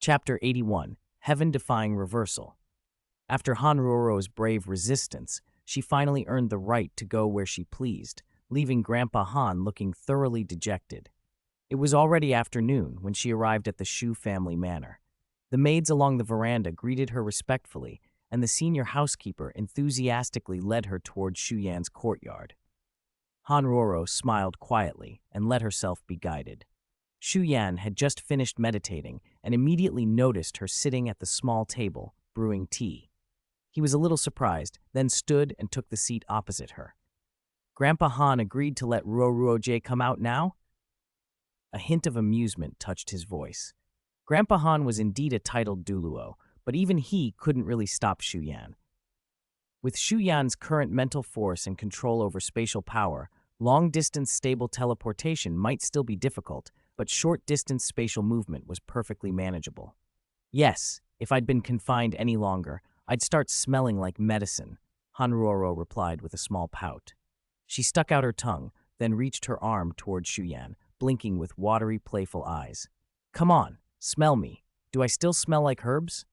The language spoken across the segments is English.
Chapter 81, Heaven-Defying Reversal. After Hanruoro's brave resistance, she finally earned the right to go where she pleased, leaving Grandpa Han looking thoroughly dejected. It was already afternoon when she arrived at the Shu family manor. The maids along the veranda greeted her respectfully, and the senior housekeeper enthusiastically led her toward Shu Yan's courtyard. Hanruoro smiled quietly and let herself be guided. Shu Yan had just finished meditating and immediately noticed her sitting at the small table, brewing tea. He was a little surprised, then stood and took the seat opposite her. Grandpa Han agreed to let Ruo come out now? A hint of amusement touched his voice. Grandpa Han was indeed a titled Douluo, but even he couldn't really stop Shu Yan. With Shu Yan's current mental force and control over spatial power, long-distance stable teleportation might still be difficult, but short-distance spatial movement was perfectly manageable. Yes, if I'd been confined any longer, I'd start smelling like medicine, Hanruoro replied with a small pout. She stuck out her tongue, then reached her arm toward Shu Yan, blinking with watery, playful eyes. Come on, smell me. Do I still smell like herbs?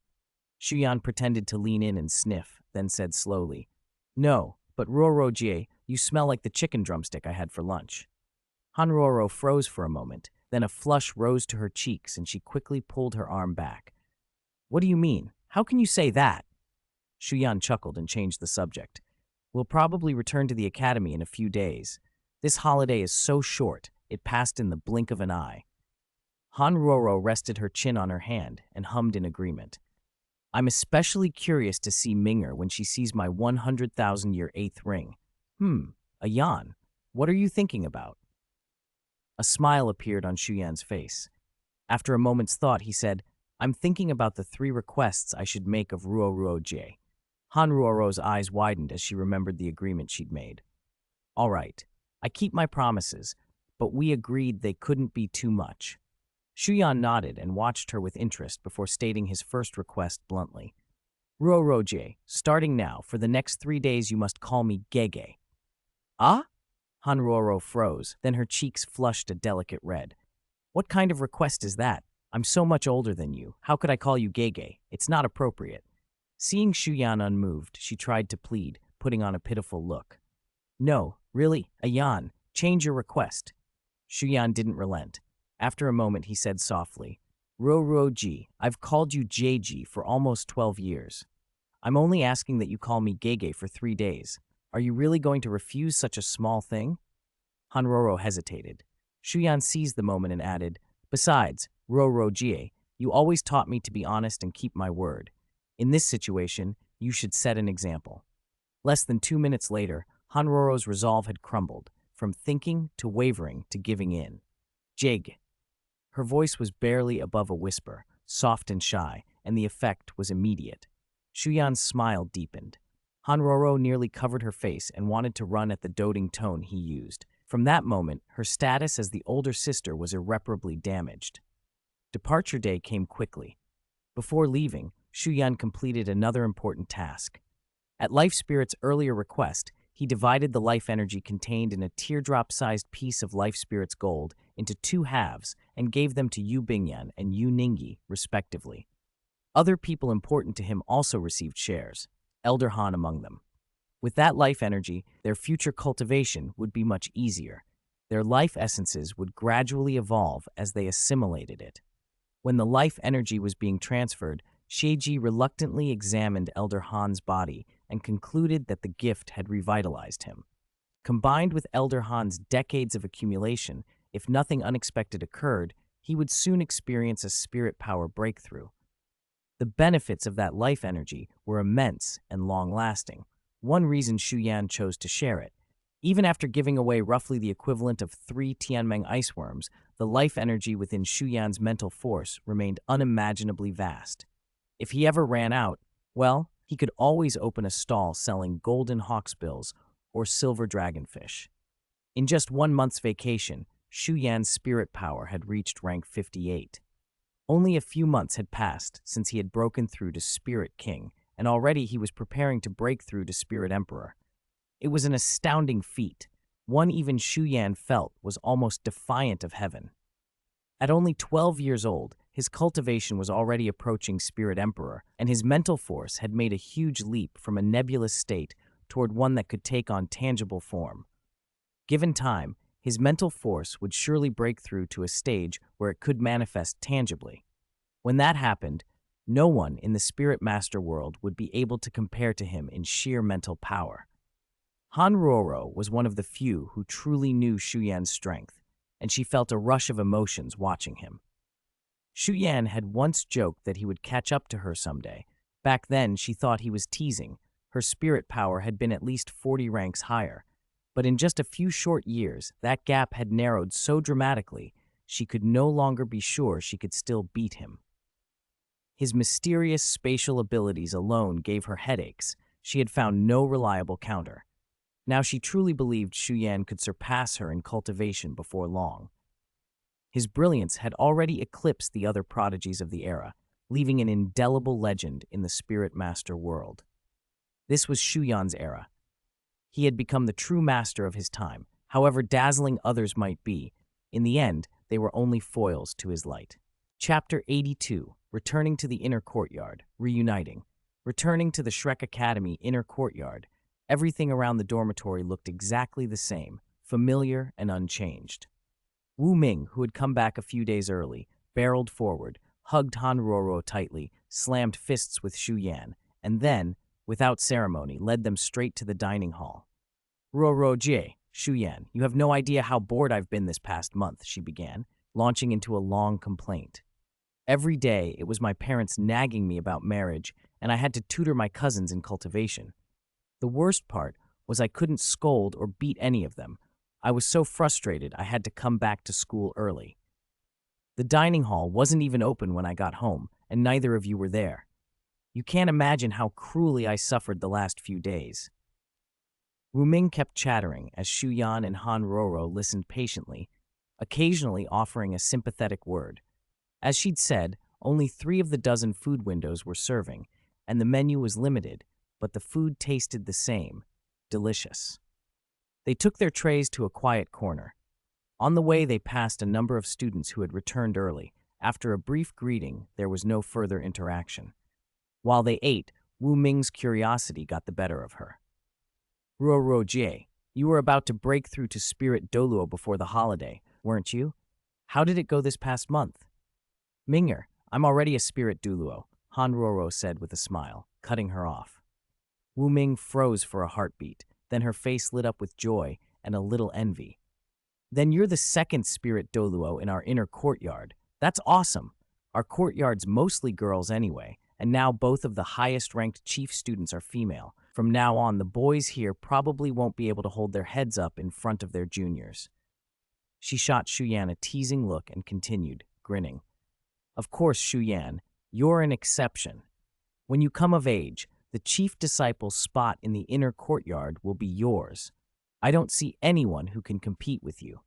Shu Yan pretended to lean in and sniff, then said slowly, No, but Ruo, you smell like the chicken drumstick I had for lunch. Hanruoro froze for a moment, then a flush rose to her cheeks and she quickly pulled her arm back. What do you mean? How can you say that? Shu Yan chuckled and changed the subject. We'll probably return to the academy in a few days. This holiday is so short, it passed in the blink of an eye. Hanruoro rested her chin on her hand and hummed in agreement. I'm especially curious to see Ming'er when she sees my 100,000-year 8th ring. A yawn. What are you thinking about? A smile appeared on Shu Yan's face. After a moment's thought, he said, I'm thinking about the 3 requests I should make of Ruo. Hanruoro's eyes widened as she remembered the agreement she'd made. All right, I keep my promises, but we agreed they couldn't be too much. Shu Yan nodded and watched her with interest before stating his first request bluntly. Ruo, starting now, for the next 3 days you must call me Gege. Ah? Hanruoro froze, then her cheeks flushed a delicate red. What kind of request is that? I'm so much older than you. How could I call you Gege? It's not appropriate. Seeing Shu Yan unmoved, she tried to plead, putting on a pitiful look. No, really, Ayan, change your request. Shu Yan didn't relent. After a moment, he said softly, Ruo, I've called you JG for almost 12 years. I'm only asking that you call me Gege for 3 days. Are you really going to refuse such a small thing? Hanruoro hesitated. Shu Yan seized the moment and added, Besides, Ruo, you always taught me to be honest and keep my word. In this situation, you should set an example. Less than 2 minutes later, Hanruoro's resolve had crumbled, from thinking to wavering to giving in. Jig. Her voice was barely above a whisper, soft and shy, and the effect was immediate. Shu Yan's smile deepened. Hanruoro nearly covered her face and wanted to run at the doting tone he used. From that moment, her status as the older sister was irreparably damaged. Departure day came quickly. Before leaving, Shu Yan completed another important task. At Life Spirit's earlier request, he divided the life energy contained in a teardrop-sized piece of Life Spirit's gold into 2 halves and gave them to Yu Bingyan and Yu Ningyi, respectively. Other people important to him also received shares, Elder Han among them. With that life energy, their future cultivation would be much easier. Their life essences would gradually evolve as they assimilated it. When the life energy was being transferred, Sheiji reluctantly examined Elder Han's body and concluded that the gift had revitalized him. Combined with Elder Han's decades of accumulation, if nothing unexpected occurred, he would soon experience a spirit power breakthrough. The benefits of that life energy were immense and long-lasting. One reason Shu Yan chose to share it. Even after giving away roughly the equivalent of 3 Tianmeng iceworms, the life energy within Shu Yan's mental force remained unimaginably vast. If he ever ran out, well, he could always open a stall selling golden hawksbills or silver dragonfish. In just 1 month's vacation, Shu Yan's spirit power had reached rank 58. Only a few months had passed since he had broken through to Spirit King, and already he was preparing to break through to Spirit Emperor. It was an astounding feat, one even Shu Yan felt was almost defiant of heaven. At only 12 years old, his cultivation was already approaching Spirit Emperor, and his mental force had made a huge leap from a nebulous state toward one that could take on tangible form. Given time, his mental force would surely break through to a stage where it could manifest tangibly. When that happened, no one in the Spirit Master world would be able to compare to him in sheer mental power. Han Ruoro was one of the few who truly knew Shu Yan's strength, and she felt a rush of emotions watching him. Shu Yan had once joked that he would catch up to her someday. Back then, she thought he was teasing. Her spirit power had been at least 40 ranks higher. But in just a few short years, that gap had narrowed so dramatically, she could no longer be sure she could still beat him. His mysterious spatial abilities alone gave her headaches. She had found no reliable counter. Now she truly believed Shu Yan could surpass her in cultivation before long. His brilliance had already eclipsed the other prodigies of the era, leaving an indelible legend in the Spirit Master world. This was Shu Yan's era. He had become the true master of his time. However dazzling others might be, in the end, they were only foils to his light. Chapter 82, Returning to the Inner Courtyard, Reuniting. Returning to the Shrek Academy Inner Courtyard, everything around the dormitory looked exactly the same, familiar and unchanged. Wu Ming, who had come back a few days early, barreled forward, hugged Han Ruoro tightly, slammed fists with Shu Yan, and then, without ceremony, led them straight to the dining hall. Ruoro Jie, Shu Yan, you have no idea how bored I've been this past month, she began, launching into a long complaint. Every day, it was my parents nagging me about marriage, and I had to tutor my cousins in cultivation. The worst part was I couldn't scold or beat any of them. I was so frustrated I had to come back to school early. The dining hall wasn't even open when I got home, and neither of you were there. You can't imagine how cruelly I suffered the last few days. Wu Ming kept chattering as Shu Yan and Han Ruoro listened patiently, occasionally offering a sympathetic word. As she'd said, only 3 of the dozen food windows were serving, and the menu was limited, but the food tasted the same, delicious. They took their trays to a quiet corner. On the way, they passed a number of students who had returned early. After a brief greeting, there was no further interaction. While they ate, Wu Ming's curiosity got the better of her. Ruoro Jie, you were about to break through to Spirit Douluo before the holiday, weren't you? How did it go this past month? Minger, I'm already a Spirit Douluo, Han Ruoro said with a smile, cutting her off. Wu Ming froze for a heartbeat. Then her face lit up with joy and a little envy. Then you're the 2nd Spirit Douluo in our inner courtyard. That's awesome. Our courtyard's mostly girls anyway, and now both of the highest-ranked chief students are female. From now on, the boys here probably won't be able to hold their heads up in front of their juniors. She shot Shu Yan a teasing look and continued, grinning. Of course, Shu Yan, you're an exception. When you come of age, the chief disciple's spot in the inner courtyard will be yours. I don't see anyone who can compete with you.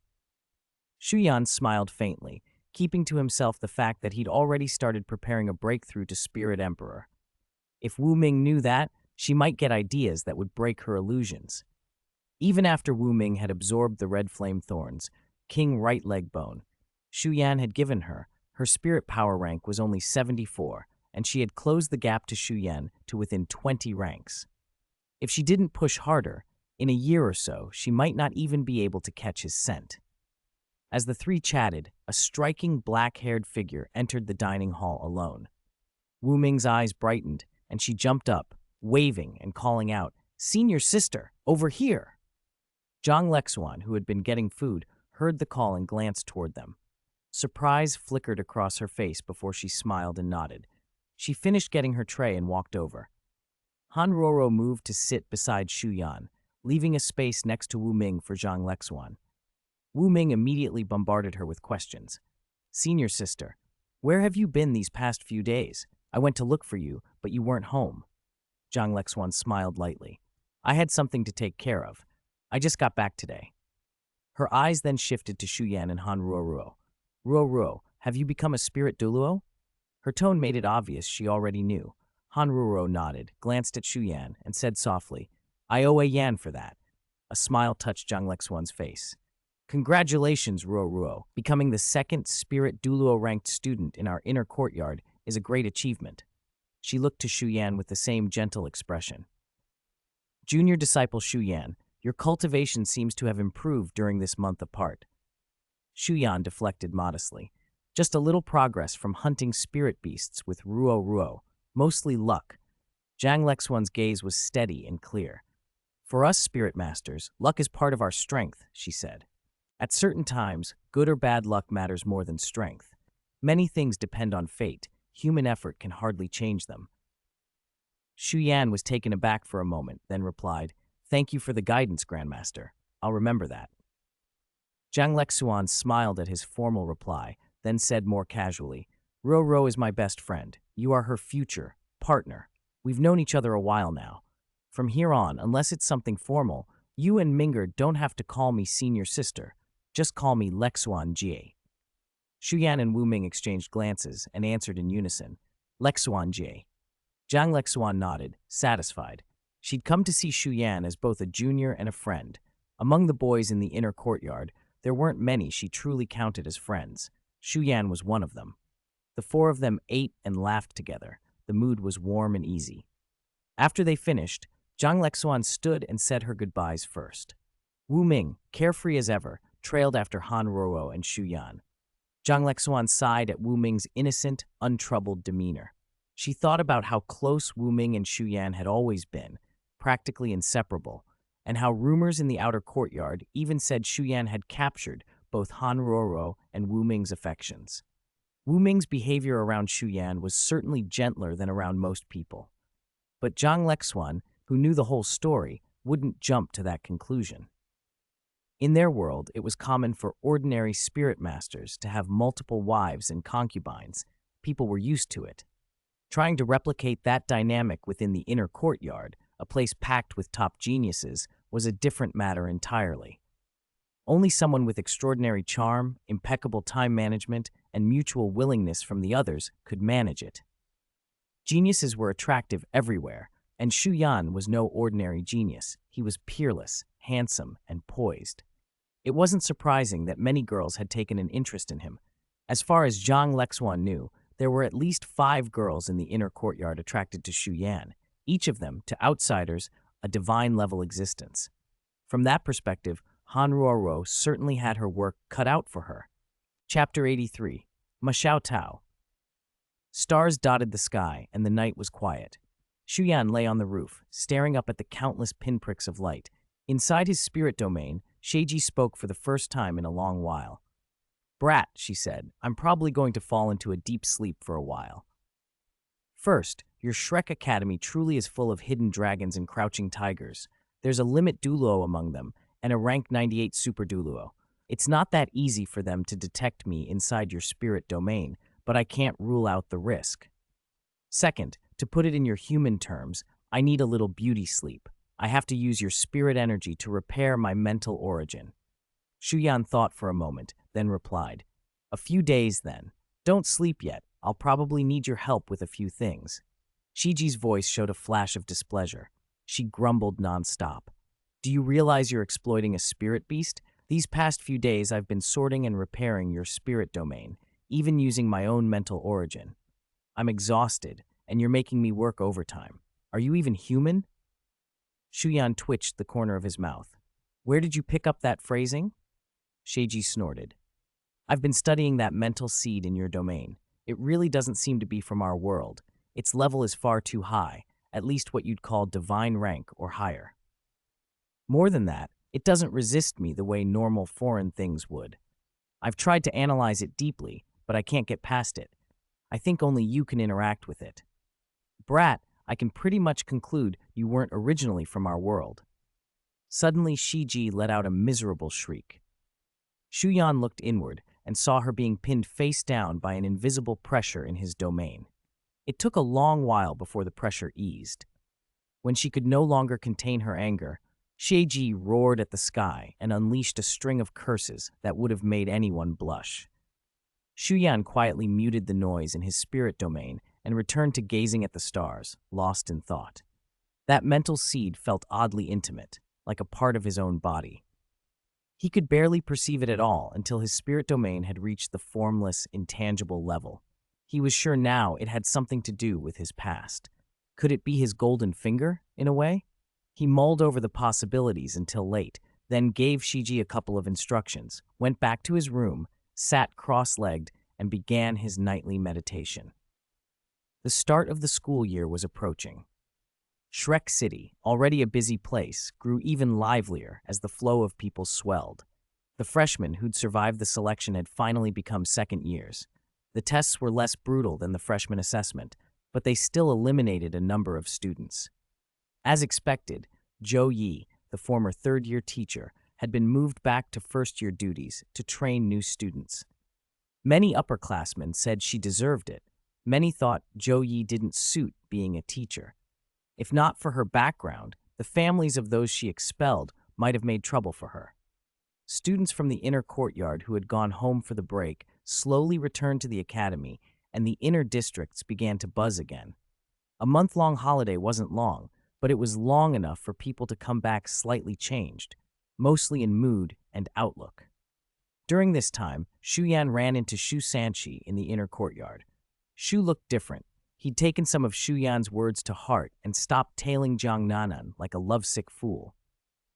Shu Yan smiled faintly, keeping to himself the fact that he'd already started preparing a breakthrough to Spirit Emperor. If Wu Ming knew that, she might get ideas that would break her illusions. Even after Wu Ming had absorbed the red flame thorns, King Right Leg Bone, Shu Yan had given her spirit power rank was only 74, and she had closed the gap to Shu Yan to within 20 ranks. If she didn't push harder, in a year or so, she might not even be able to catch his scent. As the 3 chatted, a striking black-haired figure entered the dining hall alone. Wu Ming's eyes brightened, and she jumped up, waving and calling out, "Senior sister, over here!" Zhang Lexuan, who had been getting food, heard the call and glanced toward them. Surprise flickered across her face before she smiled and nodded. She finished getting her tray and walked over. Han Ruoro moved to sit beside Shu Yan, leaving a space next to Wu Ming for Zhang Lexuan. Wu Ming immediately bombarded her with questions. "Senior sister, where have you been these past few days? I went to look for you, but you weren't home." Zhang Lexuan smiled lightly. "I had something to take care of. I just got back today." Her eyes then shifted to Shu Yan and Han Ruoro. "Ruoro, have you become a Spirit Douluo?" Her tone made it obvious she already knew. Han Ruoro nodded, glanced at Shu Yan, and said softly, "I owe a Yan for that." A smile touched Zhang Lexuan's face. Congratulations, Ruo. Becoming the second Spirit Douluo-ranked student in our inner courtyard is a great achievement. She looked to Shu Yan with the same gentle expression. Junior disciple Shu Yan, your cultivation seems to have improved during this month apart. Shu Yan deflected modestly. Just a little progress from hunting spirit beasts with Ruo, mostly luck. Zhang Lexuan's gaze was steady and clear. For us spirit masters, luck is part of our strength, she said. At certain times, good or bad luck matters more than strength. Many things depend on fate. Human effort can hardly change them. Shu Yan was taken aback for a moment, then replied, "Thank you for the guidance, Grandmaster. I'll remember that." Zhang Lexuan smiled at his formal reply, then said more casually, Ruo is my best friend. You are her future partner. We've known each other a while now. From here on, unless it's something formal, you and Ming'er don't have to call me senior sister. Just call me Lexuan Jie. Shu Yan and Wu Ming exchanged glances and answered in unison, Lexuan Jie. Zhang Lexuan nodded, satisfied. She'd come to see Shu Yan as both a junior and a friend. Among the boys in the inner courtyard, there weren't many she truly counted as friends. Shu Yan was one of them. The four of them ate and laughed together. The mood was warm and easy. After they finished, Zhang Lexuan stood and said her goodbyes first. Wu Ming, carefree as ever, trailed after Han Ruo and Shu Yan. Zhang Lexuan sighed at Wu Ming's innocent, untroubled demeanor. She thought about how close Wu Ming and Shu Yan had always been, practically inseparable, and how rumors in the outer courtyard even said Shu Yan had captured both Han Ruo and Wu Ming's affections. Wu Ming's behavior around Shu Yan was certainly gentler than around most people. But Zhang Lexuan, who knew the whole story, wouldn't jump to that conclusion. In their world, it was common for ordinary spirit masters to have multiple wives and concubines. People were used to it. Trying to replicate that dynamic within the inner courtyard, a place packed with top geniuses, was a different matter entirely. Only someone with extraordinary charm, impeccable time management, and mutual willingness from the others could manage it. Geniuses were attractive everywhere, and Shu Yan was no ordinary genius. He was peerless, handsome, and poised. It wasn't surprising that many girls had taken an interest in him. As far as Zhang Lexuan knew, there were at least 5 girls in the inner courtyard attracted to Shu Yan, each of them, to outsiders, a divine-level existence. From that perspective, Han Ruo certainly had her work cut out for her. Chapter 83. Ma Xiao Tao. Stars dotted the sky, and the night was quiet. Shu Yan lay on the roof, staring up at the countless pinpricks of light. Inside his spirit domain, Sheiji spoke for the first time in a long while. Brat, she said, I'm probably going to fall into a deep sleep for a while. First, your Shrek Academy truly is full of hidden dragons and crouching tigers. There's a limit Douluo among them, and a rank 98 super Douluo. It's not that easy for them to detect me inside your spirit domain, but I can't rule out the risk. Second, to put it in your human terms, I need a little beauty sleep. I have to use your spirit energy to repair my mental origin. Shu Yan thought for a moment, then replied, A few days, then. Don't sleep yet. I'll probably need your help with a few things. Shiji's voice showed a flash of displeasure. She grumbled nonstop. Do you realize you're exploiting a spirit beast? These past few days I've been sorting and repairing your spirit domain, even using my own mental origin. I'm exhausted, and you're making me work overtime. Are you even human? Shu Yan twitched the corner of his mouth. Where did you pick up that phrasing? Sheiji snorted. I've been studying that mental seed in your domain. It really doesn't seem to be from our world. Its level is far too high, at least what you'd call divine rank or higher. More than that, it doesn't resist me the way normal foreign things would. I've tried to analyze it deeply, but I can't get past it. I think only you can interact with it. Brat, I can pretty much conclude you weren't originally from our world. Suddenly, Shiji let out a miserable shriek. Shu Yan looked inward and saw her being pinned face down by an invisible pressure in his domain. It took a long while before the pressure eased. When she could no longer contain her anger, Sheiji roared at the sky and unleashed a string of curses that would have made anyone blush. Shu Yan quietly muted the noise in his spirit domain and returned to gazing at the stars, lost in thought. That mental seed felt oddly intimate, like a part of his own body. He could barely perceive it at all until his spirit domain had reached the formless, intangible level. He was sure now it had something to do with his past. Could it be his golden finger, in a way? He mulled over the possibilities until late, then gave Shiji a couple of instructions, went back to his room, sat cross-legged, and began his nightly meditation. The start of the school year was approaching. Shrek City, already a busy place, grew even livelier as the flow of people swelled. The freshmen who'd survived the selection had finally become second years. The tests were less brutal than the freshman assessment, but they still eliminated a number of students. As expected, Zhou Yi, the former third-year teacher, had been moved back to first-year duties to train new students. Many upperclassmen said she deserved it. Many thought Zhou Yi didn't suit being a teacher. If not for her background, the families of those she expelled might have made trouble for her. Students from the inner courtyard who had gone home for the break slowly returned to the academy, and the inner districts began to buzz again. A month-long holiday wasn't long, but it was long enough for people to come back slightly changed, mostly in mood and outlook. During this time, Shu Yan ran into Shu Sanchi in the inner courtyard. Shu looked different. He'd taken some of Shu Yan's words to heart and stopped tailing Jiang Nanan like a lovesick fool.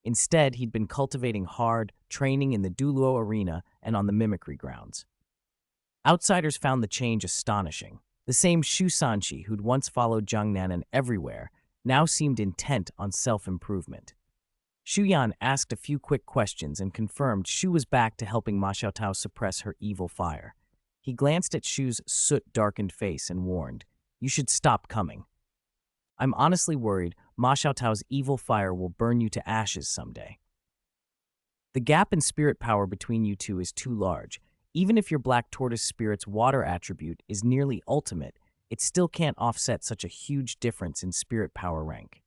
Instead, he'd been cultivating hard, training in the Douluo arena and on the mimicry grounds. Outsiders found the change astonishing. The same Shu Sanchi who'd once followed Jiang Nanan everywhere now seemed intent on self-improvement. Shu Yan asked a few quick questions and confirmed Shu was back to helping Ma Xiaotao suppress her evil fire. He glanced at Shu's soot-darkened face and warned, "You should stop coming. I'm honestly worried Ma Xiaotao's evil fire will burn you to ashes someday. The gap in spirit power between you two is too large. Even if your Black Tortoise spirit's water attribute is nearly ultimate, it still can't offset such a huge difference in spirit power rank."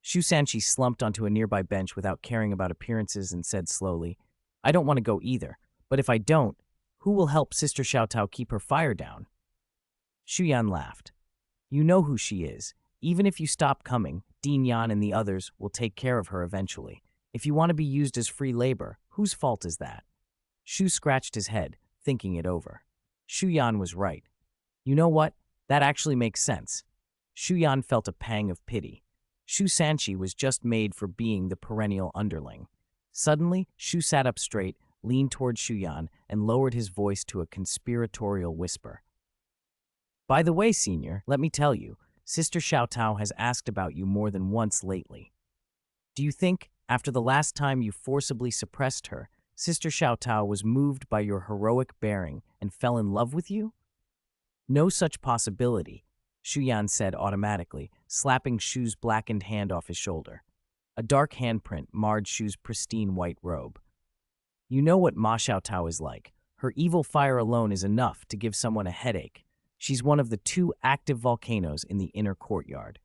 Shu Sanchi slumped onto a nearby bench without caring about appearances and said slowly, "I don't want to go either, but if I don't, who will help Sister Xiaotao keep her fire down?" Shu Yan laughed. "You know who she is. Even if you stop coming, Din Yan and the others will take care of her eventually. If you want to be used as free labor, whose fault is that?" Shu scratched his head, thinking it over. Shu Yan was right. You know what? That actually makes sense. Shu Yan felt a pang of pity. Shu Sanchi was just made for being the perennial underling. Suddenly, Shu sat up straight, leaned toward Shu Yan, and lowered his voice to a conspiratorial whisper. "By the way, Senior, let me tell you, Sister Xiaotao has asked about you more than once lately. Do you think, after the last time you forcibly suppressed her, Sister Xiaotao was moved by your heroic bearing and fell in love with you?" "No such possibility," Shu Yan said automatically, slapping Shu's blackened hand off his shoulder. A dark handprint marred Shu's pristine white robe. "You know what Ma Xiaotao is like. Her evil fire alone is enough to give someone a headache. She's one of the 2 active volcanoes in the inner courtyard.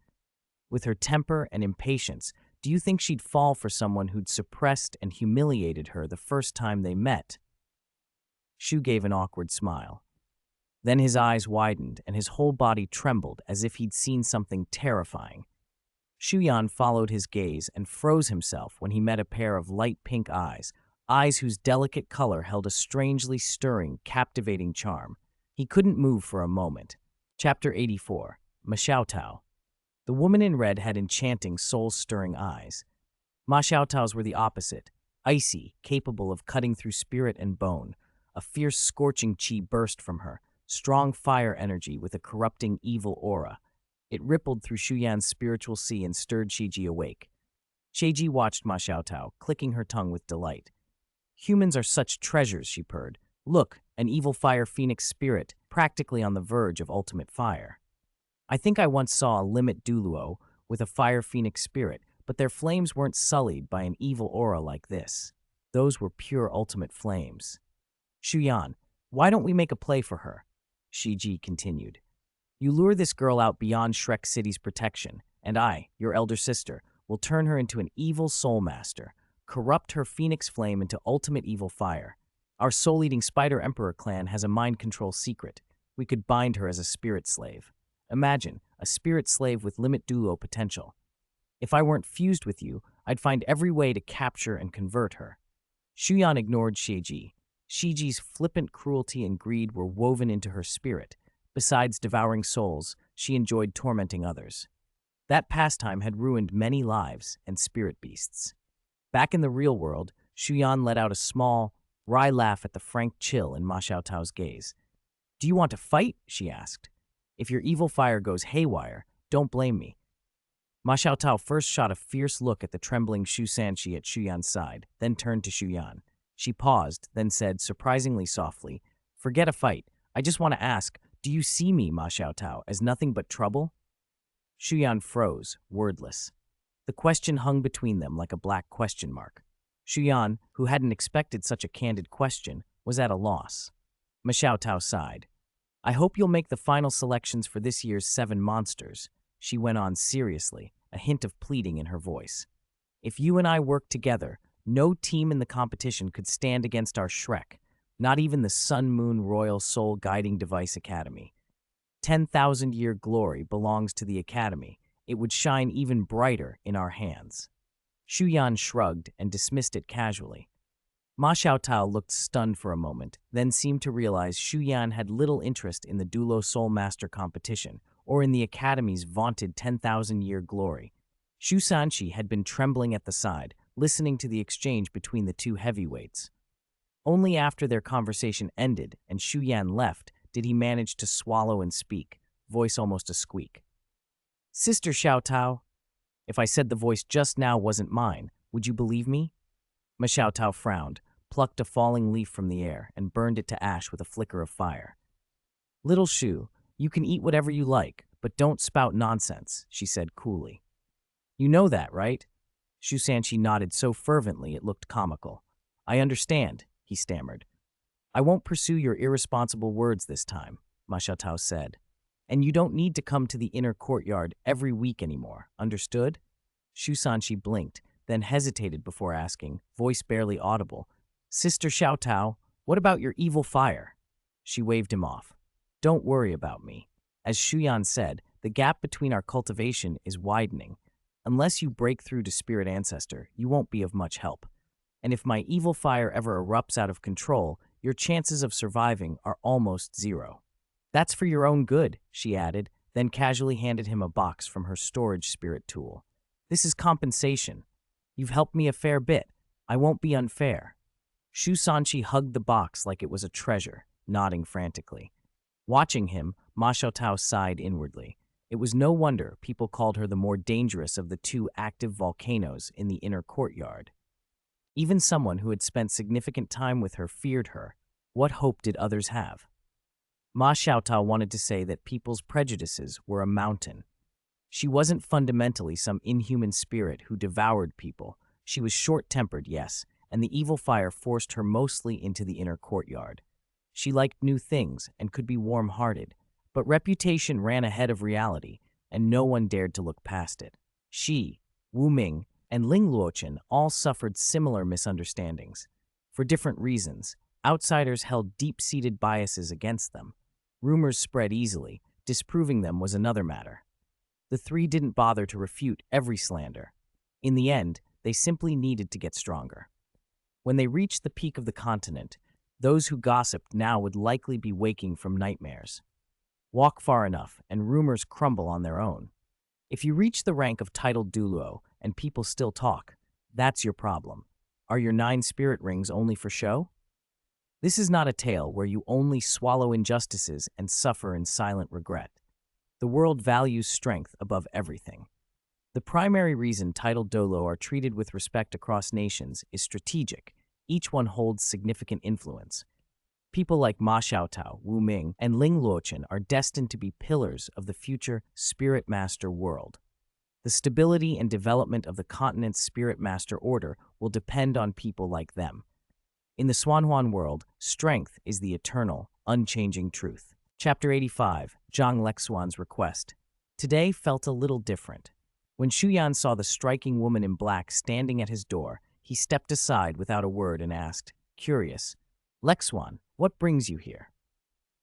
With her temper and impatience, do you think she'd fall for someone who'd suppressed and humiliated her the first time they met?" Shu gave an awkward smile. Then his eyes widened and his whole body trembled as if he'd seen something terrifying. Shu Yan followed his gaze and froze himself when he met a pair of light pink eyes, eyes whose delicate color held a strangely stirring, captivating charm. He couldn't move for a moment. Chapter 84. Ma Xiaotao. The woman in red had enchanting, soul-stirring eyes. Ma Xiaotao's were the opposite, icy, capable of cutting through spirit and bone. A fierce, scorching qi burst from her, strong fire energy with a corrupting, evil aura. It rippled through Shu Yan's spiritual sea and stirred Shiji awake. Shiji watched Ma Xiaotao, clicking her tongue with delight. "Humans are such treasures," she purred. "Look, an evil fire phoenix spirit, practically on the verge of ultimate fire. I think I once saw a limit Douluo with a fire phoenix spirit, but their flames weren't sullied by an evil aura like this. Those were pure ultimate flames." "Shu Yan, why don't we make a play for her?" Shiji continued. "You lure this girl out beyond Shrek City's protection, and I, your elder sister, will turn her into an evil soul master, corrupt her phoenix flame into ultimate evil fire. Our soul-eating Spider Emperor clan has a mind control secret. We could bind her as a spirit slave. Imagine, a spirit slave with limit Douluo potential. If I weren't fused with you, I'd find every way to capture and convert her. Shu Yan ignored Shiji. Shiji's flippant cruelty and greed were woven into her spirit. Besides devouring souls, she enjoyed tormenting others. That pastime had ruined many lives and spirit beasts. Back in the real world, Shu Yan let out a small, wry laugh at the frank chill in Ma Xiaotao's gaze. "Do you want to fight?" she asked. "If your evil fire goes haywire, don't blame me." Ma Xiaotao first shot a fierce look at the trembling Shu Sanqi at Shu Yan's side, then turned to Shu Yan. She paused, then said surprisingly softly, "Forget a fight. I just want to ask, do you see me, Ma Xiaotao, as nothing but trouble?" Shu Yan froze, wordless. The question hung between them like a black question mark. Shu Yan, who hadn't expected such a candid question, was at a loss. Ma Xiaotao sighed. "I hope you'll make the final selections for this year's 7 monsters," she went on seriously, a hint of pleading in her voice. "If you and I work together, no team in the competition could stand against our Shrek, not even the Sun Moon Royal Soul Guiding Device Academy. 10,000-year glory belongs to the Academy. It would shine even brighter in our hands." Shu Yan shrugged and dismissed it casually. Ma Xiaotao looked stunned for a moment, then seemed to realize Shu Yan had little interest in the Douluo Soul Master competition or in the Academy's vaunted 10,000-year glory. Shu Sanqi had been trembling at the side, listening to the exchange between the two heavyweights. Only after their conversation ended and Shu Yan left did he manage to swallow and speak, voice almost a squeak. "Sister Xiaotao, if I said the voice just now wasn't mine, would you believe me?" Ma Xiaotao frowned, plucked a falling leaf from the air, and burned it to ash with a flicker of fire. "Little Shu, you can eat whatever you like, but don't spout nonsense," she said coolly. "You know that, right?" Shu Sanqi nodded so fervently it looked comical. "I understand," he stammered. "I won't pursue your irresponsible words this time," Ma Xiaotao said. "And you don't need to come to the inner courtyard every week anymore, understood?" Shu Sanqi blinked, then hesitated before asking, voice barely audible, "Sister Xiaotao, what about your evil fire?" She waved him off. "Don't worry about me. As Shu Yan said, the gap between our cultivation is widening. Unless you break through to Spirit Ancestor, you won't be of much help. And if my evil fire ever erupts out of control, your chances of surviving are almost zero. That's for your own good," she added, then casually handed him a box from her storage spirit tool. "This is compensation. You've helped me a fair bit. I won't be unfair." Shu Sanqi hugged the box like it was a treasure, nodding frantically. Watching him, Ma Xiaotao sighed inwardly. It was no wonder people called her the more dangerous of the 2 active volcanoes in the inner courtyard. Even someone who had spent significant time with her feared her. What hope did others have? Ma Xiaotao wanted to say that people's prejudices were a mountain. She wasn't fundamentally some inhuman spirit who devoured people. She was short-tempered, yes, and the evil fire forced her mostly into the inner courtyard. She liked new things and could be warm-hearted, but reputation ran ahead of reality, and no one dared to look past it. She, Wu Ming, and Ling Luochen all suffered similar misunderstandings. For different reasons, outsiders held deep-seated biases against them. Rumors spread easily. Disproving them was another matter. The 3 didn't bother to refute every slander. In the end, they simply needed to get stronger. When they reached the peak of the continent, those who gossiped now would likely be waking from nightmares. Walk far enough, and rumors crumble on their own. If you reach the rank of titled Douluo and people still talk, that's your problem. Are your 9 spirit rings only for show? This is not a tale where you only swallow injustices and suffer in silent regret. The world values strength above everything. The primary reason titled Douluo are treated with respect across nations is strategic. Each one holds significant influence. People like Ma Xiaotao, Wu Ming, and Ling Luochen are destined to be pillars of the future Spirit Master world. The stability and development of the continent's Spirit Master order will depend on people like them. In the Xuanhuan world, strength is the eternal, unchanging truth. Chapter 85, Zhang Lexuan's Request. Today felt a little different. When Shu Yan saw the striking woman in black standing at his door, he stepped aside without a word and asked, curious, "Lexuan, what brings you here?"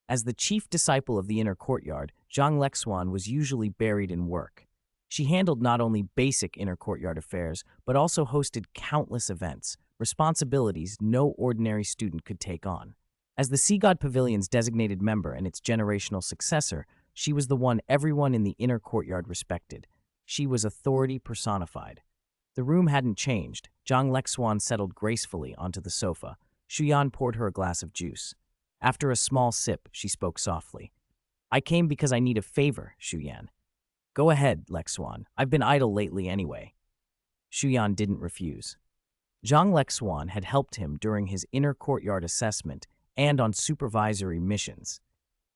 As the chief disciple of the inner courtyard, Zhang Lexuan was usually buried in work. She handled not only basic inner courtyard affairs, but also hosted countless events, responsibilities no ordinary student could take on. As the Sea God Pavilion's designated member and its generational successor, she was the one everyone in the inner courtyard respected. She was authority personified. The room hadn't changed. Zhang Lexuan settled gracefully onto the sofa. Shu Yan poured her a glass of juice. After a small sip, she spoke softly. I came because I need a favor, Shu Yan. Go ahead, Lexuan. I've been idle lately anyway. Shu Yan didn't refuse. Zhang Lexuan had helped him during his inner courtyard assessment and on supervisory missions.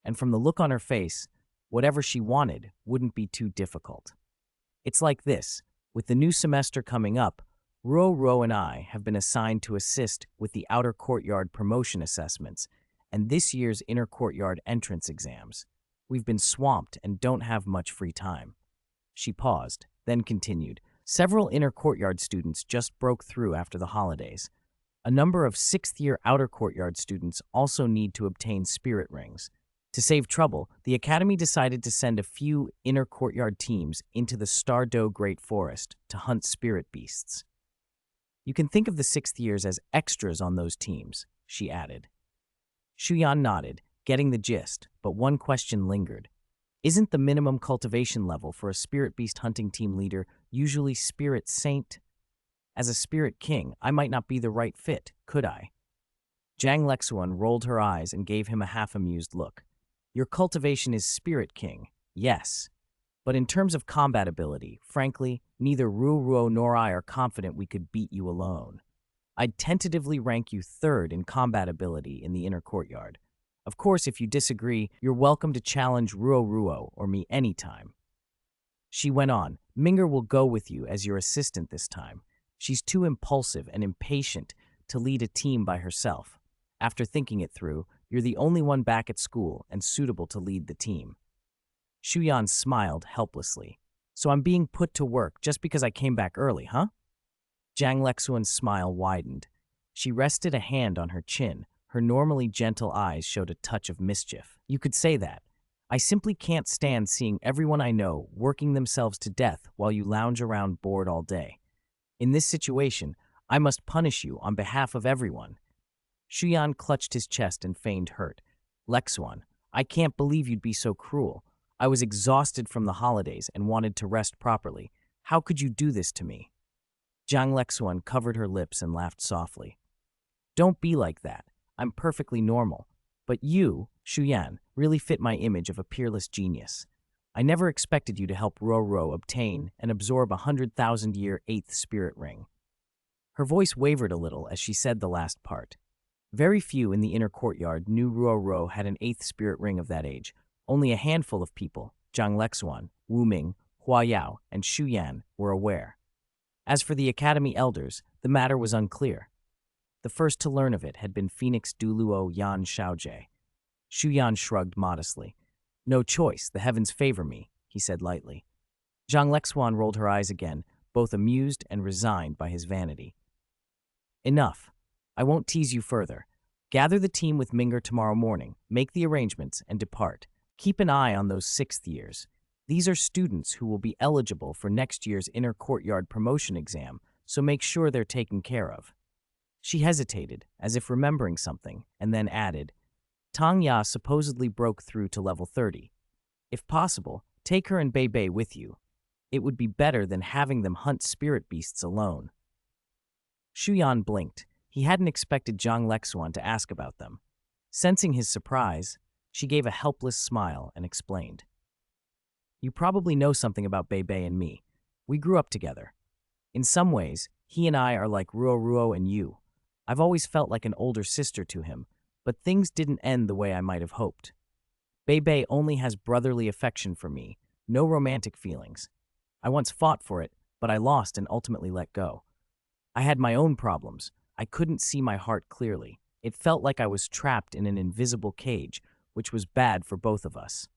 And from the look on her face, whatever she wanted wouldn't be too difficult. It's like this. With the new semester coming up, Ruo and I have been assigned to assist with the outer courtyard promotion assessments and this year's inner courtyard entrance exams. We've been swamped and don't have much free time. She paused, then continued. Several inner courtyard students just broke through after the holidays. A number of 6th-year outer courtyard students also need to obtain spirit rings. To save trouble, the Academy decided to send a few inner courtyard teams into the Stardow Great Forest to hunt spirit beasts. You can think of the 6th years as extras on those teams, she added. Shu Yan nodded, getting the gist, but one question lingered. Isn't the minimum cultivation level for a spirit beast hunting team leader usually spirit saint? As a spirit king, I might not be the right fit, could I? Zhang Lexuan rolled her eyes and gave him a half-amused look. Your cultivation is spirit king, yes. But in terms of combat ability, frankly, neither Ruo nor I are confident we could beat you alone. I'd tentatively rank you 3rd in combat ability in the inner courtyard. Of course, if you disagree, you're welcome to challenge Ruo or me anytime. She went on, Ming'er will go with you as your assistant this time. She's too impulsive and impatient to lead a team by herself. After thinking it through, you're the only one back at school and suitable to lead the team. Shu Yan smiled helplessly. So I'm being put to work just because I came back early, huh? Zhang Lexuan's smile widened. She rested a hand on her chin. Her normally gentle eyes showed a touch of mischief. You could say that. I simply can't stand seeing everyone I know working themselves to death while you lounge around bored all day. In this situation, I must punish you on behalf of everyone. Shu Yan clutched his chest and feigned hurt. Lexuan, I can't believe you'd be so cruel. I was exhausted from the holidays and wanted to rest properly. How could you do this to me? Zhang Lexuan covered her lips and laughed softly. Don't be like that. I'm perfectly normal. But you, Shu Yan, really fit my image of a peerless genius. I never expected you to help Ruo obtain and absorb 100,000-year 8th spirit ring. Her voice wavered a little as she said the last part. Very few in the inner courtyard knew Ruo had an 8th spirit ring of that age. Only a handful of people, Zhang Lexuan, Wu Ming, Hua Yao, and Shu Yan, were aware. As for the Academy elders, the matter was unclear. The first to learn of it had been Phoenix Douluo Yan Shaojie. Shu Yan shrugged modestly. No choice, the heavens favor me, he said lightly. Zhang Lexuan rolled her eyes again, both amused and resigned by his vanity. Enough. I won't tease you further. Gather the team with Ming'er tomorrow morning, make the arrangements, and depart. Keep an eye on those 6th years. These are students who will be eligible for next year's inner courtyard promotion exam, so make sure they're taken care of. She hesitated, as if remembering something, and then added, Tang Ya supposedly broke through to level 30. If possible, take her and Bei with you. It would be better than having them hunt spirit beasts alone. Shu Yan blinked. He hadn't expected Zhang Lexuan to ask about them. Sensing his surprise, she gave a helpless smile and explained. You probably know something about Bei and me. We grew up together. In some ways, he and I are like Ruo and you. I've always felt like an older sister to him, but things didn't end the way I might have hoped. Bei only has brotherly affection for me, no romantic feelings. I once fought for it, but I lost and ultimately let go. I had my own problems. I couldn't see my heart clearly. It felt like I was trapped in an invisible cage, which was bad for both of us.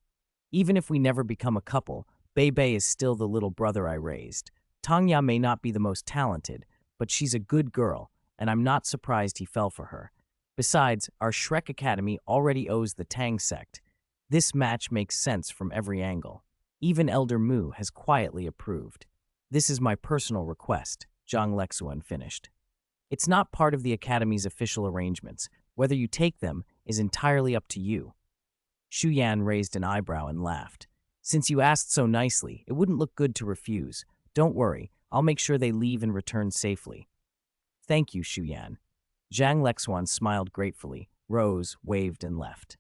Even if we never become a couple, Bei is still the little brother I raised. Tangya may not be the most talented, but she's a good girl, and I'm not surprised he fell for her. Besides, our Shrek Academy already owes the Tang sect. This match makes sense from every angle. Even Elder Mu has quietly approved. This is my personal request, Zhang Lexuan finished. It's not part of the Academy's official arrangements. Whether you take them is entirely up to you. Shu Yan raised an eyebrow and laughed. Since you asked so nicely, it wouldn't look good to refuse. Don't worry, I'll make sure they leave and return safely. Thank you, Shu Yan. Zhang Lexuan smiled gratefully, rose, waved, and left.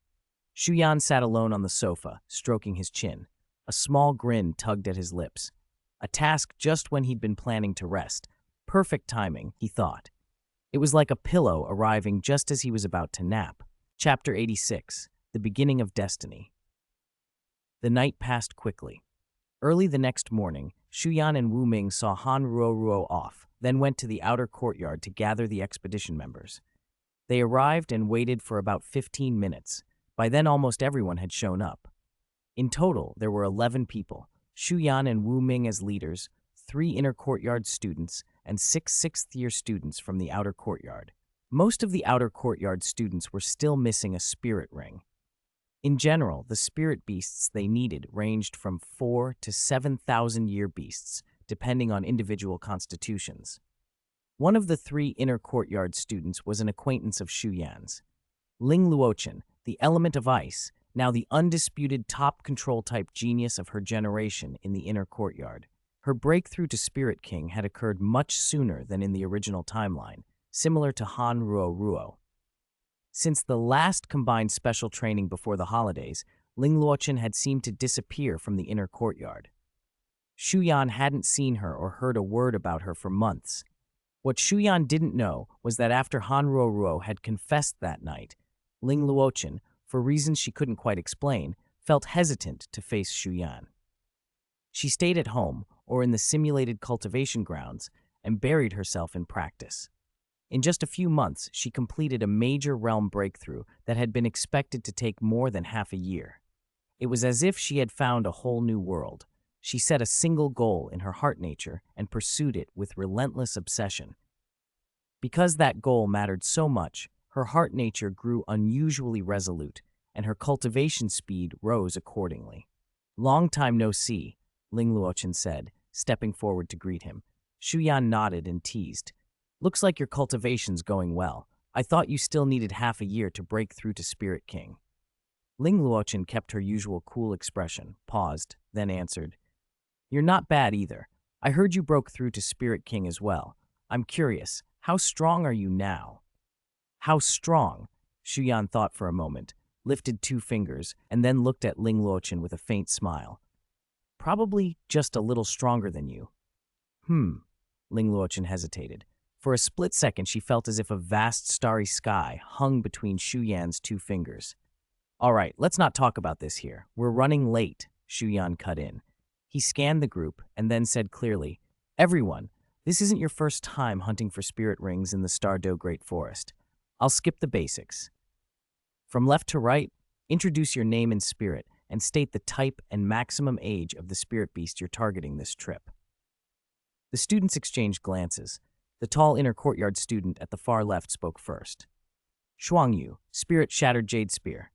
Shu Yan sat alone on the sofa, stroking his chin. A small grin tugged at his lips. A task just when he'd been planning to rest. Perfect timing, he thought. It was like a pillow arriving just as he was about to nap. Chapter 86. The Beginning of Destiny. The night passed quickly. Early the next morning, Shu Yan and Wu Ming saw Han Ruo off, then went to the outer courtyard to gather the expedition members. They arrived and waited for about 15 minutes. By then, almost everyone had shown up. In total, there were 11 people, Shu Yan and Wu Ming as leaders, 3 inner courtyard students, and 6 sixth-year students from the outer courtyard. Most of the outer courtyard students were still missing a spirit ring. In general, the spirit beasts they needed ranged from 4 to 7,000-year beasts, depending on individual constitutions. One of the 3 inner courtyard students was an acquaintance of Shu Yan's. Ling Luochen, the element of ice, now the undisputed top control-type genius of her generation in the inner courtyard. Her breakthrough to Spirit King had occurred much sooner than in the original timeline, similar to Han Ruo. Since the last combined special training before the holidays, Ling Luochen had seemed to disappear from the inner courtyard. Shu Yan hadn't seen her or heard a word about her for months. What Shu Yan didn't know was that after Han Ruo had confessed that night, Ling Luochen, for reasons she couldn't quite explain, felt hesitant to face Shu Yan. She stayed at home, or in the simulated cultivation grounds, and buried herself in practice. In just a few months, she completed a major realm breakthrough that had been expected to take more than half a year. It was as if she had found a whole new world. She set a single goal in her heart nature and pursued it with relentless obsession. Because that goal mattered so much, her heart nature grew unusually resolute, and her cultivation speed rose accordingly. "Long time no see," Ling Luochen said, stepping forward to greet him. Shu Yan nodded and teased. "Looks like your cultivation's going well. I thought you still needed half a year to break through to Spirit King." Ling Luochen kept her usual cool expression, paused, then answered, "You're not bad either. I heard you broke through to Spirit King as well. I'm curious, how strong are you now?" "How strong?" Shu Yan thought for a moment, lifted 2 fingers, and then looked at Ling Luochen with a faint smile. "Probably just a little stronger than you." Ling Luochen hesitated. For a split second, she felt as if a vast starry sky hung between Shu Yan's 2 fingers. "All right, let's not talk about this here. We're running late," Shu Yan cut in. He scanned the group and then said clearly, "Everyone, this isn't your first time hunting for spirit rings in the Stardew Great Forest. I'll skip the basics. From left to right, introduce your name and spirit and state the type and maximum age of the spirit beast you're targeting this trip." The students exchanged glances. The tall inner courtyard student at the far left spoke first. "Shuangyu, Spirit Shattered Jade Spear.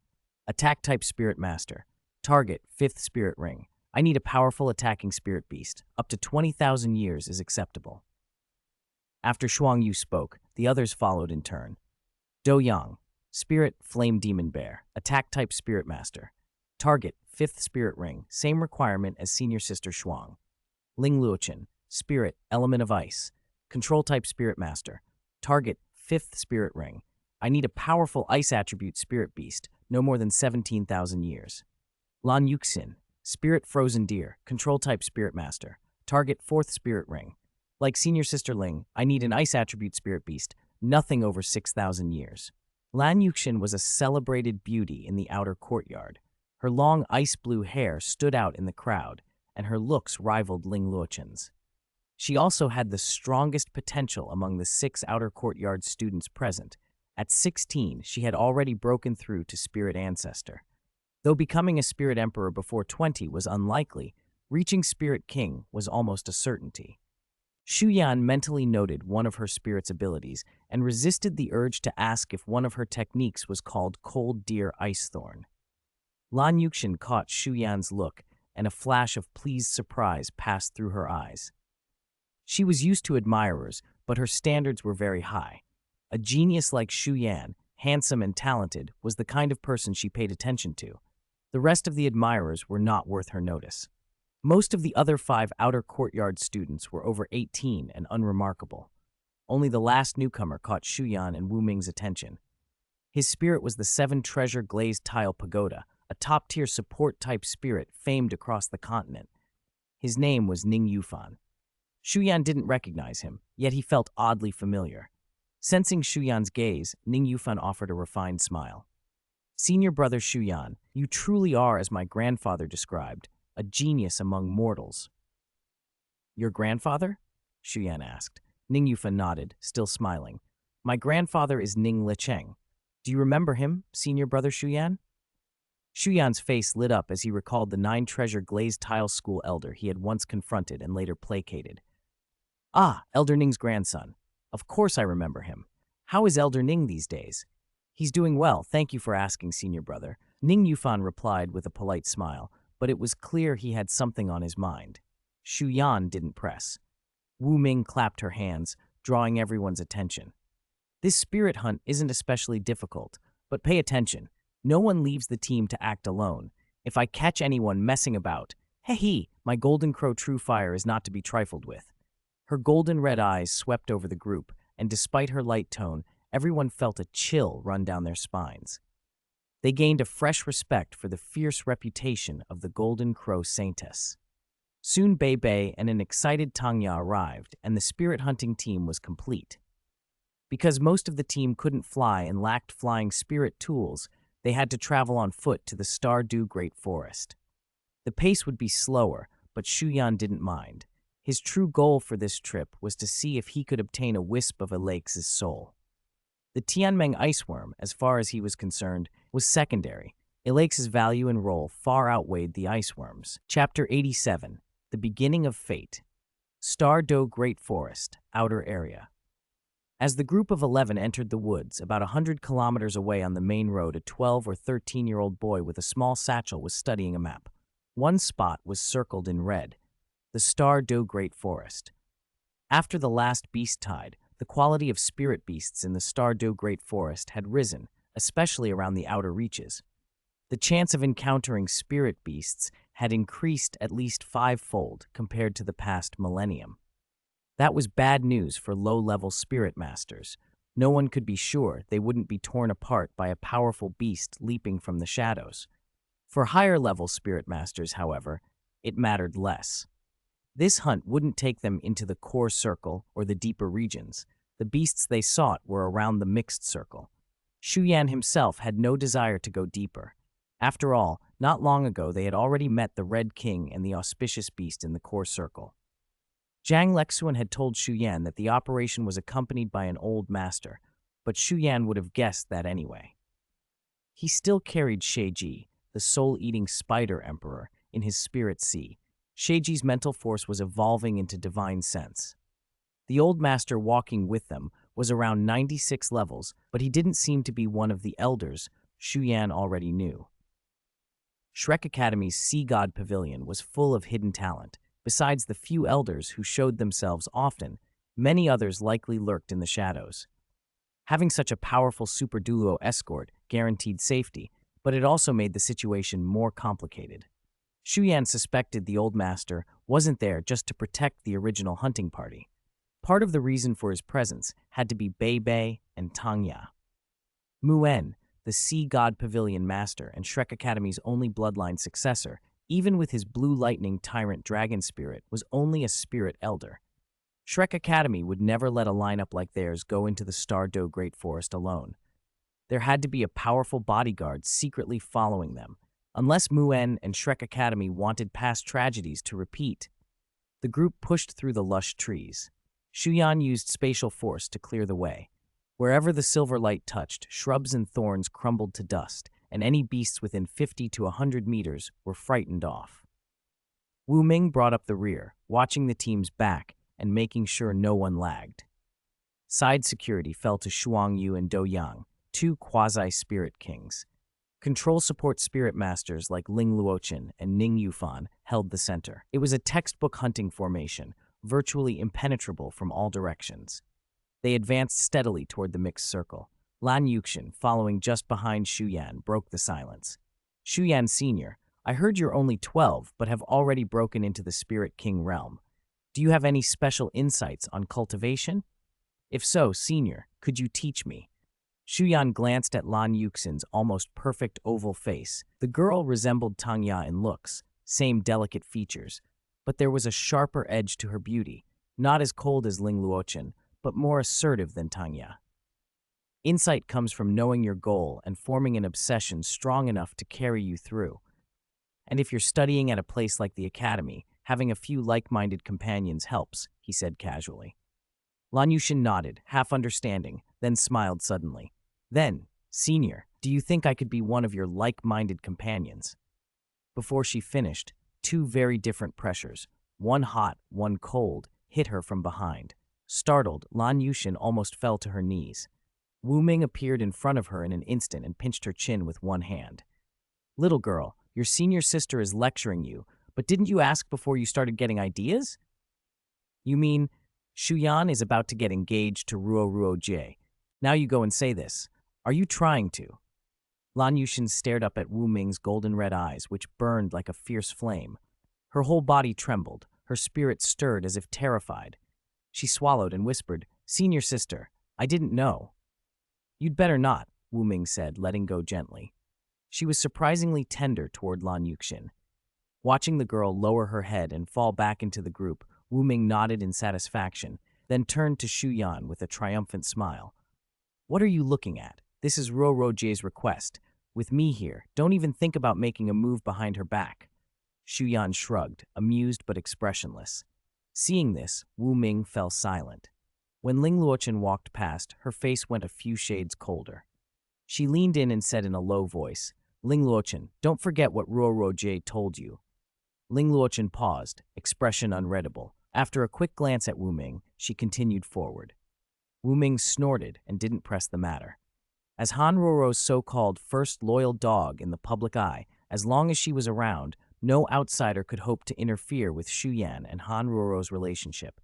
Attack type Spirit Master. Target 5th Spirit Ring. I need a powerful attacking spirit beast. Up to 20,000 years is acceptable." After Shuangyu spoke, the others followed in turn. Douyang, Spirit Flame Demon Bear. Attack type Spirit Master. Target 5th Spirit Ring. Same requirement as Senior Sister Shuang. Ling Luochen, Spirit Element of Ice. Control type Spirit Master. Target 5th Spirit Ring. I need a powerful ice attribute spirit beast, no more than 17,000 years. Lan Yuxin, Spirit Frozen Deer. Control type Spirit Master. Target 4th Spirit Ring. Like Senior Sister Ling, I need an ice attribute spirit beast, nothing over 6,000 years. Lan Yuxin was a celebrated beauty in the outer courtyard. Her long ice blue hair stood out in the crowd, and her looks rivaled Ling Luochen's. She also had the strongest potential among the 6 outer courtyard students present. At 16, she had already broken through to Spirit Ancestor. Though becoming a Spirit Emperor before 20 was unlikely, reaching Spirit King was almost a certainty. Shu Yan mentally noted one of her spirit's abilities and resisted the urge to ask if one of her techniques was called Cold Deer Ice Thorn. Lan Yuxin caught Shu Yan's look, and a flash of pleased surprise passed through her eyes. She was used to admirers, but her standards were very high. A genius like Shu Yan, handsome and talented, was the kind of person she paid attention to. The rest of the admirers were not worth her notice. Most of the other 5 outer courtyard students were over 18 and unremarkable. Only the last newcomer caught Shu Yan and Wu Ming's attention. His spirit was the 7-treasure glazed tile pagoda, a top-tier support-type spirit famed across the continent. His name was Ning Yufan. Shu Yan didn't recognize him, yet he felt oddly familiar. Sensing Shu Yan's gaze, Ning Yufan offered a refined smile. "Senior brother Shu Yan, you truly are as my grandfather described, a genius among mortals." "Your grandfather?" Shu Yan asked. Ning Yufan nodded, still smiling. "My grandfather is Ning Licheng. Do you remember him, senior brother Shu Yan?" Shu Yan's face lit up as he recalled the 9-treasure glazed tile school elder he had once confronted and later placated. "Ah, Elder Ning's grandson. Of course I remember him. How is Elder Ning these days?" "He's doing well, thank you for asking, senior brother," Ning Yufan replied with a polite smile, but it was clear he had something on his mind. Shu Yan didn't press. Wu Ming clapped her hands, drawing everyone's attention. "This spirit hunt isn't especially difficult, but pay attention. No one leaves the team to act alone. If I catch anyone messing about, hey, my golden crow true fire is not to be trifled with." Her golden red eyes swept over the group, and despite her light tone, everyone felt a chill run down their spines. They gained a fresh respect for the fierce reputation of the Golden Crow Saintess. Soon Bei Bei and an excited Tangya arrived, and the spirit hunting team was complete. Because most of the team couldn't fly and lacked flying spirit tools, they had to travel on foot to the Stardew Great Forest. The pace would be slower, but Shu Yan didn't mind. His true goal for this trip was to see if he could obtain a wisp of Alex's soul. The Tianmeng iceworm, as far as he was concerned, was secondary. Alex's value and role far outweighed the iceworm's. Chapter 87, The Beginning of Fate. Stardew Great Forest, Outer Area. As the group of 11 entered the woods, about 100 kilometers away on the main road, a 12 or 13-year-old boy with a small satchel was studying a map. One spot was circled in red, the Stardew Great Forest. After the last beast tide, the quality of spirit beasts in the Stardew Great Forest had risen, especially around the outer reaches. The chance of encountering spirit beasts had increased at least 5-fold compared to the past millennium. That was bad news for low-level spirit masters. No one could be sure they wouldn't be torn apart by a powerful beast leaping from the shadows. For higher-level spirit masters, however, it mattered less. This hunt wouldn't take them into the core circle or the deeper regions. The beasts they sought were around the mixed circle. Shu Yan himself had no desire to go deeper. After all, not long ago they had already met the Red King and the auspicious beast in the core circle. Zhang Lexuan had told Shu Yan that the operation was accompanied by an old master, but Shu Yan would have guessed that anyway. He still carried Sheiji, the soul-eating spider emperor, in his spirit sea. Sheiji's mental force was evolving into divine sense. The old master walking with them was around 96 levels, but he didn't seem to be one of the elders Shu Yan already knew. Shrek Academy's Sea God Pavilion was full of hidden talent. Besides the few elders who showed themselves often, many others likely lurked in the shadows. Having such a powerful Super Douluo escort guaranteed safety, but it also made the situation more complicated. Shu Yan suspected the old master wasn't there just to protect the original hunting party. Part of the reason for his presence had to be Bei Bei and Tangya. Muen, the Sea God Pavilion master and Shrek Academy's only bloodline successor, even with his blue lightning tyrant dragon spirit, was only a spirit elder. Shrek Academy would never let a lineup like theirs go into the Stardew Great Forest alone. There had to be a powerful bodyguard secretly following them. Unless Muen and Shrek Academy wanted past tragedies to repeat, the group pushed through the lush trees. Shu Yan used spatial force to clear the way. Wherever the silver light touched, shrubs and thorns crumbled to dust, and any beasts within 50 to 100 meters were frightened off. Wu Ming brought up the rear, watching the team's back and making sure no one lagged. Side security fell to Shuang Yu and Do Yang, 2 quasi-spirit kings. Control support spirit masters like Ling Luochen and Ning Yufan held the center. It was a textbook hunting formation, virtually impenetrable from all directions. They advanced steadily toward the mixed circle. Lan Yuxin, following just behind Shu Yan, broke the silence. Shu Yan Sr., I heard you're only 12, but have already broken into the Spirit King realm. Do you have any special insights on cultivation? If so, Senior, could you teach me? Shu Yan glanced at Lan Yuxin's almost perfect oval face. The girl resembled Tang Ya in looks, same delicate features, but there was a sharper edge to her beauty, not as cold as Ling Luochen, but more assertive than Tang Ya. Insight comes from knowing your goal and forming an obsession strong enough to carry you through. And if you're studying at a place like the academy, having a few like-minded companions helps, he said casually. Lan Yuxin nodded, half understanding, then smiled suddenly. Then, Senior, do you think I could be one of your like-minded companions? Before she finished, two very different pressures, one hot, one cold, hit her from behind. Startled, Lan Yuxin almost fell to her knees. Wu Ming appeared in front of her in an instant and pinched her chin with one hand. Little girl, your senior sister is lecturing you, but didn't you ask before you started getting ideas? You mean, Shu Yan is about to get engaged to Ruo Jie. Now you go and say this. Are you trying to? Lan Yuxin stared up at Wu Ming's golden red eyes, which burned like a fierce flame. Her whole body trembled, her spirit stirred as if terrified. She swallowed and whispered, Senior sister, I didn't know. You'd better not, Wu Ming said, letting go gently. She was surprisingly tender toward Lan Yuxin. Watching the girl lower her head and fall back into the group, Wu Ming nodded in satisfaction, then turned to Shu Yan with a triumphant smile. What are you looking at? This is Ruo Jie's request. With me here, don't even think about making a move behind her back. Shu Yan shrugged, amused but expressionless. Seeing this, Wu Ming fell silent. When Ling Luochen walked past, her face went a few shades colder. She leaned in and said in a low voice, Ling Luochen, don't forget what Ruo Jie told you. Ling Luochen paused, expression unreadable. After a quick glance at Wu Ming, she continued forward. Wu Ming snorted and didn't press the matter. As Han Ruoro's so-called first loyal dog in the public eye, as long as she was around, no outsider could hope to interfere with Shu Yan and Han Ruoro's relationship.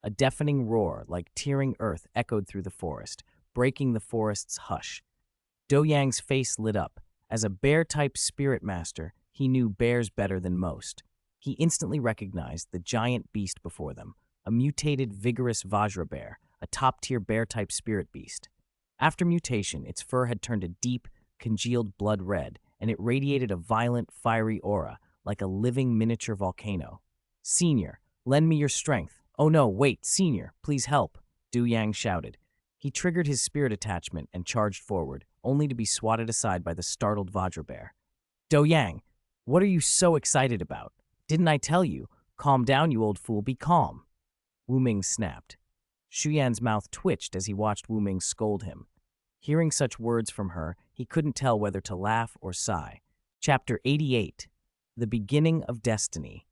A deafening roar like tearing earth echoed through the forest, breaking the forest's hush. Do Yang's face lit up. As a bear-type spirit master, he knew bears better than most. He instantly recognized the giant beast before them, a mutated, vigorous Vajra bear, a top-tier bear-type spirit beast. After mutation, its fur had turned a deep, congealed blood red, and it radiated a violent, fiery aura, like a living miniature volcano. Senior, lend me your strength. Oh no, wait, Senior, please help, Du Yang shouted. He triggered his spirit attachment and charged forward, only to be swatted aside by the startled Vajra bear. Do Yang, what are you so excited about? Didn't I tell you? Calm down, you old fool, be calm. Wu Ming snapped. Shu Yan's mouth twitched as he watched Wu Ming scold him. Hearing such words from her, he couldn't tell whether to laugh or sigh. Chapter 88. The Beginning of Destiny.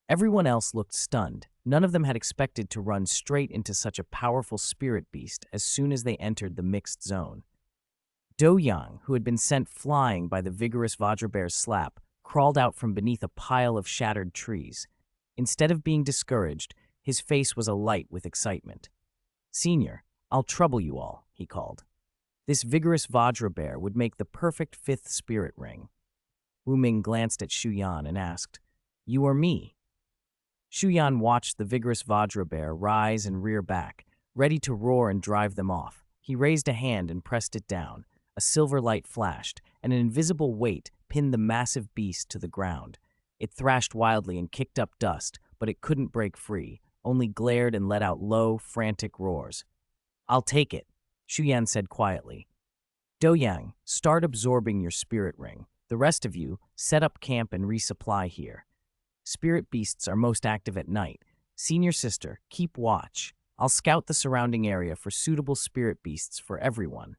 Everyone else looked stunned. None of them had expected to run straight into such a powerful spirit beast as soon as they entered the mixed zone. Do Yang, who had been sent flying by the vigorous Vajra bear's slap, crawled out from beneath a pile of shattered trees. Instead of being discouraged, his face was alight with excitement. Senior, I'll trouble you all, he called. This vigorous Vajra bear would make the perfect fifth spirit ring. Wu Ming glanced at Shu Yan and asked, You or me? Shu Yan watched the vigorous Vajra bear rise and rear back, ready to roar and drive them off. He raised a hand and pressed it down. A silver light flashed, and an invisible weight pinned the massive beast to the ground. It thrashed wildly and kicked up dust, but it couldn't break free, only glared and let out low, frantic roars. I'll take it, Shu Yan said quietly. Do Yang, start absorbing your spirit ring. The rest of you, set up camp and resupply here. Spirit beasts are most active at night. Senior sister, keep watch. I'll scout the surrounding area for suitable spirit beasts for everyone.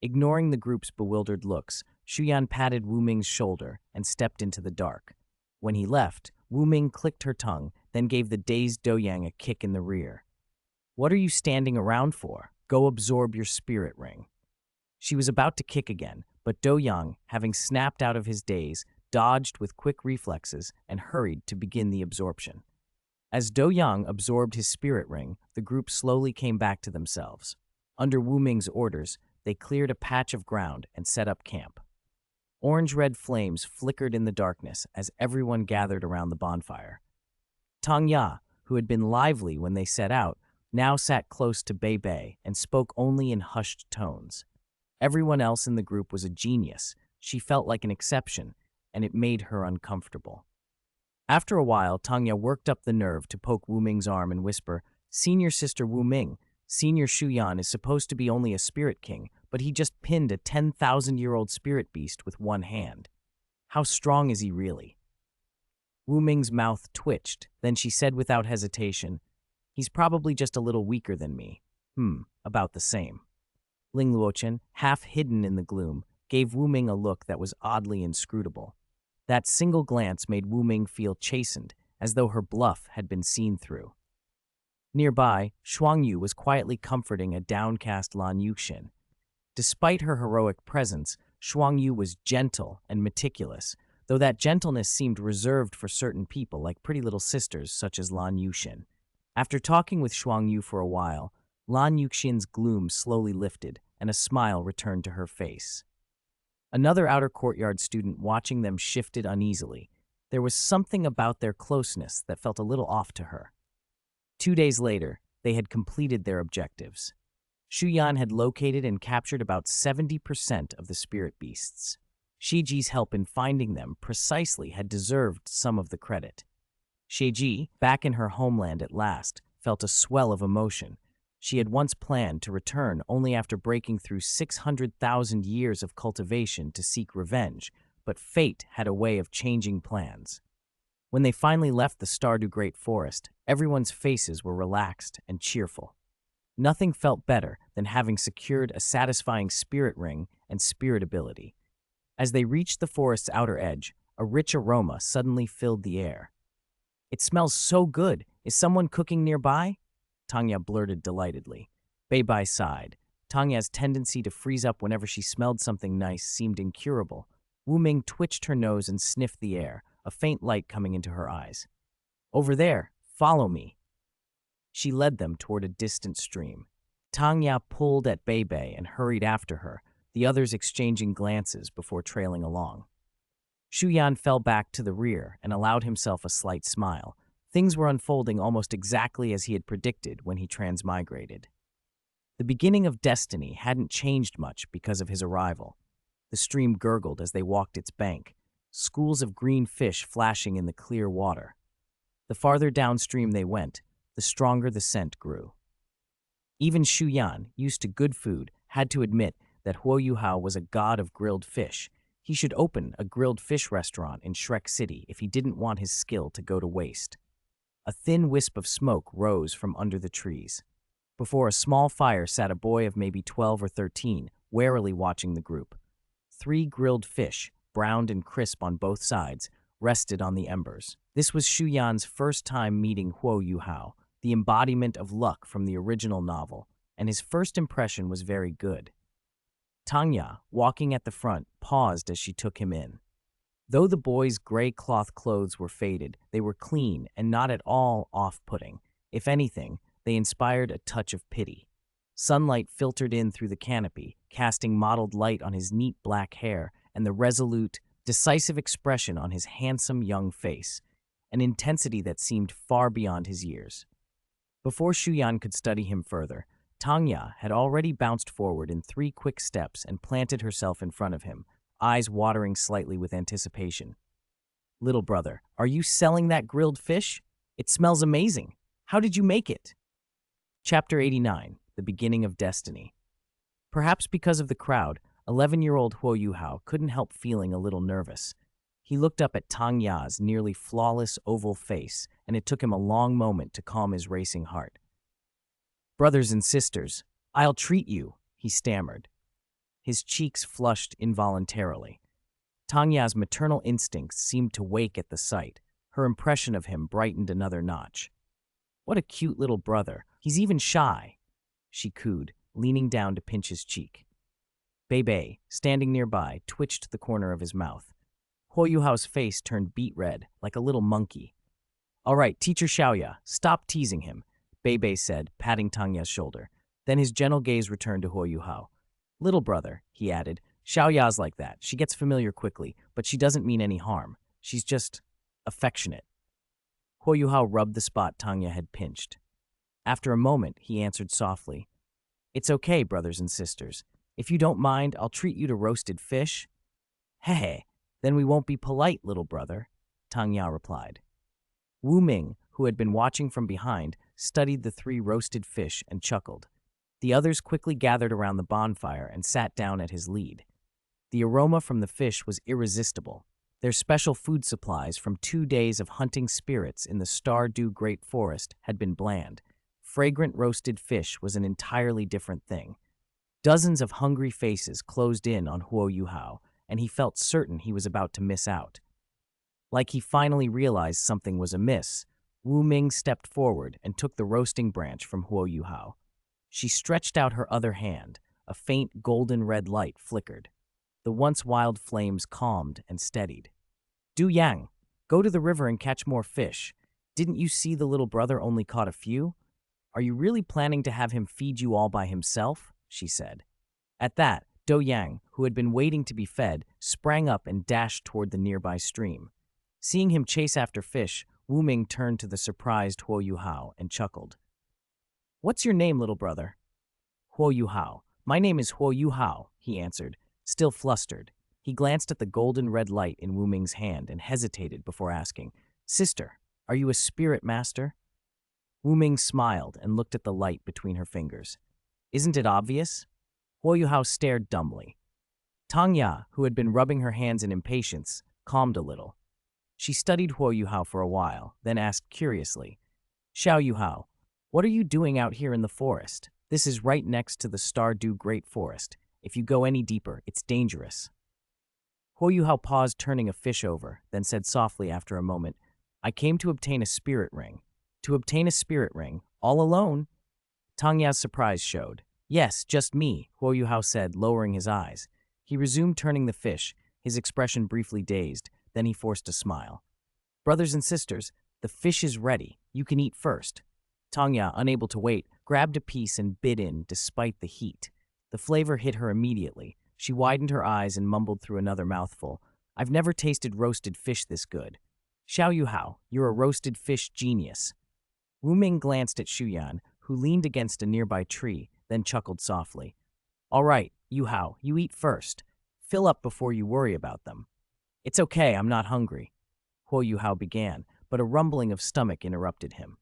Ignoring the group's bewildered looks, Shu Yan patted Wu Ming's shoulder and stepped into the dark. When he left, Wu Ming clicked her tongue, then gave the dazed Do Yang a kick in the rear. What are you standing around for? Go absorb your spirit ring. She was about to kick again, but Douyang, having snapped out of his daze, dodged with quick reflexes and hurried to begin the absorption. As Douyang absorbed his spirit ring, the group slowly came back to themselves. Under Wu Ming's orders, they cleared a patch of ground and set up camp. Orange-red flames flickered in the darkness as everyone gathered around the bonfire. Tang Ya, who had been lively when they set out, now sat close to Bei Bei and spoke only in hushed tones. Everyone else in the group was a genius. She felt like an exception, and it made her uncomfortable. After a while, Tang Ya worked up the nerve to poke Wu Ming's arm and whisper, "Senior Sister Wu Ming, Senior Shu Yan is supposed to be only a spirit king, but he just pinned a 10,000-year-old spirit beast with one hand. How strong is he really?" Wu Ming's mouth twitched, then she said without hesitation, "He's probably just a little weaker than me. About the same." Ling Luochen, half hidden in the gloom, gave Wu Ming a look that was oddly inscrutable. That single glance made Wu Ming feel chastened, as though her bluff had been seen through. Nearby, Shuangyu was quietly comforting a downcast Lan Yuxin. Despite her heroic presence, Shuangyu was gentle and meticulous, though that gentleness seemed reserved for certain people like pretty little sisters such as Lan Yuxin. After talking with Shuangyu for a while, Lan Yuxin's gloom slowly lifted, and a smile returned to her face. Another outer courtyard student watching them shifted uneasily. There was something about their closeness that felt a little off to her. 2 days later, they had completed their objectives. Shu Yan had located and captured about 70% of the spirit beasts. Shiji's help in finding them precisely had deserved some of the credit. Shiji, back in her homeland at last, felt a swell of emotion. She had once planned to return only after breaking through 600,000 years of cultivation to seek revenge, but fate had a way of changing plans. When they finally left the Stardew Great Forest, everyone's faces were relaxed and cheerful. Nothing felt better than having secured a satisfying spirit ring and spirit ability. As they reached the forest's outer edge, a rich aroma suddenly filled the air. "It smells so good. Is someone cooking nearby?" Tanya blurted delightedly. Bei Bei sighed. Tanya's tendency to freeze up whenever she smelled something nice seemed incurable. Wu Ming twitched her nose and sniffed the air, a faint light coming into her eyes. "Over there, follow me." She led them toward a distant stream. Tanya pulled at Bei Bei and hurried after her, the others exchanging glances before trailing along. Shu Yan fell back to the rear and allowed himself a slight smile. Things were unfolding almost exactly as he had predicted when he transmigrated. The beginning of destiny hadn't changed much because of his arrival. The stream gurgled as they walked its bank, schools of green fish flashing in the clear water. The farther downstream they went, the stronger the scent grew. Even Shu Yan, used to good food, had to admit that Huo Yuhao was a god of grilled fish. He should open a grilled fish restaurant in Shrek City if he didn't want his skill to go to waste. A thin wisp of smoke rose from under the trees. Before a small fire sat a boy of maybe 12 or 13, warily watching the group. 3 grilled fish, browned and crisp on both sides, rested on the embers. This was Shu Yan's first time meeting Huo Yuhao, the embodiment of luck from the original novel, and his first impression was very good. Tanya, walking at the front, paused as she took him in. Though the boy's gray cloth clothes were faded, they were clean and not at all off-putting. If anything, they inspired a touch of pity. Sunlight filtered in through the canopy, casting mottled light on his neat black hair and the resolute, decisive expression on his handsome young face, an intensity that seemed far beyond his years. Before Shu Yan could study him further, Tanya had already bounced forward in 3 quick steps and planted herself in front of him, eyes watering slightly with anticipation. "Little brother, are you selling that grilled fish? It smells amazing. How did you make it?" Chapter 89, The Beginning of Destiny. Perhaps because of the crowd, 11-year-old Huo Yuhao couldn't help feeling a little nervous. He looked up at Tang Ya's nearly flawless oval face, and it took him a long moment to calm his racing heart. "Brothers and sisters, I'll treat you," he stammered. His cheeks flushed involuntarily. Tang Ya's maternal instincts seemed to wake at the sight. Her impression of him brightened another notch. "What a cute little brother. He's even shy," she cooed, leaning down to pinch his cheek. Bei, standing nearby, twitched the corner of his mouth. Huo Yuhao's face turned beet red, like a little monkey. "All right, Teacher Xiaoya, stop teasing him," Bei said, patting Tangya's shoulder. Then his gentle gaze returned to Huo Yuhao. "Little brother," he added, "Xiaoya's like that. She gets familiar quickly, but she doesn't mean any harm. She's just affectionate." Huo Yuhao rubbed the spot Tangya had pinched. After a moment, he answered softly, "It's okay, brothers and sisters. If you don't mind, I'll treat you to roasted fish." "Hehe, then we won't be polite, little brother," Tangya replied. Wu Ming, who had been watching from behind, studied the 3 roasted fish and chuckled. The others quickly gathered around the bonfire and sat down at his lead. The aroma from the fish was irresistible. Their special food supplies from 2 days of hunting spirits in the Stardew Great Forest had been bland. Fragrant roasted fish was an entirely different thing. Dozens of hungry faces closed in on Huo Yuhao, and he felt certain he was about to miss out. Like he finally realized something was amiss, Wu Ming stepped forward and took the roasting branch from Huo Yuhao. She stretched out her other hand. A faint golden red light flickered. The once wild flames calmed and steadied. "Du Yang, go to the river and catch more fish. Didn't you see the little brother only caught a few? Are you really planning to have him feed you all by himself?" she said. At that, Du Yang, who had been waiting to be fed, sprang up and dashed toward the nearby stream. Seeing him chase after fish, Wu Ming turned to the surprised Huo Yuhao and chuckled. "What's your name, little brother?" "Huo Yuhao. My name is Huo Yuhao," he answered, still flustered. He glanced at the golden red light in Wu Ming's hand and hesitated before asking, "Sister, are you a spirit master?" Wu Ming smiled and looked at the light between her fingers. "Isn't it obvious?" Huo Yuhao stared dumbly. Tangya, who had been rubbing her hands in impatience, calmed a little. She studied Huo Yuhao for a while, then asked curiously, "Xiao Yuhao, what are you doing out here in the forest? This is right next to the Stardew Great Forest. If you go any deeper, it's dangerous." Huo Yuhao paused, turning a fish over, then said softly after a moment, "I came to obtain a spirit ring." "To obtain a spirit ring? All alone?" Tangya's surprise showed. "Yes, just me," Huo Yuhao said, lowering his eyes. He resumed turning the fish, his expression briefly dazed, then he forced a smile. "Brothers and sisters, the fish is ready. You can eat first." Tangya, unable to wait, grabbed a piece and bit in despite the heat. The flavor hit her immediately. She widened her eyes and mumbled through another mouthful, "I've never tasted roasted fish this good." "Xiao Yuhao, you're a roasted fish genius." Wu Ming glanced at Shu Yan, who leaned against a nearby tree, then chuckled softly. "All right, Yuhao, you eat first. Fill up before you worry about them." "It's okay, I'm not hungry," Huo Yuhao began, but a rumbling of stomach interrupted him.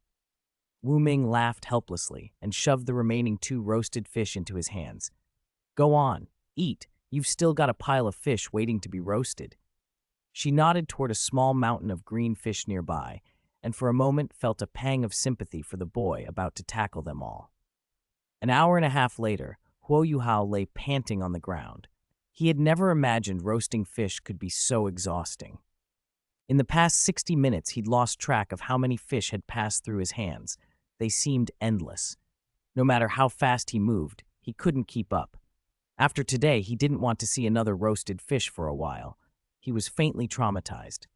Wu Ming laughed helplessly and shoved the remaining 2 roasted fish into his hands. "Go on, eat. You've still got a pile of fish waiting to be roasted." She nodded toward a small mountain of green fish nearby, and for a moment felt a pang of sympathy for the boy about to tackle them all. An hour and a half later, Huo Yuhao lay panting on the ground. He had never imagined roasting fish could be so exhausting. In the past 60 minutes, he'd lost track of how many fish had passed through his hands. They seemed endless. No matter how fast he moved, he couldn't keep up. After today, he didn't want to see another roasted fish for a while. He was faintly traumatized.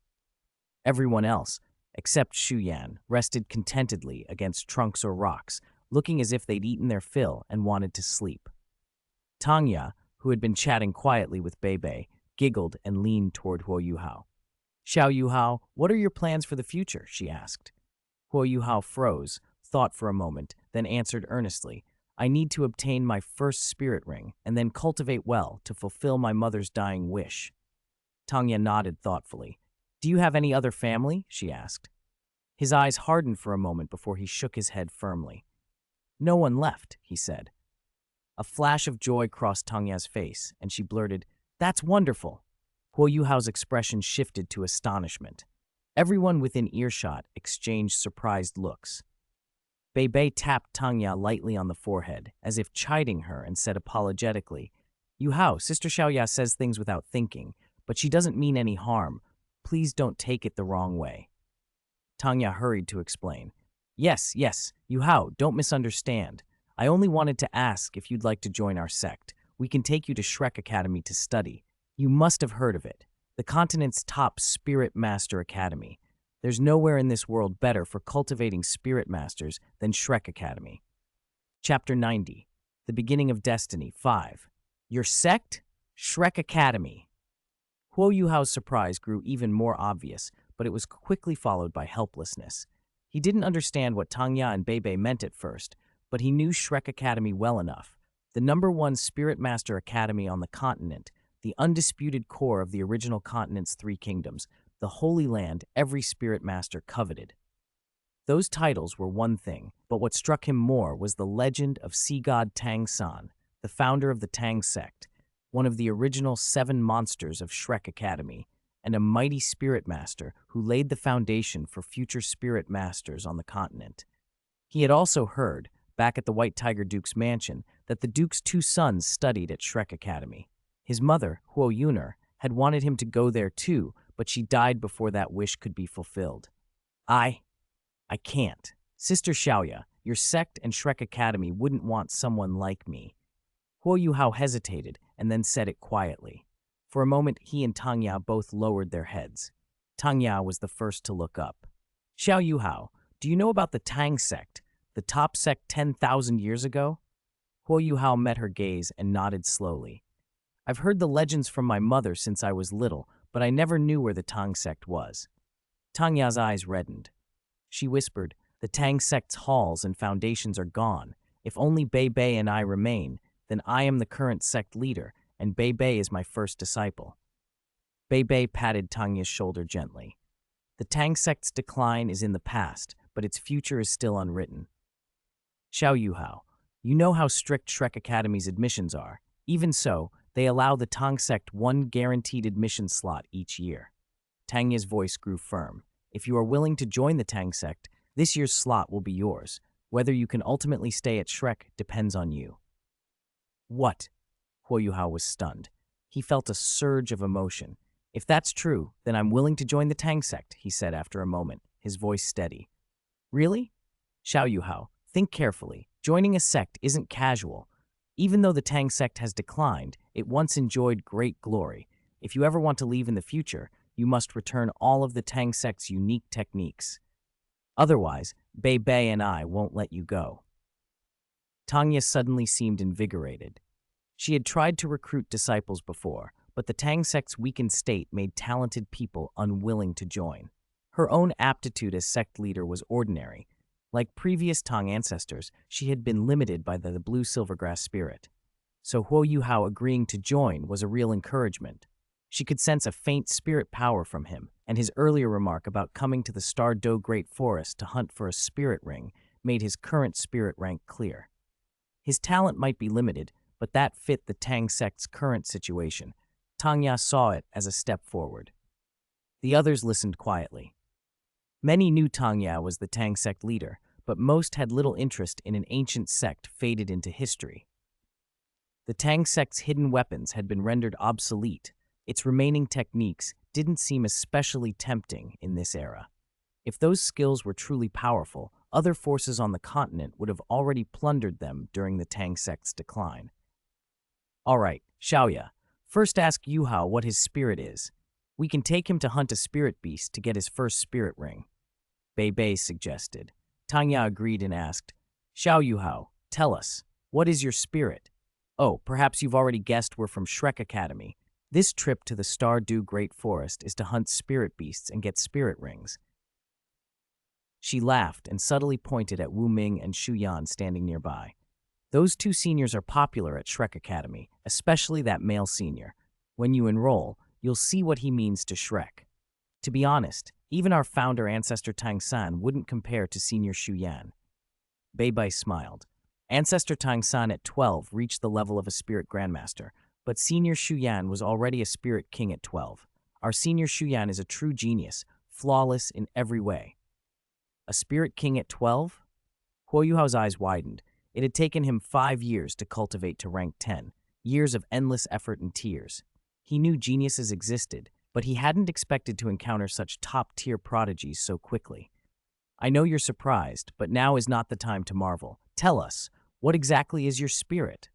Everyone else, except Shu Yan, rested contentedly against trunks or rocks, looking as if they'd eaten their fill and wanted to sleep. Tangya, who had been chatting quietly with Bei, giggled and leaned toward Huo Yuhao. "Xiao Yuhao, what are your plans for the future?" she asked. Huo Yuhao froze, thought for a moment, then answered earnestly, "I need to obtain my first spirit ring and then cultivate well to fulfill my mother's dying wish." Tangya nodded thoughtfully. "Do you have any other family?" she asked. His eyes hardened for a moment before he shook his head firmly. "No one left," he said. A flash of joy crossed Tangya's face, and she blurted, "That's wonderful." Huo Yuhao's expression shifted to astonishment. Everyone within earshot exchanged surprised looks. Bei tapped Tangya lightly on the forehead, as if chiding her, and said apologetically, "Yuhao, Sister Xiaoya says things without thinking, but she doesn't mean any harm. Please don't take it the wrong way." Tangya hurried to explain. Yes, Yuhao, don't misunderstand. I only wanted to ask if you'd like to join our sect. We can take you to Shrek Academy to study. You must have heard of it. The continent's top Spirit Master Academy. There's nowhere in this world better for cultivating Spirit Masters than Shrek Academy. Chapter 90. The Beginning of Destiny 5. Your sect? Shrek Academy. Huo Yuhao's surprise grew even more obvious, but it was quickly followed by helplessness. He didn't understand what Tangya and Bei Bei meant at first, but he knew Shrek Academy well enough. The #1 Spirit Master Academy on the continent, the undisputed core of the original continent's 3 kingdoms, the Holy Land every Spirit Master coveted. Those titles were one thing, but what struck him more was the legend of Sea God Tang San, the founder of the Tang sect, one of the original 7 monsters of Shrek Academy, and a mighty spirit master who laid the foundation for future spirit masters on the continent. He had also heard, back at the White Tiger Duke's mansion, that the Duke's 2 sons studied at Shrek Academy. His mother, Huo Yuner, had wanted him to go there too, but she died before that wish could be fulfilled. I can't. Sister Xiaoya, your sect and Shrek Academy wouldn't want someone like me. Huo Yuhao hesitated and then said it quietly. For a moment, he and Tangya both lowered their heads. Tangya was the first to look up. Xiao Yuhao, do you know about the Tang sect, the top sect 10,000 years ago? Huo Yuhao met her gaze and nodded slowly. I've heard the legends from my mother since I was little, but I never knew where the Tang sect was. Tangya's eyes reddened. She whispered, the Tang sect's halls and foundations are gone. If only Bei Bei and I remain, then I am the current sect leader, and Bei Bei is my first disciple. Bei Bei patted Tangya's shoulder gently. The Tang sect's decline is in the past, but its future is still unwritten. Xiao Yuhao, you know how strict Shrek Academy's admissions are. Even so, they allow the Tang sect 1 guaranteed admission slot each year. Tangya's voice grew firm. If you are willing to join the Tang sect, this year's slot will be yours. Whether you can ultimately stay at Shrek depends on you. What? Huo Yuhao was stunned. He felt a surge of emotion. If that's true, then I'm willing to join the Tang sect, he said after a moment, his voice steady. Really? Xiao Yuhao, think carefully. Joining a sect isn't casual. Even though the Tang sect has declined, it once enjoyed great glory. If you ever want to leave in the future, you must return all of the Tang sect's unique techniques. Otherwise, Bei Bei and I won't let you go. Tangya suddenly seemed invigorated. She had tried to recruit disciples before, but the Tang sect's weakened state made talented people unwilling to join. Her own aptitude as sect leader was ordinary. Like previous Tang ancestors, she had been limited by the blue silvergrass spirit. So Huo Yuhao agreeing to join was a real encouragement. She could sense a faint spirit power from him, and his earlier remark about coming to the Star Do Great Forest to hunt for a spirit ring made his current spirit rank clear. His talent might be limited, but that fit the Tang sect's current situation. Tangya saw it as a step forward. The others listened quietly. Many knew Tangya was the Tang sect leader, but most had little interest in an ancient sect faded into history. The Tang sect's hidden weapons had been rendered obsolete. Its remaining techniques didn't seem especially tempting in this era. If those skills were truly powerful, other forces on the continent would have already plundered them during the Tang sect's decline. All right, Xiaoya, first ask Yuhao what his spirit is. We can take him to hunt a spirit beast to get his first spirit ring. Bei Bei suggested. Tangya agreed and asked, Xiao Yuhao, tell us, what is your spirit? Oh, perhaps you've already guessed we're from Shrek Academy. This trip to the Star Do Great Forest is to hunt spirit beasts and get spirit rings. She laughed and subtly pointed at Wu Ming and Shu Yan standing nearby. Those 2 seniors are popular at Shrek Academy, especially that male senior. When you enroll, you'll see what he means to Shrek. To be honest, even our founder ancestor Tang San wouldn't compare to senior Shu Yan. Bei Bei smiled. Ancestor Tang San at 12 reached the level of a spirit grandmaster, but senior Shu Yan was already a spirit king at 12. Our senior Shu Yan is a true genius, flawless in every way. A spirit king at 12? Huo Yuhao's eyes widened. It had taken him 5 years to cultivate to rank 10, years of endless effort and tears. He knew geniuses existed, but he hadn't expected to encounter such top-tier prodigies so quickly. I know you're surprised, but now is not the time to marvel. Tell us, what exactly is your spirit?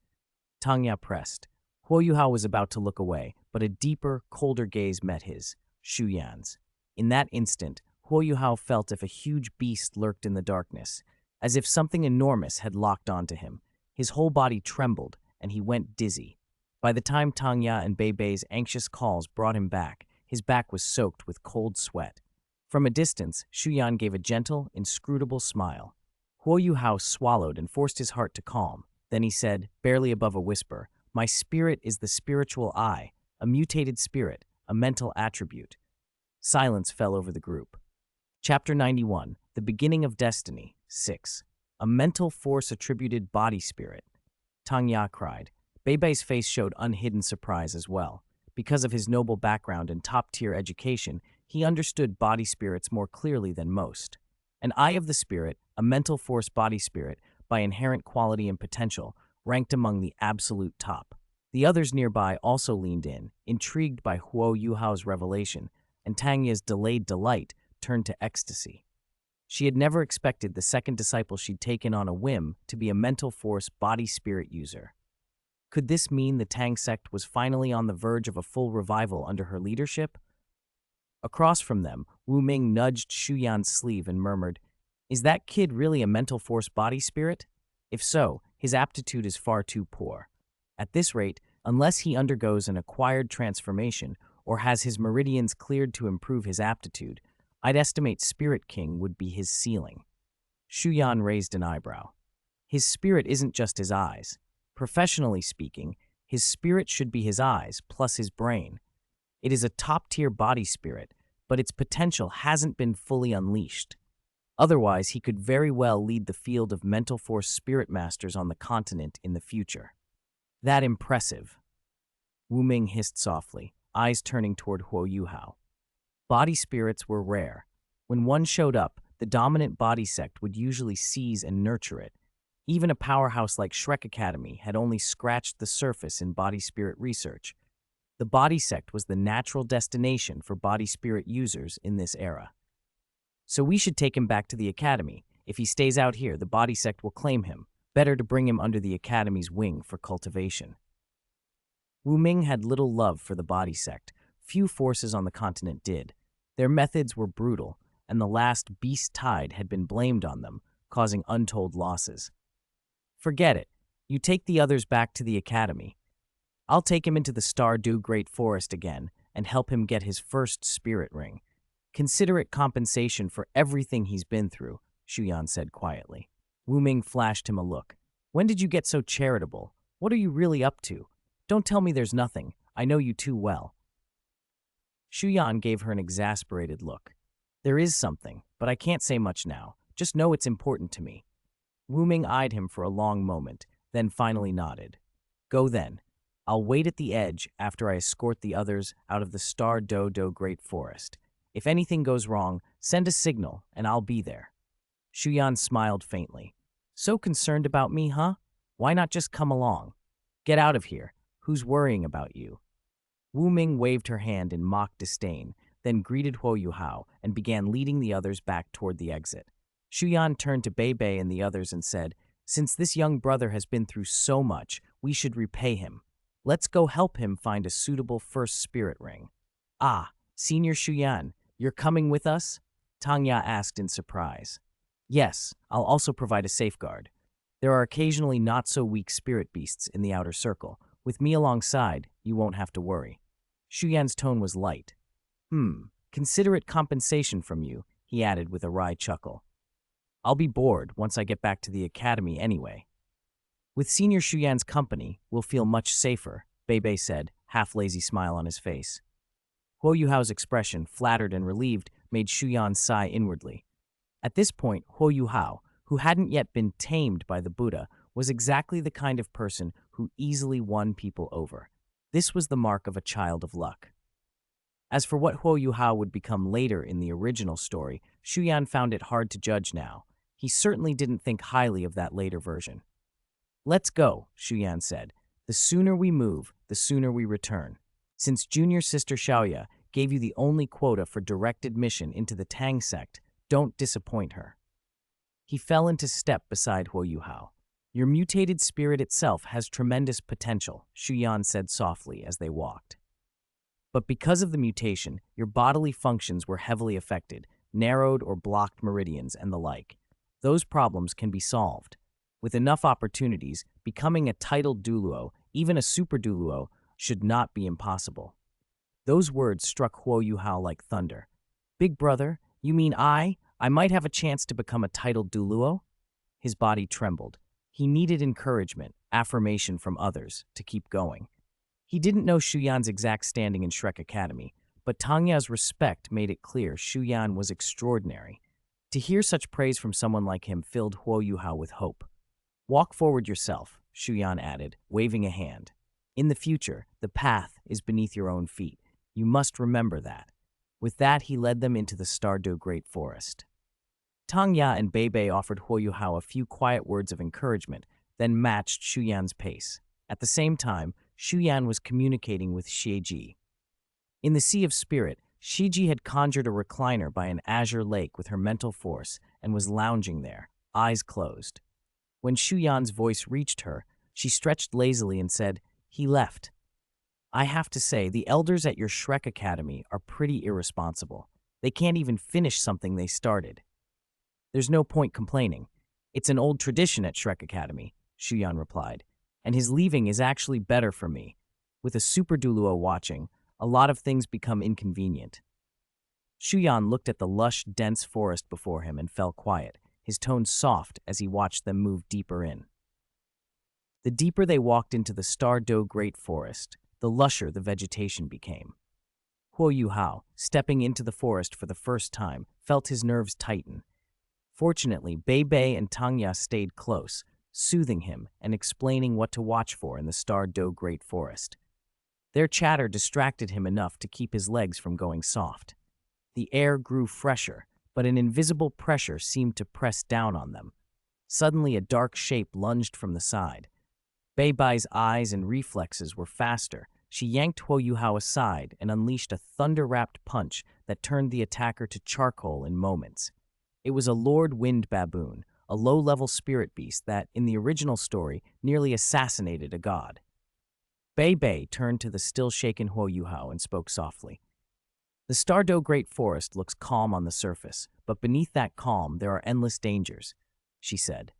Tangya pressed. Huo Yuhao was about to look away, but a deeper, colder gaze met his, Shu Yan's. In that instant, Huo Yuhao felt as if a huge beast lurked in the darkness, as if something enormous had locked onto him. His whole body trembled, and he went dizzy. By the time Tangya and Beibei's anxious calls brought him back, his back was soaked with cold sweat. From a distance, Shu Yan gave a gentle, inscrutable smile. Huo Yuhao swallowed and forced his heart to calm. Then he said, barely above a whisper, "My spirit is the spiritual I, a mutated spirit, a mental attribute." Silence fell over the group. Chapter 91, The Beginning of Destiny, 6. A mental force attributed body spirit. Tangya cried. Beibei's face showed unhidden surprise as well. Because of his noble background and top-tier education, he understood body spirits more clearly than most. An eye of the spirit, a mental force body spirit, by inherent quality and potential, ranked among the absolute top. The others nearby also leaned in, intrigued by Huo Yuhao's revelation, and Tangya's delayed delight turned to ecstasy. She had never expected the second disciple she'd taken on a whim to be a mental force body spirit user. Could this mean the Tang sect was finally on the verge of a full revival under her leadership? Across from them, Wu Ming nudged Shu Yan's sleeve and murmured, "Is that kid really a mental force body spirit? If so, his aptitude is far too poor. At this rate, unless he undergoes an acquired transformation or has his meridians cleared to improve his aptitude, I'd estimate Spirit King would be his ceiling." Shu Yan raised an eyebrow. His spirit isn't just his eyes. Professionally speaking, his spirit should be his eyes plus his brain. It is a top-tier body spirit, but its potential hasn't been fully unleashed. Otherwise, he could very well lead the field of mental force spirit masters on the continent in the future. That impressive. Wu Ming hissed softly, eyes turning toward Huo Yuhao. Body spirits were rare. When one showed up, the dominant body sect would usually seize and nurture it. Even a powerhouse like Shrek Academy had only scratched the surface in body spirit research. The body sect was the natural destination for body spirit users in this era. So we should take him back to the academy. If he stays out here, the body sect will claim him. Better to bring him under the academy's wing for cultivation. Wu Ming had little love for the body sect. Few forces on the continent did. Their methods were brutal, and the last beast tide had been blamed on them, causing untold losses. Forget it. You take the others back to the academy. I'll take him into the Stardew Great Forest again and help him get his first spirit ring. Consider it compensation for everything he's been through, Shu Yan said quietly. Wu Ming flashed him a look. When did you get so charitable? What are you really up to? Don't tell me there's nothing. I know you too well. Shu Yan gave her an exasperated look. There is something, but I can't say much now. Just know it's important to me. Wu Ming eyed him for a long moment, then finally nodded. Go then. I'll wait at the edge after I escort the others out of the Stardew Great Forest. If anything goes wrong, send a signal and I'll be there. Shu Yan smiled faintly. So concerned about me, huh? Why not just come along? Get out of here. Who's worrying about you? Wu Ming waved her hand in mock disdain, then greeted Huo Yuhao and began leading the others back toward the exit. Shu Yan turned to Beibei and the others and said, "Since this young brother has been through so much, we should repay him. Let's go help him find a suitable first spirit ring." "Ah, Senior Shu Yan, you're coming with us?" Tangya asked in surprise. "Yes, I'll also provide a safeguard. There are occasionally not-so-weak spirit beasts in the outer circle. With me alongside, you won't have to worry." Shu Yan's tone was light. Consider it compensation from you," he added with a wry chuckle. "I'll be bored once I get back to the academy anyway." "With Senior Shu Yan's company, we'll feel much safer," Beibei said, half-lazy smile on his face. Huo Yuhao's expression, flattered and relieved, made Shu Yan sigh inwardly. At this point, Huo Yuhao, who hadn't yet been tamed by the Buddha, was exactly the kind of person who easily won people over. This was the mark of a child of luck. As for what Huo Yuhao would become later in the original story, Shu Yan found it hard to judge now. He certainly didn't think highly of that later version. "Let's go," Shu Yan said. "The sooner we move, the sooner we return. Since junior sister Xiaoya gave you the only quota for direct admission into the Tang sect, don't disappoint her." He fell into step beside Huo Yuhao. Your mutated spirit itself has tremendous potential, Shu Yan said softly as they walked. But because of the mutation, your bodily functions were heavily affected, narrowed or blocked meridians and the like. Those problems can be solved. With enough opportunities, becoming a titled Douluo, even a super Douluo, should not be impossible. Those words struck Huo Yuhao like thunder. Big brother, you mean I might have a chance to become a titled Douluo? His body trembled. He needed encouragement, affirmation from others, to keep going. He didn't know Shu Yan's exact standing in Shrek Academy, but Tangya's respect made it clear Shu Yan was extraordinary. To hear such praise from someone like him filled Huo Yuhao with hope. Walk forward yourself, Shu Yan added, waving a hand. In the future, the path is beneath your own feet. You must remember that. With that, he led them into the Stardew Great Forest. Tangya and Bei offered Huo Yuhao a few quiet words of encouragement, then matched Shu Yan's pace. At the same time, Shu Yan was communicating with Xieji. In the Sea of Spirit, Xieji had conjured a recliner by an azure lake with her mental force and was lounging there, eyes closed. When Shu Yan's voice reached her, she stretched lazily and said, "He left. I have to say, the elders at your Shrek Academy are pretty irresponsible. They can't even finish something they started." "There's no point complaining. It's an old tradition at Shrek Academy," Shu Yan replied, "and his leaving is actually better for me. With a super Douluo watching, a lot of things become inconvenient." Shu Yan looked at the lush, dense forest before him and fell quiet, his tone soft as he watched them move deeper in. The deeper they walked into the Stardew Great Forest, the lusher the vegetation became. Huo Yuhao, stepping into the forest for the first time, felt his nerves tighten. Fortunately, Bei and Tangya stayed close, soothing him and explaining what to watch for in the Stardew Great Forest. Their chatter distracted him enough to keep his legs from going soft. The air grew fresher, but an invisible pressure seemed to press down on them. Suddenly, a dark shape lunged from the side. Bei's eyes and reflexes were faster. She yanked Huo Yuhao aside and unleashed a thunder-wrapped punch that turned the attacker to charcoal in moments. It was a Lord Wind Baboon, a low-level spirit beast that, in the original story, nearly assassinated a god. Bei turned to the still-shaken Huo Yuhao and spoke softly. "The Stardew Great Forest looks calm on the surface, but beneath that calm there are endless dangers," she said.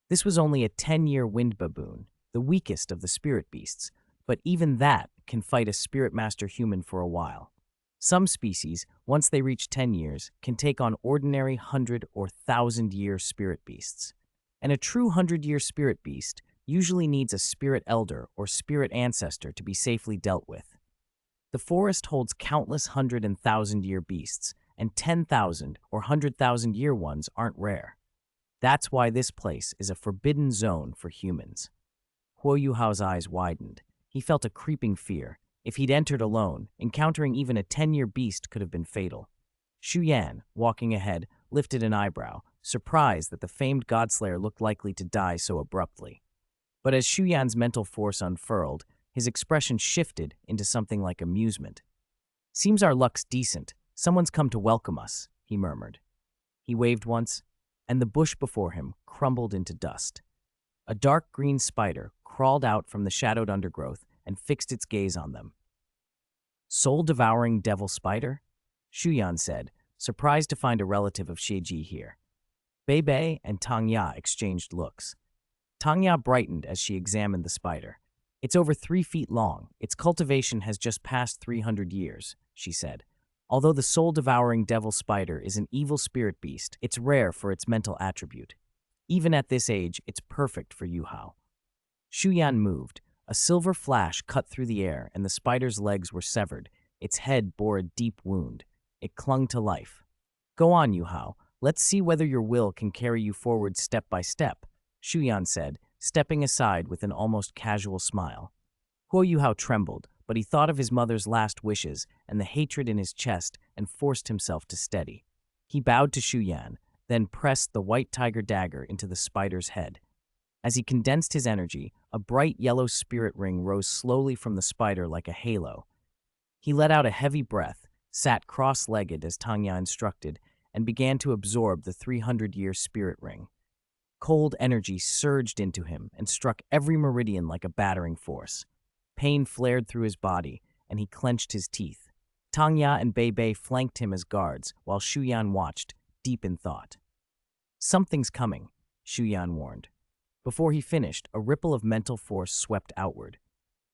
This was only a 10-year wind baboon, the weakest of the spirit beasts, but even that can fight a spirit master human for a while. Some species, once they reach 10 years, can take on ordinary 100 or 1,000-year spirit beasts. And a true 100-year spirit beast usually needs a spirit elder or spirit ancestor to be safely dealt with. The forest holds countless 100 and 1,000-year beasts, and 10,000 or 100,000-year ones aren't rare. That's why this place is a forbidden zone for humans. Huo Yuhao's eyes widened. He felt a creeping fear. If he'd entered alone, encountering even a 10-year beast could have been fatal. Shu Yan, walking ahead, lifted an eyebrow, surprised that the famed godslayer looked likely to die so abruptly. But as Shu Yan's mental force unfurled, his expression shifted into something like amusement. "Seems our luck's decent. Someone's come to welcome us," he murmured. He waved once, and the bush before him crumbled into dust. A dark green spider crawled out from the shadowed undergrowth and fixed its gaze on them. "Soul-devouring devil spider?" Shu Yan said, surprised to find a relative of Xieji here. Bei and Tangya exchanged looks. Tangya brightened as she examined the spider. "It's over 3 feet long. Its cultivation has just passed 300 years, she said. "Although the soul-devouring devil spider is an evil spirit beast, it's rare for its mental attribute. Even at this age, it's perfect for Yuhao." Shu Yan moved. A silver flash cut through the air, and the spider's legs were severed. Its head bore a deep wound. It clung to life. "Go on, Yuhao. Let's see whether your will can carry you forward step by step," Shu Yan said, stepping aside with an almost casual smile. Huo Yuhao trembled, but he thought of his mother's last wishes and the hatred in his chest and forced himself to steady. He bowed to Shu Yan, then pressed the white tiger dagger into the spider's head. As he condensed his energy, a bright yellow spirit ring rose slowly from the spider like a halo. He let out a heavy breath, sat cross-legged as Tangya instructed, and began to absorb the 300-year spirit ring. Cold energy surged into him and struck every meridian like a battering force. Pain flared through his body, and he clenched his teeth. Tangya and Bei Bei flanked him as guards, while Shu Yan watched, deep in thought. "Something's coming," Shu Yan warned. Before he finished, a ripple of mental force swept outward.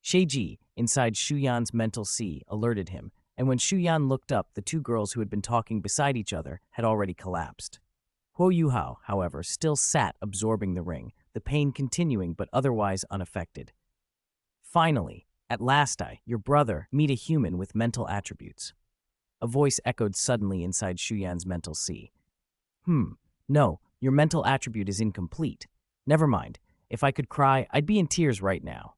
Sheiji, inside Shu Yan's mental sea, alerted him, and when Shu Yan looked up, the two girls who had been talking beside each other had already collapsed. Huo Yuhao, however, still sat absorbing the ring, the pain continuing but otherwise unaffected. "Finally, at last your brother, meet a human with mental attributes." A voice echoed suddenly inside Shu Yan's mental sea. No, your mental attribute is incomplete. Never mind. If I could cry, I'd be in tears right now."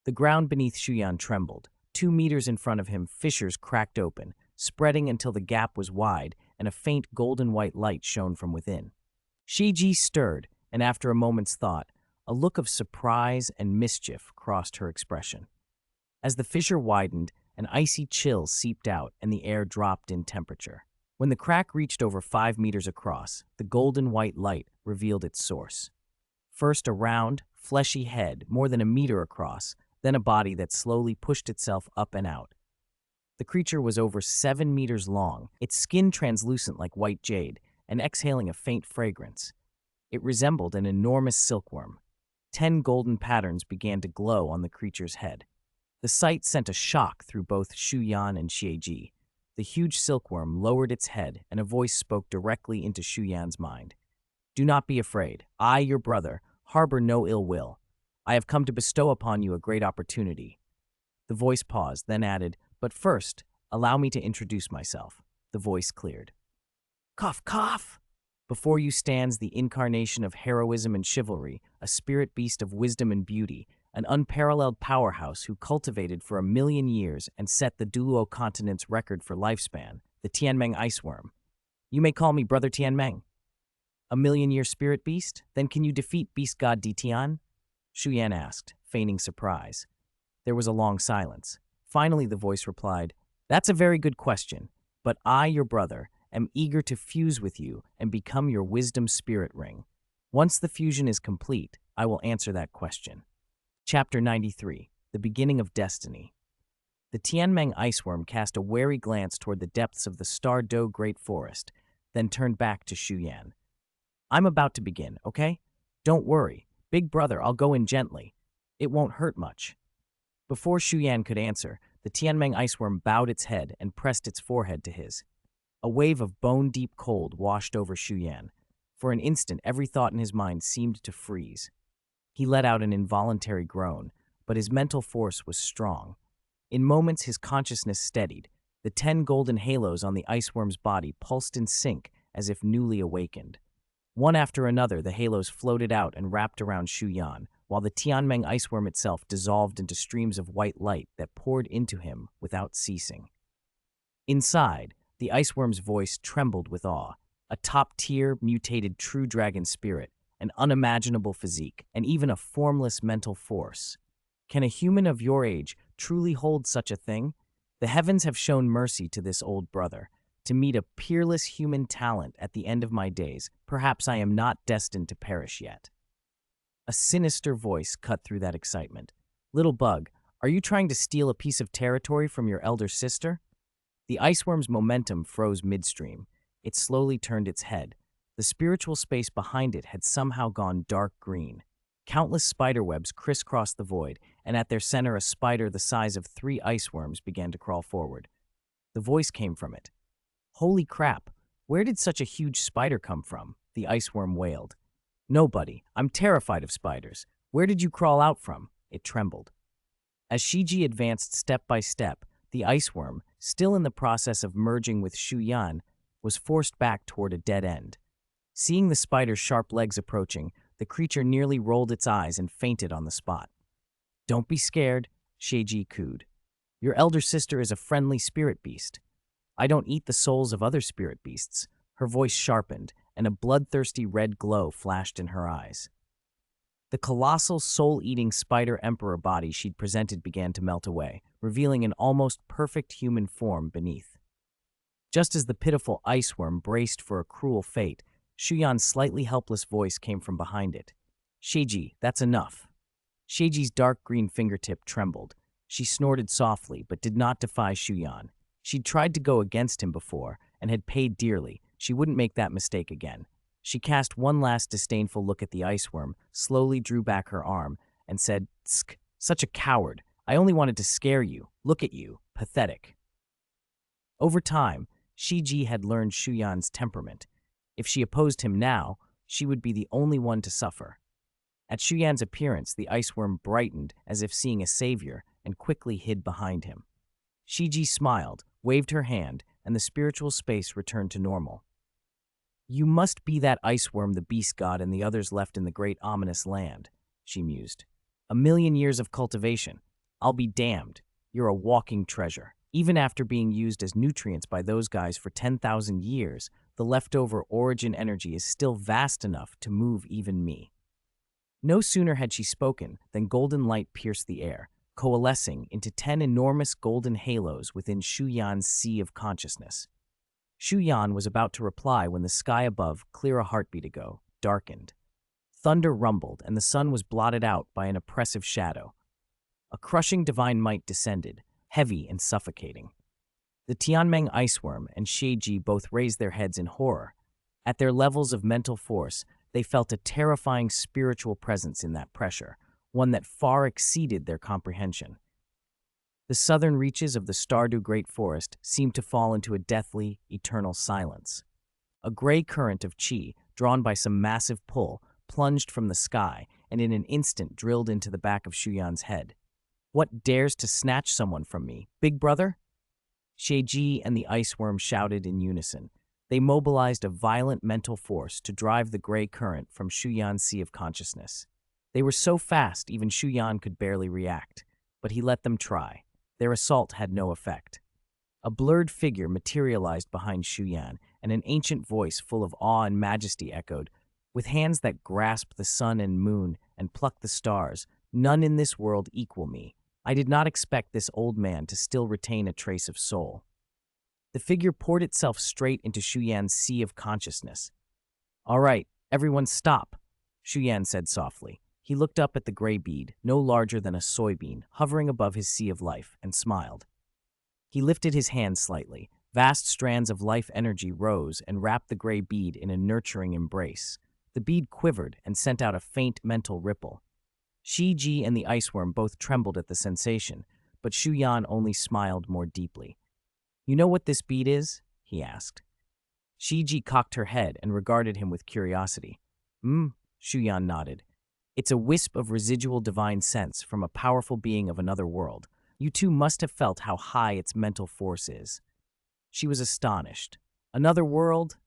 The ground beneath Shu Yan trembled. 2 meters in front of him, fissures cracked open, spreading until the gap was wide, and a faint golden-white light shone from within. Sheiji stirred, and after a moment's thought, a look of surprise and mischief crossed her expression. As the fissure widened, an icy chill seeped out and the air dropped in temperature. When the crack reached over 5 meters across, the golden-white light revealed its source. First a round, fleshy head more than a meter across, then a body that slowly pushed itself up and out. The creature was over 7 meters long, its skin translucent like white jade, and exhaling a faint fragrance. It resembled an enormous silkworm. 10 golden patterns began to glow on the creature's head. The sight sent a shock through both Shu Yan and Xieji. The huge silkworm lowered its head, and a voice spoke directly into Shu Yan's mind. "Do not be afraid. I, your brother, harbor no ill will. I have come to bestow upon you a great opportunity." The voice paused, then added, "But first, allow me to introduce myself." The voice cleared. "Cough, cough!" "Before you stands the incarnation of heroism and chivalry, a spirit beast of wisdom and beauty, an unparalleled powerhouse who cultivated for 1,000,000 years and set the Douluo Continent's record for lifespan, the Tianmeng Iceworm. You may call me Brother Tianmeng." "A 1,000,000-year spirit beast? Then can you defeat beast god Tian?" Shu Yan asked, feigning surprise. There was a long silence. Finally, the voice replied, "That's a very good question, but I, your brother, am eager to fuse with you and become your wisdom spirit ring. Once the fusion is complete, I will answer that question." Chapter 93, The Beginning of Destiny. The Tianmeng Iceworm cast a wary glance toward the depths of the Star Do Great Forest, then turned back to Shu Yan. "I'm about to begin, okay? Don't worry. Big brother, I'll go in gently. It won't hurt much." Before Shu Yan could answer, the Tianmeng Iceworm bowed its head and pressed its forehead to his. A wave of bone-deep cold washed over Shu Yan. For an instant, every thought in his mind seemed to freeze. He let out an involuntary groan, but his mental force was strong. In moments, his consciousness steadied. The 10 golden halos on the iceworm's body pulsed in sync as if newly awakened. One after another, the halos floated out and wrapped around Shu Yan, while the Tianmeng iceworm itself dissolved into streams of white light that poured into him without ceasing. Inside, the iceworm's voice trembled with awe. A top-tier, mutated true dragon spirit, an unimaginable physique, and even a formless mental force. Can a human of your age truly hold such a thing? The heavens have shown mercy to this old brother. To meet a peerless human talent at the end of my days, perhaps I am not destined to perish yet. A sinister voice cut through that excitement. "Little bug, are you trying to steal a piece of territory from your elder sister?" The iceworm's momentum froze midstream. It slowly turned its head. The spiritual space behind it had somehow gone dark green. Countless spiderwebs crisscrossed the void, and at their center a spider the size of 3 iceworms began to crawl forward. The voice came from it. "Holy crap, where did such a huge spider come from?" the iceworm wailed. "Nobody. I'm terrified of spiders. Where did you crawl out from?" It trembled. As Shiji advanced step by step, the iceworm, still in the process of merging with Shu Yan, was forced back toward a dead end. Seeing the spider's sharp legs approaching, the creature nearly rolled its eyes and fainted on the spot. "Don't be scared," Sheiji cooed. "Your elder sister is a friendly spirit beast. I don't eat the souls of other spirit beasts." Her voice sharpened, and a bloodthirsty red glow flashed in her eyes. The colossal soul-eating spider emperor body she'd presented began to melt away, revealing an almost perfect human form beneath. Just as the pitiful iceworm braced for a cruel fate, Shu Yan's slightly helpless voice came from behind it. Sheiji, that's enough. Sheiji's dark green fingertip trembled. She snorted softly, but did not defy Shu Yan. She'd tried to go against him before, and had paid dearly. She wouldn't make that mistake again. She cast one last disdainful look at the ice worm, slowly drew back her arm, and said, "Tsk, such a coward. I only wanted to scare you. Look at you. Pathetic." Over time, Shiji had learned Shu Yan's temperament. If she opposed him now, she would be the only one to suffer. At Shu Yan's appearance, the ice worm brightened as if seeing a savior and quickly hid behind him. Shiji smiled, waved her hand, and the spiritual space returned to normal. "You must be that ice worm the beast god and the others left in the great ominous land," she mused. "1,000,000 years of cultivation. I'll be damned. You're a walking treasure." Even after being used as nutrients by those guys for 10,000 years, the leftover origin energy is still vast enough to move even me. No sooner had she spoken than golden light pierced the air, coalescing into 10 enormous golden halos within Shu Yan's sea of consciousness. Shu Yan was about to reply when the sky above, clear a heartbeat ago, darkened. Thunder rumbled, and the sun was blotted out by an oppressive shadow. A crushing divine might descended, heavy and suffocating. The Tianmeng iceworm and Sheiji both raised their heads in horror. At their levels of mental force, they felt a terrifying spiritual presence in that pressure, one that far exceeded their comprehension. The southern reaches of the Stardew Great Forest seemed to fall into a deathly, eternal silence. A gray current of qi, drawn by some massive pull, plunged from the sky and in an instant drilled into the back of Shu Yan's head. "What dares to snatch someone from me, big brother?" Sheiji and the iceworm shouted in unison. They mobilized a violent mental force to drive the gray current from Shu Yan's sea of consciousness. They were so fast even Shu Yan could barely react, but he let them try. Their assault had no effect. A blurred figure materialized behind Shu Yan, and an ancient voice full of awe and majesty echoed, "With hands that grasp the sun and moon and pluck the stars, none in this world equal me. I did not expect this old man to still retain a trace of soul." The figure poured itself straight into Shu Yan's sea of consciousness. "All right, everyone stop," Shu Yan said softly. He looked up at the gray bead, no larger than a soybean, hovering above his sea of life, and smiled. He lifted his hand slightly. Vast strands of life energy rose and wrapped the gray bead in a nurturing embrace. The bead quivered and sent out a faint mental ripple. Shiji and the iceworm both trembled at the sensation, but Shu Yan only smiled more deeply. "You know what this bead is?" he asked. Shiji cocked her head and regarded him with curiosity. Shu Yan nodded. "It's a wisp of residual divine sense from a powerful being of another world. You two must have felt how high its mental force is." She was astonished. "Another world?"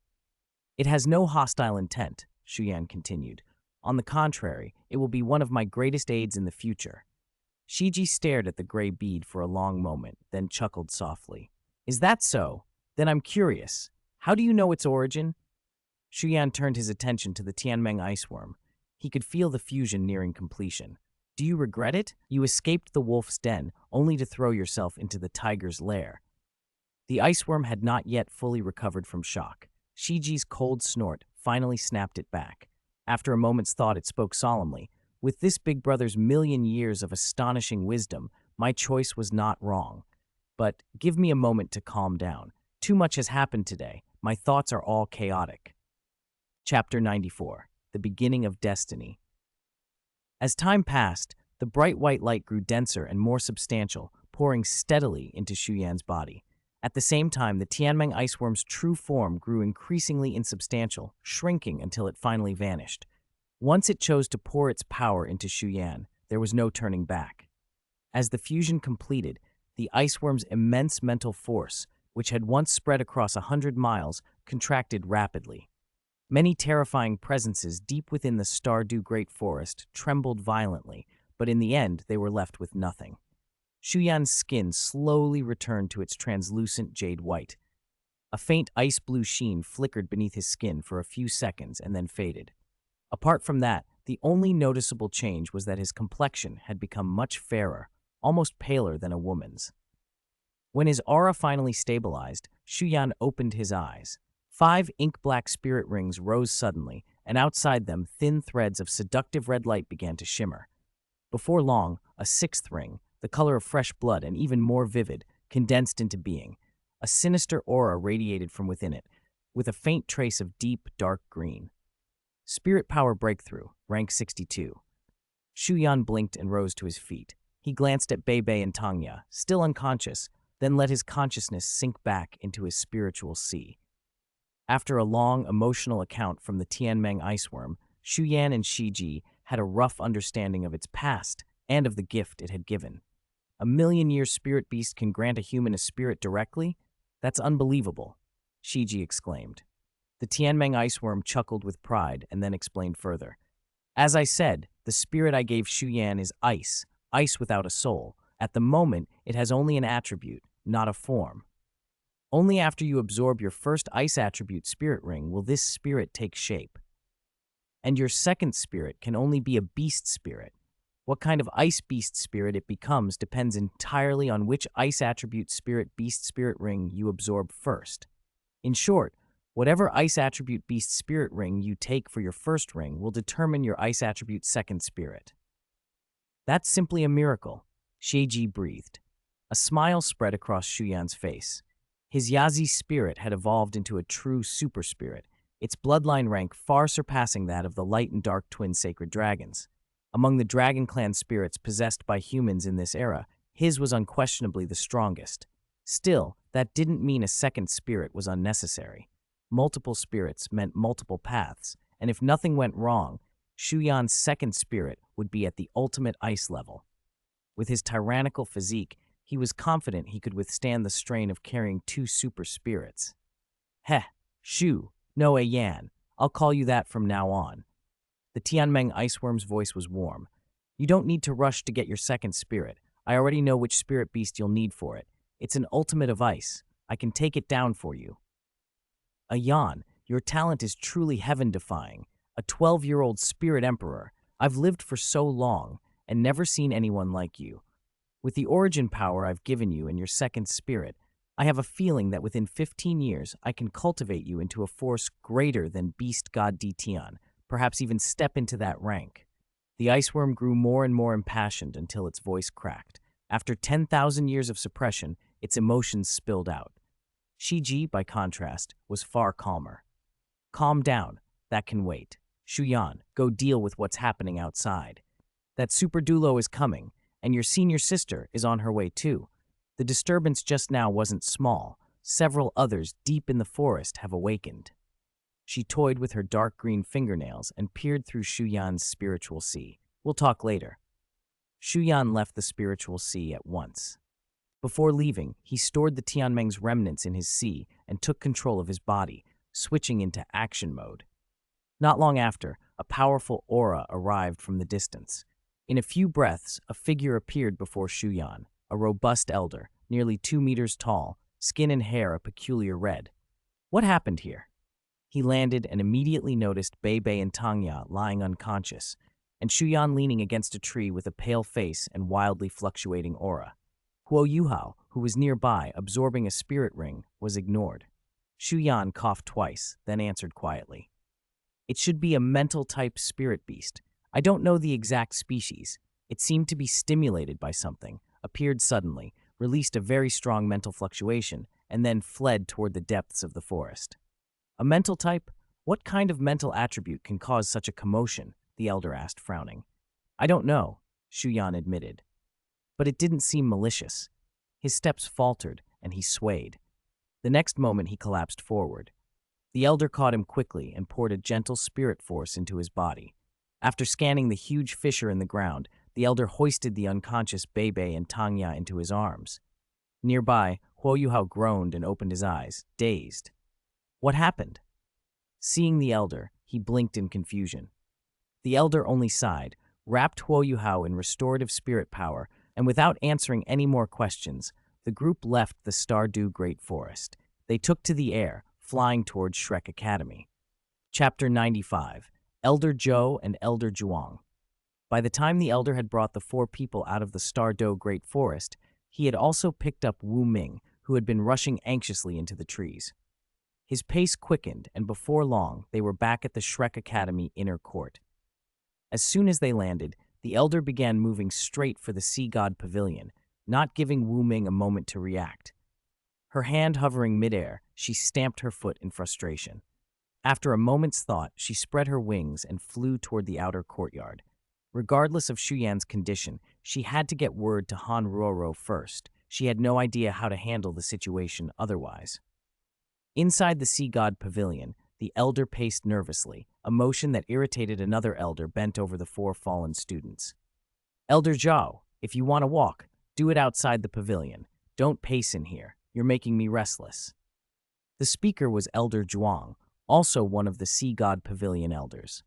"It has no hostile intent," Shu Yan continued. "On the contrary, it will be one of my greatest aids in the future." Shiji stared at the gray bead for a long moment, then chuckled softly. "Is that so? Then I'm curious. How do you know its origin?" Shu Yan turned his attention to the Tianmeng iceworm. He could feel the fusion nearing completion. "Do you regret it? You escaped the wolf's den, only to throw yourself into the tiger's lair." The iceworm had not yet fully recovered from shock. Shiji's cold snort finally snapped it back. After a moment's thought, it spoke solemnly. "With this big brother's 1,000,000 years of astonishing wisdom, my choice was not wrong. But give me a moment to calm down. Too much has happened today. My thoughts are all chaotic." Chapter 94. The Beginning of Destiny. As time passed, the bright white light grew denser and more substantial, pouring steadily into Shu Yan's body. At the same time, the Tianmeng iceworm's true form grew increasingly insubstantial, shrinking until it finally vanished. Once it chose to pour its power into Shu Yan, there was no turning back. As the fusion completed, the iceworm's immense mental force, which had once spread across 100 miles, contracted rapidly. Many terrifying presences deep within the Stardew Great Forest trembled violently, but in the end they were left with nothing. Shu Yan's skin slowly returned to its translucent jade white. A faint ice blue sheen flickered beneath his skin for a few seconds and then faded. Apart from that, the only noticeable change was that his complexion had become much fairer, almost paler than a woman's. When his aura finally stabilized, Shu Yan opened his eyes. 5 ink-black spirit rings rose suddenly, and outside them thin threads of seductive red light began to shimmer. Before long, a 6th ring, the color of fresh blood and even more vivid, condensed into being. A sinister aura radiated from within it, with a faint trace of deep, dark green. Spirit Power Breakthrough, rank 62. Shu Yan blinked and rose to his feet. He glanced at Bei and Tangya, still unconscious, then let his consciousness sink back into his spiritual sea. After a long, emotional account from the Tianmeng iceworm, Shu Yan and Shiji had a rough understanding of its past and of the gift it had given. A million-year spirit beast can grant a human a spirit directly? That's unbelievable, Shiji exclaimed. The Tianmeng iceworm chuckled with pride and then explained further. As I said, the spirit I gave Shu Yan is ice, ice without a soul. At the moment, it has only an attribute, not a form. Only after you absorb your first ice attribute spirit ring will this spirit take shape. And your second spirit can only be a beast spirit. What kind of ice beast spirit it becomes depends entirely on which ice attribute spirit beast spirit ring you absorb first. In short, whatever ice attribute beast spirit ring you take for your first ring will determine your ice attribute second spirit. That's simply a miracle, Shiji breathed. A smile spread across Shu Yan's face. His Yazi spirit had evolved into a true super spirit, its bloodline rank far surpassing that of the light and dark twin sacred dragons. Among the Dragon Clan spirits possessed by humans in this era, his was unquestionably the strongest. Still, that didn't mean a second spirit was unnecessary. Multiple spirits meant multiple paths, and if nothing went wrong, Shu Yan's second spirit would be at the ultimate ice level. With his tyrannical physique, he was confident he could withstand the strain of carrying 2 super spirits. Heh, Shu, no Yan, I'll call you that from now on. The Tianmeng iceworm's voice was warm. You don't need to rush to get your second spirit. I already know which spirit beast you'll need for it. It's an ultimate of ice. I can take it down for you. Yan, your talent is truly heaven-defying. A 12-year-old spirit emperor. I've lived for so long and never seen anyone like you. With the origin power I've given you and your second spirit, I have a feeling that within 15 years I can cultivate you into a force greater than Beast God Ditian, perhaps even step into that rank. The iceworm grew more and more impassioned until its voice cracked. After 10,000 years of suppression, its emotions spilled out. Shiji, by contrast, was far calmer. Calm down. That can wait. Shu Yan, go deal with what's happening outside. That Super Douluo is coming, and your senior sister is on her way too. The disturbance just now wasn't small. Several others deep in the forest have awakened. She toyed with her dark green fingernails and peered through Shu Yan's spiritual sea. We'll talk later. Shu Yan left the spiritual sea at once. Before leaving, he stored the Tianmeng's remnants in his sea and took control of his body, switching into action mode. Not long after, a powerful aura arrived from the distance. In a few breaths, a figure appeared before Shu Yan, a robust elder, nearly 2 meters tall, skin and hair a peculiar red. What happened here? He landed and immediately noticed Bei and Tangya lying unconscious, and Shu Yan leaning against a tree with a pale face and wildly fluctuating aura. Huo Yuhao, who was nearby absorbing a spirit ring, was ignored. Shu Yan coughed twice, then answered quietly. It should be a mental-type spirit beast. I don't know the exact species. It seemed to be stimulated by something, appeared suddenly, released a very strong mental fluctuation, and then fled toward the depths of the forest. A mental type? What kind of mental attribute can cause such a commotion? The elder asked, frowning. I don't know, Shu Yan admitted. But it didn't seem malicious. His steps faltered, and he swayed. The next moment he collapsed forward. The elder caught him quickly and poured a gentle spirit force into his body. After scanning the huge fissure in the ground, the elder hoisted the unconscious Bei and Tangya into his arms. Nearby, Huo Yuhao groaned and opened his eyes, dazed. What happened? Seeing the elder, he blinked in confusion. The elder only sighed, wrapped Huo Yuhao in restorative spirit power, and without answering any more questions, the group left the Stardew Great Forest. They took to the air, flying towards Shrek Academy. Chapter 95. Elder Zhou and Elder Zhuang. By the time the elder had brought the 4 people out of the Stardew Great Forest, he had also picked up Wu Ming, who had been rushing anxiously into the trees. His pace quickened, and before long, they were back at the Shrek Academy inner court. As soon as they landed, the elder began moving straight for the sea god pavilion, not giving Wu Ming a moment to react. Her hand hovering midair, she stamped her foot in frustration. After a moment's thought, she spread her wings and flew toward the outer courtyard. Regardless of Shu Yan's condition, she had to get word to Han Ruoro first. She had no idea how to handle the situation otherwise. Inside the sea god pavilion, the elder paced nervously, a motion that irritated another elder bent over the four fallen students. "Elder Zhao, if you want to walk, do it outside the pavilion. Don't pace in here. You're making me restless." The speaker was Elder Zhuang, also one of the Sea God Pavilion elders.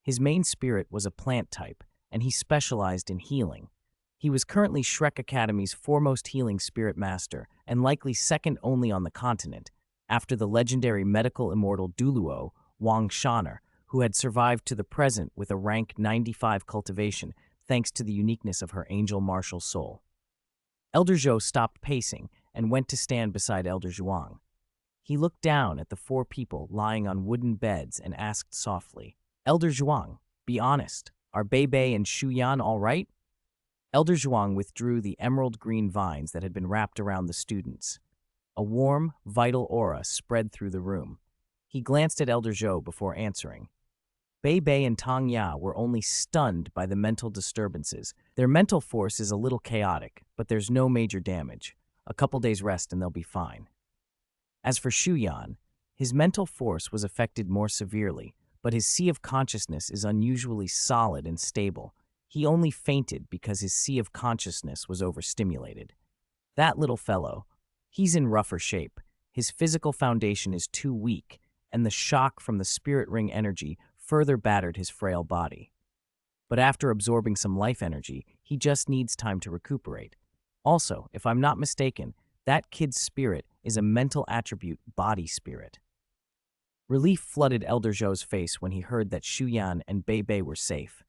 His main spirit was a plant type, and he specialized in healing. He was currently Shrek Academy's foremost healing spirit master, and likely second only on the continent, after the legendary medical immortal Douluo, Wang Shaner, who had survived to the present with a rank 95 cultivation thanks to the uniqueness of her angel martial soul. Elder Zhou stopped pacing and went to stand beside Elder Zhuang. He looked down at the four people lying on wooden beds and asked softly, "Elder Zhuang, be honest, are Bei Bei and Shu Yan all right?" Elder Zhuang withdrew the emerald green vines that had been wrapped around the students. A warm, vital aura spread through the room. He glanced at Elder Zhou before answering. Bei Bei and Tang Ya were only stunned by the mental disturbances. Their mental force is a little chaotic, but there's no major damage. A couple days rest and they'll be fine. As for Shu Yan, his mental force was affected more severely, but his sea of consciousness is unusually solid and stable. He only fainted because his sea of consciousness was overstimulated. That little fellow, he's in rougher shape. His physical foundation is too weak, and the shock from the spirit ring energy further battered his frail body. But after absorbing some life energy, he just needs time to recuperate. Also, if I'm not mistaken, that kid's spirit is a mental attribute body spirit. Relief flooded Elder Zhou's face when he heard that Shu Yan and Bei Bei were safe.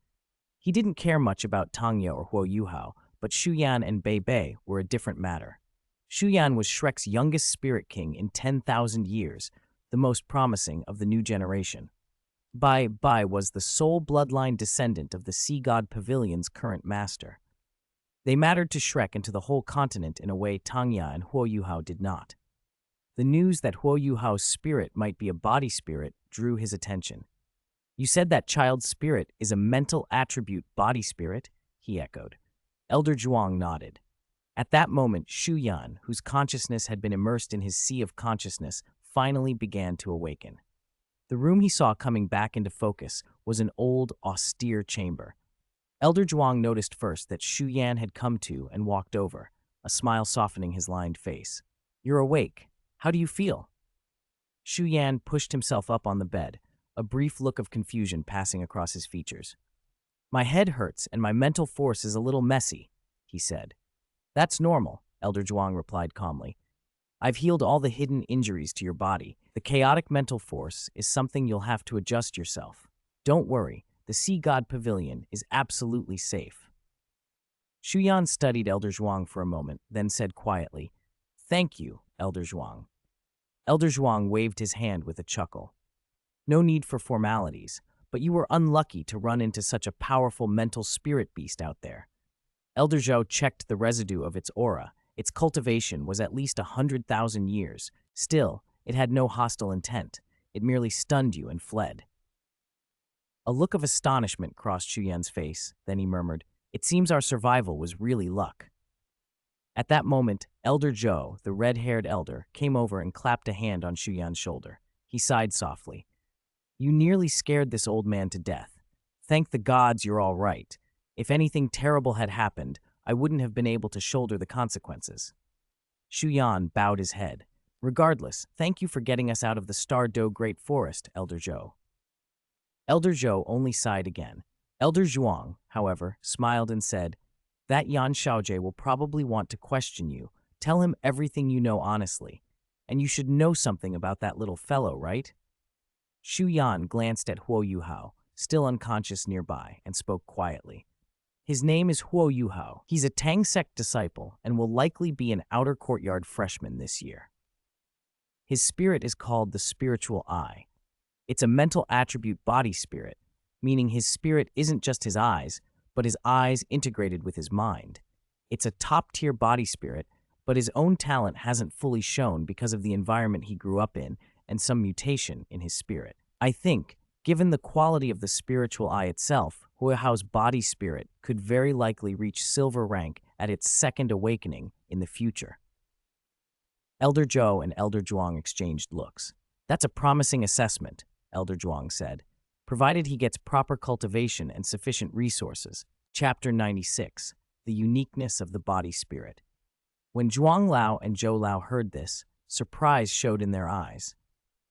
He didn't care much about Tangya or Huo Yuhao, but Shu Yan and Bei Bei were a different matter. Shu Yan was Shrek's youngest spirit king in 10,000 years, the most promising of the new generation. Bei Bei was the sole bloodline descendant of the Sea God Pavilion's current master. They mattered to Shrek and to the whole continent in a way Tangya and Huo Yuhao did not. The news that Huo Yuhao's spirit might be a body spirit drew his attention. "You said that child's spirit is a mental attribute body spirit?" he echoed. Elder Zhuang nodded. At that moment, Shu Yan, whose consciousness had been immersed in his sea of consciousness, finally began to awaken. The room he saw coming back into focus was an old, austere chamber. Elder Zhuang noticed first that Shu Yan had come to and walked over, a smile softening his lined face. "You're awake. How do you feel?" Shu Yan pushed himself up on the bed, a brief look of confusion passing across his features. "My head hurts and my mental force is a little messy," he said. "That's normal," Elder Zhuang replied calmly. "I've healed all the hidden injuries to your body. The chaotic mental force is something you'll have to adjust yourself. Don't worry, the Sea God Pavilion is absolutely safe." Shu Yan studied Elder Zhuang for a moment, then said quietly, "Thank you, Elder Zhuang." Elder Zhuang waved his hand with a chuckle. "No need for formalities, but you were unlucky to run into such a powerful mental spirit beast out there." Elder Zhou checked the residue of its aura. Its cultivation was at least 100,000 years. Still, it had no hostile intent. It merely stunned you and fled. A look of astonishment crossed Shu Yan's face. Then he murmured, "It seems our survival was really luck." At that moment, Elder Zhou, the red-haired elder, came over and clapped a hand on Shu Yan's shoulder. He sighed softly. "You nearly scared this old man to death. Thank the gods you're all right. If anything terrible had happened, I wouldn't have been able to shoulder the consequences." Shu Yan bowed his head. "Regardless, thank you for getting us out of the Star Do Great Forest, Elder Zhou." Elder Zhou only sighed again. Elder Zhuang, however, smiled and said, "That Yan Xiaojie will probably want to question you. Tell him everything you know honestly. And you should know something about that little fellow, right?" Shu Yan glanced at Huo Yuhao, still unconscious nearby, and spoke quietly. "His name is Huo Yuhao. He's a Tang sect disciple and will likely be an outer courtyard freshman this year." His spirit is called the spiritual eye. It's a mental attribute body spirit, meaning his spirit isn't just his eyes, but his eyes integrated with his mind. It's a top-tier body spirit, but his own talent hasn't fully shown because of the environment he grew up in and some mutation in his spirit. I think, given the quality of the spiritual eye itself, Huoyao's body spirit could very likely reach silver rank at its second awakening in the future. Elder Zhou and Elder Zhuang exchanged looks. That's a promising assessment, Elder Zhuang said, provided he gets proper cultivation and sufficient resources. Chapter 96, The Uniqueness of the Body Spirit. When Zhuang Lao and Zhou Lao heard this, surprise showed in their eyes.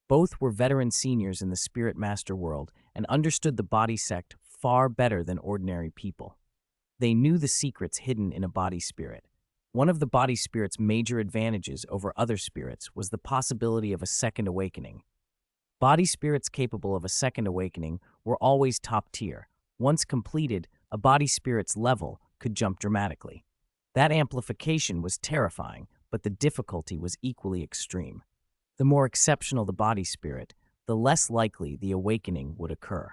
Both were veteran seniors in the Spirit Master world and understood the body sect far better than ordinary people. They knew the secrets hidden in a body spirit. One of the body spirit's major advantages over other spirits was the possibility of a second awakening. Body spirits capable of a second awakening were always top tier. Once completed, a body spirit's level could jump dramatically. That amplification was terrifying, but the difficulty was equally extreme. The more exceptional the body spirit, the less likely the awakening would occur.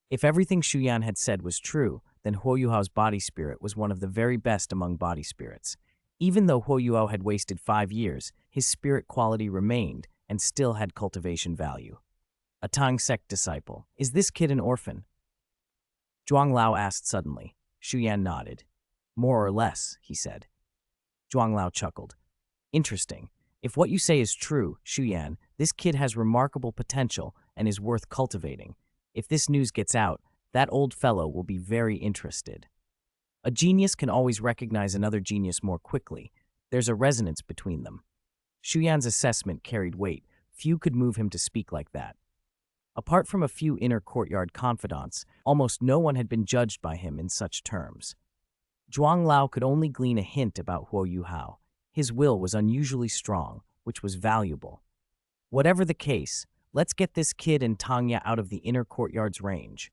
If everything Shu Yan had said was true, then Huoyuhao's body spirit was one of the very best among body spirits. Even though Huoyuhao had wasted 5 years, his spirit quality remained and still had cultivation value. A Tang sect disciple. Is this kid an orphan? Zhuang Lao asked suddenly. Shu Yan nodded. More or less, he said. Zhuang Lao chuckled. Interesting. If what you say is true, Shu Yan, this kid has remarkable potential and is worth cultivating. If this news gets out, that old fellow will be very interested. A genius can always recognize another genius more quickly. There's a resonance between them. Shu Yan's assessment carried weight. Few could move him to speak like that. Apart from a few inner courtyard confidants, almost no one had been judged by him in such terms. Zhuang Lao could only glean a hint about Huoyuhao. His will was unusually strong, which was valuable. Whatever the case, let's get this kid and Tanya out of the inner courtyard's range.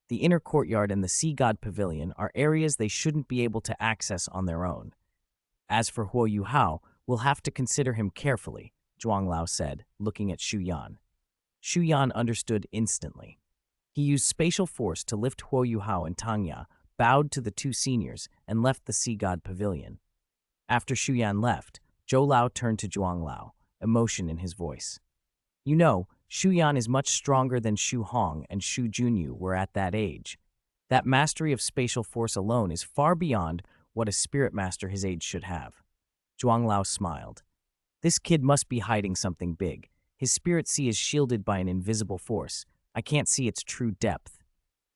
The inner courtyard and the Sea God Pavilion are areas they shouldn't be able to access on their own. As for Huoyuhao, we'll have to consider him carefully, Zhuang Lao said, looking at Shu Yan. Shu Yan understood instantly. He used spatial force to lift Huoyuhao and Tanya, bowed to the 2 seniors, and left the Sea God Pavilion. After Shu Yan left, Zhou Lao turned to Zhuang Lao, emotion in his voice. You know, Shu Yan is much stronger than Shu Hong and Shu Junyu were at that age. That mastery of spatial force alone is far beyond what a spirit master his age should have. Zhuang Lao smiled. This kid must be hiding something big. His spirit sea is shielded by an invisible force. I can't see its true depth.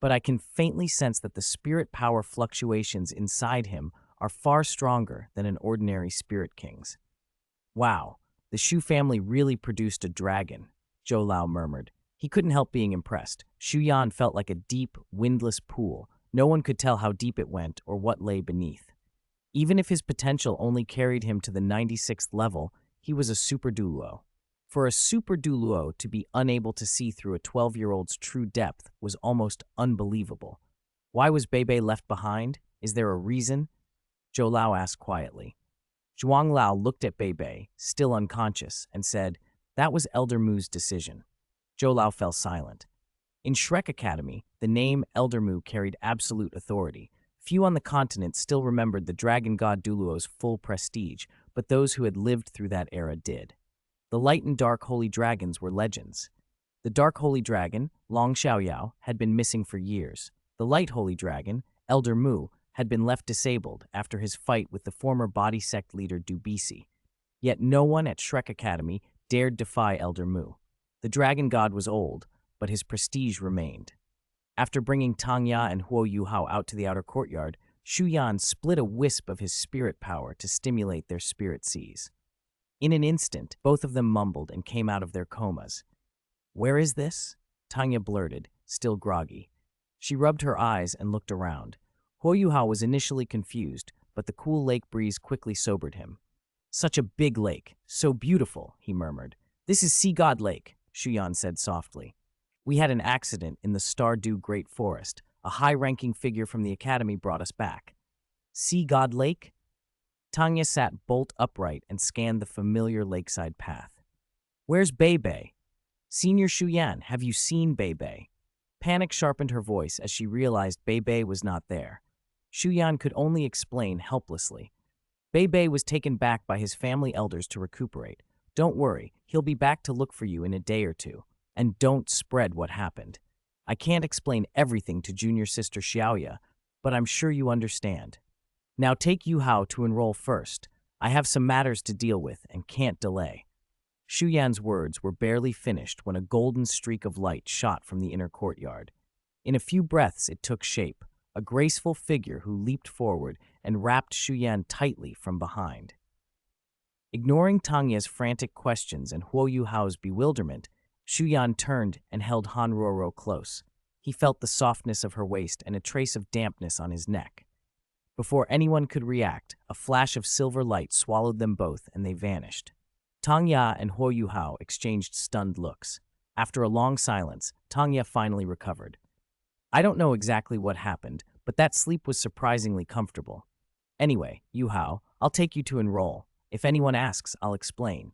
But I can faintly sense that the spirit power fluctuations inside him are far stronger than an ordinary spirit king's. Wow, the Shu family really produced a dragon, Zhou Lao murmured. He couldn't help being impressed. Shu Yan felt like a deep, windless pool. No one could tell how deep it went or what lay beneath. Even if his potential only carried him to the 96th level, he was a super Douluo. For a super Douluo to be unable to see through a 12-year-old's true depth was almost unbelievable. Why was Bebe left behind? Is there a reason? Zhou Lao asked quietly. Zhuang Lao looked at Bebe, still unconscious, and said, that was Elder Mu's decision. Zhou Lao fell silent. In Shrek Academy, the name Elder Mu carried absolute authority. Few on the continent still remembered the dragon god Douluo's full prestige, but those who had lived through that era did. The light and dark holy dragons were legends. The dark holy dragon, Long Xiaoyao, had been missing for years. The light holy dragon, Elder Mu, had been left disabled after his fight with the former body sect leader Dubisi. Yet no one at Shrek Academy dared defy Elder Mu. The dragon god was old, but his prestige remained. After bringing Tangya and Huoyuhao out to the outer courtyard, Shu Yan split a wisp of his spirit power to stimulate their spirit seas. In an instant, both of them mumbled and came out of their comas. Where is this? Tanya blurted, still groggy. She rubbed her eyes and looked around. Huoyuhao was initially confused, but the cool lake breeze quickly sobered him. Such a big lake, so beautiful, he murmured. This is Sea God Lake, Shu Yan said softly. We had an accident in the Stardew Great Forest. A high-ranking figure from the academy brought us back. Sea God Lake? Tanya sat bolt upright and scanned the familiar lakeside path. Where's Bei? Senior Shu Yan, have you seen Bei? Panic sharpened her voice as she realized Bei was not there. Shu Yan could only explain helplessly. Bei was taken back by his family elders to recuperate. Don't worry, he'll be back to look for you in a day or two. And don't spread what happened. I can't explain everything to junior sister Xiaoya, but I'm sure you understand. Now take Yu Hao to enroll first. I have some matters to deal with and can't delay. Shu Yan's words were barely finished when a golden streak of light shot from the inner courtyard. In a few breaths it took shape, a graceful figure who leaped forward and wrapped Shu Yan tightly from behind. Ignoring Tangya's frantic questions and Huo Yu Hao's bewilderment, Shu Yan turned and held Han Ruoro close. He felt the softness of her waist and a trace of dampness on his neck. Before anyone could react, a flash of silver light swallowed them both and they vanished. Tangya and Huo Yu Hao exchanged stunned looks. After a long silence, Tangya finally recovered. I don't know exactly what happened, but that sleep was surprisingly comfortable. Anyway, Yu Hao, I'll take you to enroll. If anyone asks, I'll explain.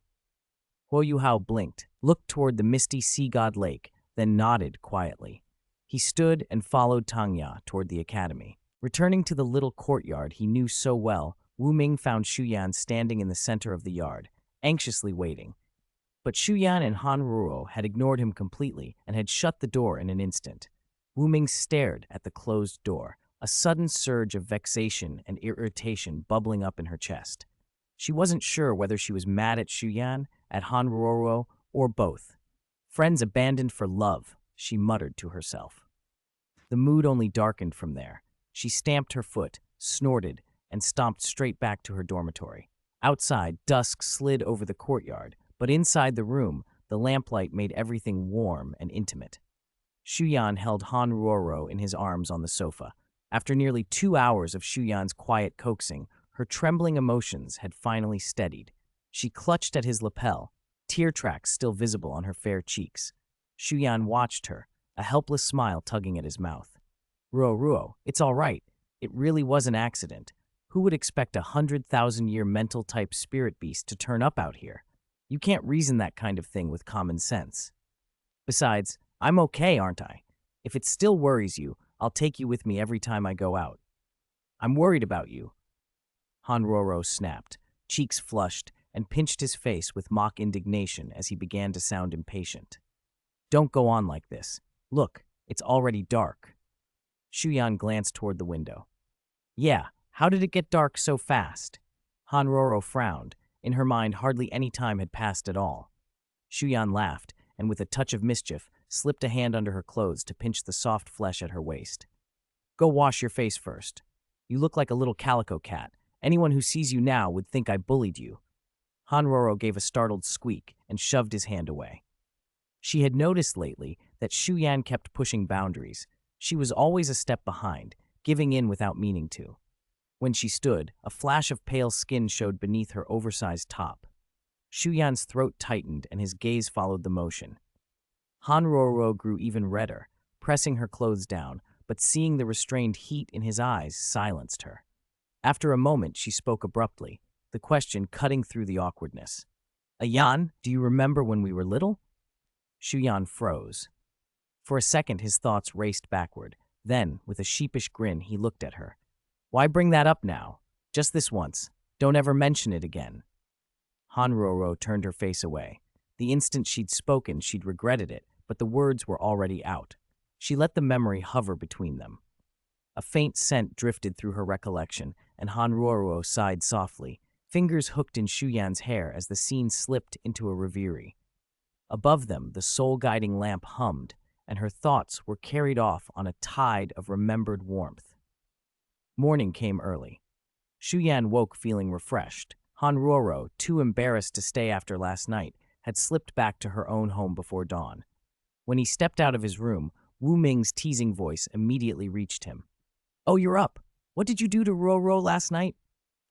Huo Yu Hao blinked, looked toward the misty sea god lake, then nodded quietly. He stood and followed Tangya toward the academy. Returning to the little courtyard he knew so well, Wu Ming found Shu Yan standing in the center of the yard, anxiously waiting. But Shu Yan and Han Ruo had ignored him completely and had shut the door in an instant. Wu Ming stared at the closed door, a sudden surge of vexation and irritation bubbling up in her chest. She wasn't sure whether she was mad at Shu Yan, at Han Ruo, or both. Friends abandoned for love, she muttered to herself. The mood only darkened from there. She stamped her foot, snorted, and stomped straight back to her dormitory. Outside, dusk slid over the courtyard, but inside the room, the lamplight made everything warm and intimate. Shu Yan held Han Ruoro in his arms on the sofa. After nearly 2 hours of Shu Yan's quiet coaxing, her trembling emotions had finally steadied. She clutched at his lapel, tear tracks still visible on her fair cheeks. Shu Yan watched her, a helpless smile tugging at his mouth. Ruo, it's all right. It really was an accident. Who would expect a 100,000-year mental-type spirit beast to turn up out here? You can't reason that kind of thing with common sense. Besides, I'm okay, aren't I? If it still worries you, I'll take you with me every time I go out. I'm worried about you. Han Ruoro snapped, cheeks flushed, and pinched his face with mock indignation as he began to sound impatient. Don't go on like this. Look, it's already dark. Shu Yan glanced toward the window. Yeah, how did it get dark so fast? Han Ruoro frowned. In her mind, hardly any time had passed at all. Shu Yan laughed, and with a touch of mischief, slipped a hand under her clothes to pinch the soft flesh at her waist. Go wash your face first. You look like a little calico cat. Anyone who sees you now would think I bullied you. Han Ruoro gave a startled squeak and shoved his hand away. She had noticed lately that Shu Yan kept pushing boundaries. She was always a step behind, giving in without meaning to. When she stood, a flash of pale skin showed beneath her oversized top. Shu Yan's throat tightened and his gaze followed the motion. Han Ruoro grew even redder, pressing her clothes down, but seeing the restrained heat in his eyes silenced her. After a moment, she spoke abruptly, the question cutting through the awkwardness. Yan, do you remember when we were little? Shu Yan froze. For a second, his thoughts raced backward. Then, with a sheepish grin, he looked at her. Why bring that up now? Just this once. Don't ever mention it again. Han Ruoro turned her face away. The instant she'd spoken, she'd regretted it, but the words were already out. She let the memory hover between them. A faint scent drifted through her recollection, and Han Ruoro sighed softly, fingers hooked in Shu Yan's hair as the scene slipped into a reverie. Above them, the soul-guiding lamp hummed, and her thoughts were carried off on a tide of remembered warmth. Morning came early. Shu Yan woke feeling refreshed. Han Ruoro, too embarrassed to stay after last night, had slipped back to her own home before dawn. When he stepped out of his room, Wu Ming's teasing voice immediately reached him. Oh, you're up. What did you do to Ruoro last night?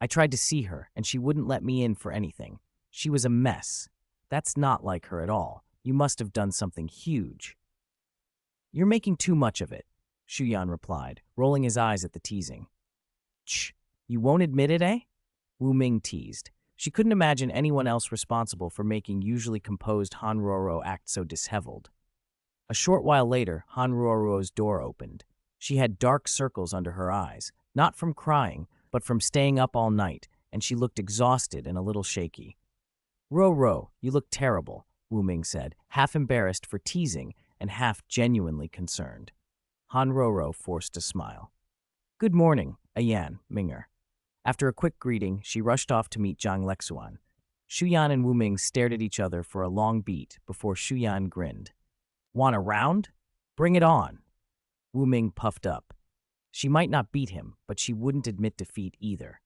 I tried to see her, and she wouldn't let me in for anything. She was a mess. That's not like her at all. You must have done something huge. You're making too much of it, Shu Yan replied, rolling his eyes at the teasing. You won't admit it, eh? Wu Ming teased. She couldn't imagine anyone else responsible for making usually composed Hanruoro act so disheveled. A short while later, Hanruoro's door opened. She had dark circles under her eyes, not from crying, but from staying up all night, and she looked exhausted and a little shaky. Ro, you look terrible, Wu Ming said, half embarrassed for teasing and half genuinely concerned. Hanruoro forced a smile. Good morning, Ayan, Minger. After a quick greeting, she rushed off to meet Zhang Lexuan. Shu Yan and Wu Ming stared at each other for a long beat before Shu Yan grinned. Want a round? Bring it on. Wu Ming puffed up. She might not beat him, but she wouldn't admit defeat either.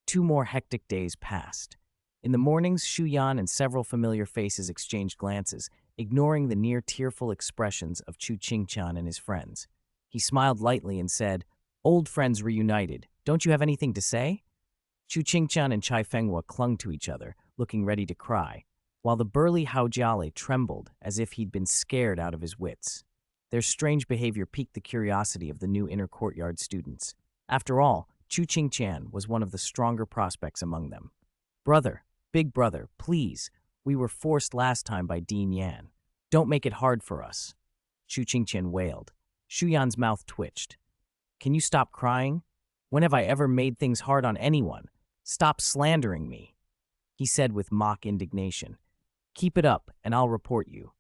2 more hectic days passed. In the mornings, Shu Yan and several familiar faces exchanged glances, ignoring the near-tearful expressions of Chu Qingqian and his friends. He smiled lightly and said, Old friends reunited. Don't you have anything to say? Chu Qingqian and Chai Fenghua clung to each other, looking ready to cry, while the burly Hao Jiale trembled as if he'd been scared out of his wits. Their strange behavior piqued the curiosity of the new inner courtyard students. After all, Chu Qingqian was one of the stronger prospects among them. Brother, big brother, please. We were forced last time by Dean Yan. Don't make it hard for us. Chu Qingqian wailed. Shu Yan's mouth twitched. Can you stop crying? When have I ever made things hard on anyone? Stop slandering me, he said with mock indignation. Keep it up, and I'll report you.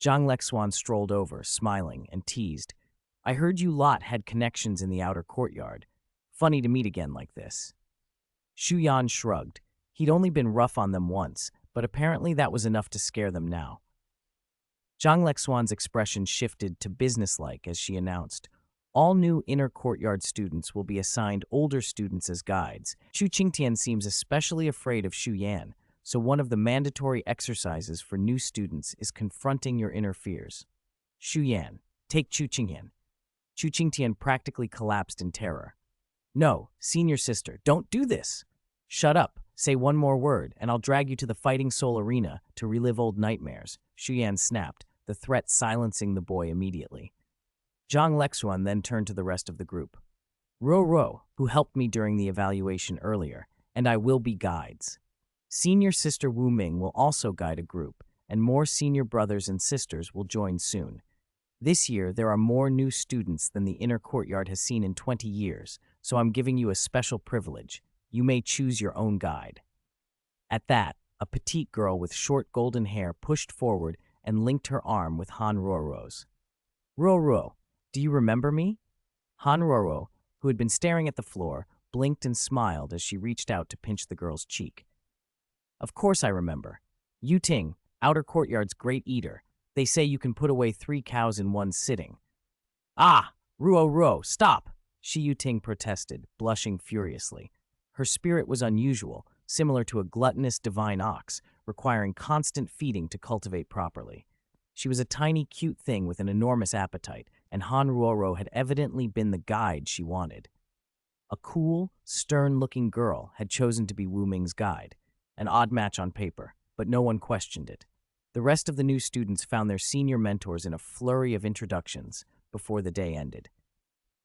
Zhang Lexuan strolled over, smiling, and teased. I heard you lot had connections in the outer courtyard. Funny to meet again like this. Shu Yan shrugged. He'd only been rough on them once, but apparently that was enough to scare them now. Zhang Lexuan's expression shifted to businesslike as she announced, all new inner courtyard students will be assigned older students as guides. Chu Qingtian seems especially afraid of Shu Yan, so one of the mandatory exercises for new students is confronting your inner fears. Shu Yan, take Chu Qingtian. Chu Qingtian practically collapsed in terror. No, senior sister, don't do this. Shut up, say one more word, and I'll drag you to the Fighting Soul Arena to relive old nightmares, Shu Yan snapped, the threat silencing the boy immediately. Zhang Lexuan then turned to the rest of the group. Ro, who helped me during the evaluation earlier, and I will be guides. Senior sister Wu Ming will also guide a group, and more senior brothers and sisters will join soon. This year, there are more new students than the inner courtyard has seen in 20 years, so I'm giving you a special privilege. You may choose your own guide. At that, a petite girl with short golden hair pushed forward and linked her arm with Hanruoro's. Ro, do you remember me? Hanruoro, who had been staring at the floor, blinked and smiled as she reached out to pinch the girl's cheek. Of course I remember. Yu Ting, outer courtyard's great eater. They say you can put away 3 cows in one sitting. Ah, Ruo, stop! Shi Yu Ting protested, blushing furiously. Her spirit was unusual, similar to a gluttonous divine ox, requiring constant feeding to cultivate properly. She was a tiny, cute thing with an enormous appetite, and Hanruoro had evidently been the guide she wanted. A cool, stern-looking girl had chosen to be Wu Ming's guide, an odd match on paper, but no one questioned it. The rest of the new students found their senior mentors in a flurry of introductions before the day ended.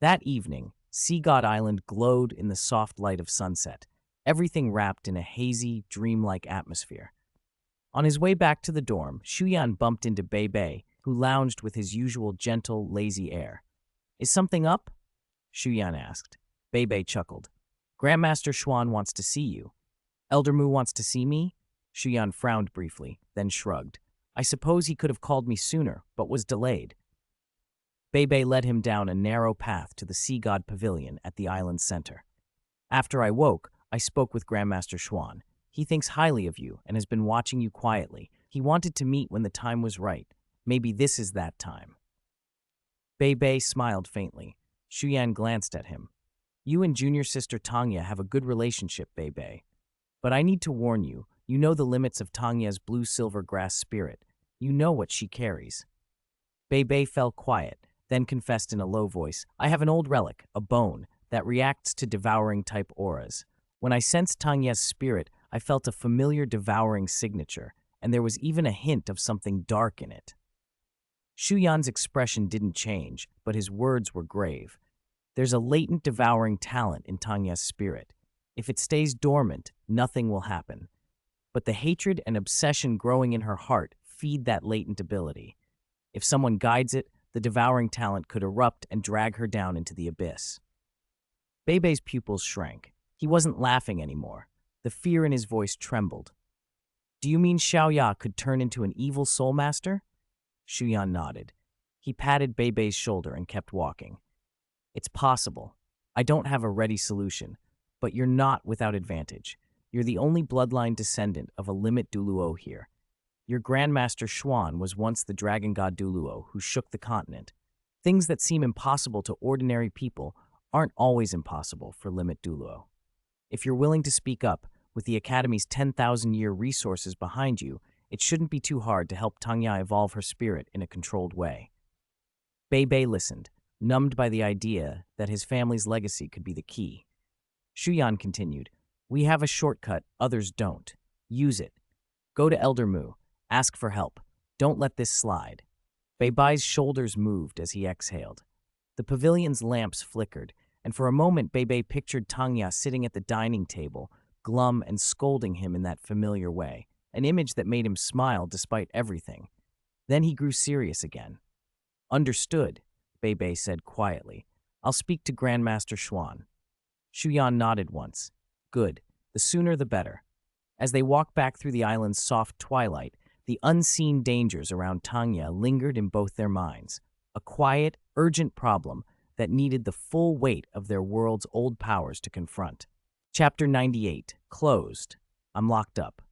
That evening, Sea God Island glowed in the soft light of sunset, everything wrapped in a hazy, dreamlike atmosphere. On his way back to the dorm, Shu Yan bumped into Bei, who lounged with his usual gentle, lazy air. Is something up? Shu Yan asked. Bei chuckled. Grandmaster Xuan wants to see you. Elder Mu wants to see me? Shu Yan frowned briefly, then shrugged. I suppose he could have called me sooner, but was delayed. Bei led him down a narrow path to the Sea God Pavilion at the island's center. After I woke, I spoke with Grandmaster Xuan. He thinks highly of you and has been watching you quietly. He wanted to meet when the time was right. Maybe this is that time. Bei smiled faintly. Shu Yan glanced at him. You and junior sister Tanya have a good relationship, Bei. But I need to warn you, you know the limits of Tanya's blue-silver grass spirit. You know what she carries. Bei fell quiet, then confessed in a low voice, I have an old relic, a bone, that reacts to devouring-type auras. When I sensed Tanya's spirit, I felt a familiar devouring signature, and there was even a hint of something dark in it. Shu Yan's expression didn't change, but his words were grave. There's a latent devouring talent in Tanya's spirit. If it stays dormant, nothing will happen. But the hatred and obsession growing in her heart feed that latent ability. If someone guides it, the devouring talent could erupt and drag her down into the abyss. Bebe's pupils shrank. He wasn't laughing anymore. The fear in his voice trembled. Do you mean Xiaoya could turn into an evil soul master? Shu Yan nodded. He patted Bebe's shoulder and kept walking. It's possible. I don't have a ready solution, but you're not without advantage. You're the only bloodline descendant of a limit Douluo here. Your Grandmaster Xuan was once the dragon god Douluo who shook the continent. Things that seem impossible to ordinary people aren't always impossible for limit Douluo. If you're willing to speak up, with the Academy's 10,000-year resources behind you, it shouldn't be too hard to help Tangya evolve her spirit in a controlled way. Bebe listened, numbed by the idea that his family's legacy could be the key. Shu Yan continued, We have a shortcut, others don't. Use it. Go to Elder Mu. Ask for help. Don't let this slide. Bebe's shoulders moved as he exhaled. The pavilion's lamps flickered, and for a moment Bebe pictured Tangya sitting at the dining table, glum and scolding him in that familiar way, an image that made him smile despite everything. Then he grew serious again. Understood, Bebe said quietly. I'll speak to Grandmaster Xuan. Shu Yan nodded once. Good. The sooner the better. As they walked back through the island's soft twilight, the unseen dangers around Tangya lingered in both their minds. A quiet, urgent problem that needed the full weight of their world's old powers to confront. Chapter 98, Closed. I'm Locked Up.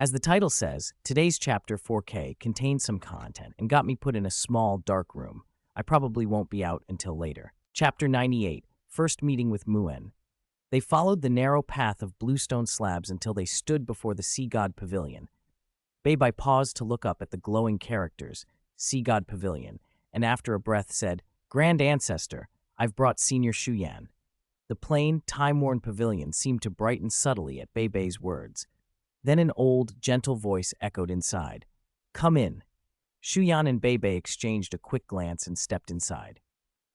As the title says, today's chapter 4K contains some content and got me put in a small, dark room. I probably won't be out until later. Chapter 98, First Meeting with Muen. They followed the narrow path of bluestone slabs until they stood before the Sea God Pavilion. Bebe paused to look up at the glowing characters, Sea God Pavilion, and after a breath said, Grand Ancestor, I've brought Senior Shu Yan. The plain, time-worn pavilion seemed to brighten subtly at Bebe's words. Then an old, gentle voice echoed inside. Come in. Shu Yan and Bebe exchanged a quick glance and stepped inside.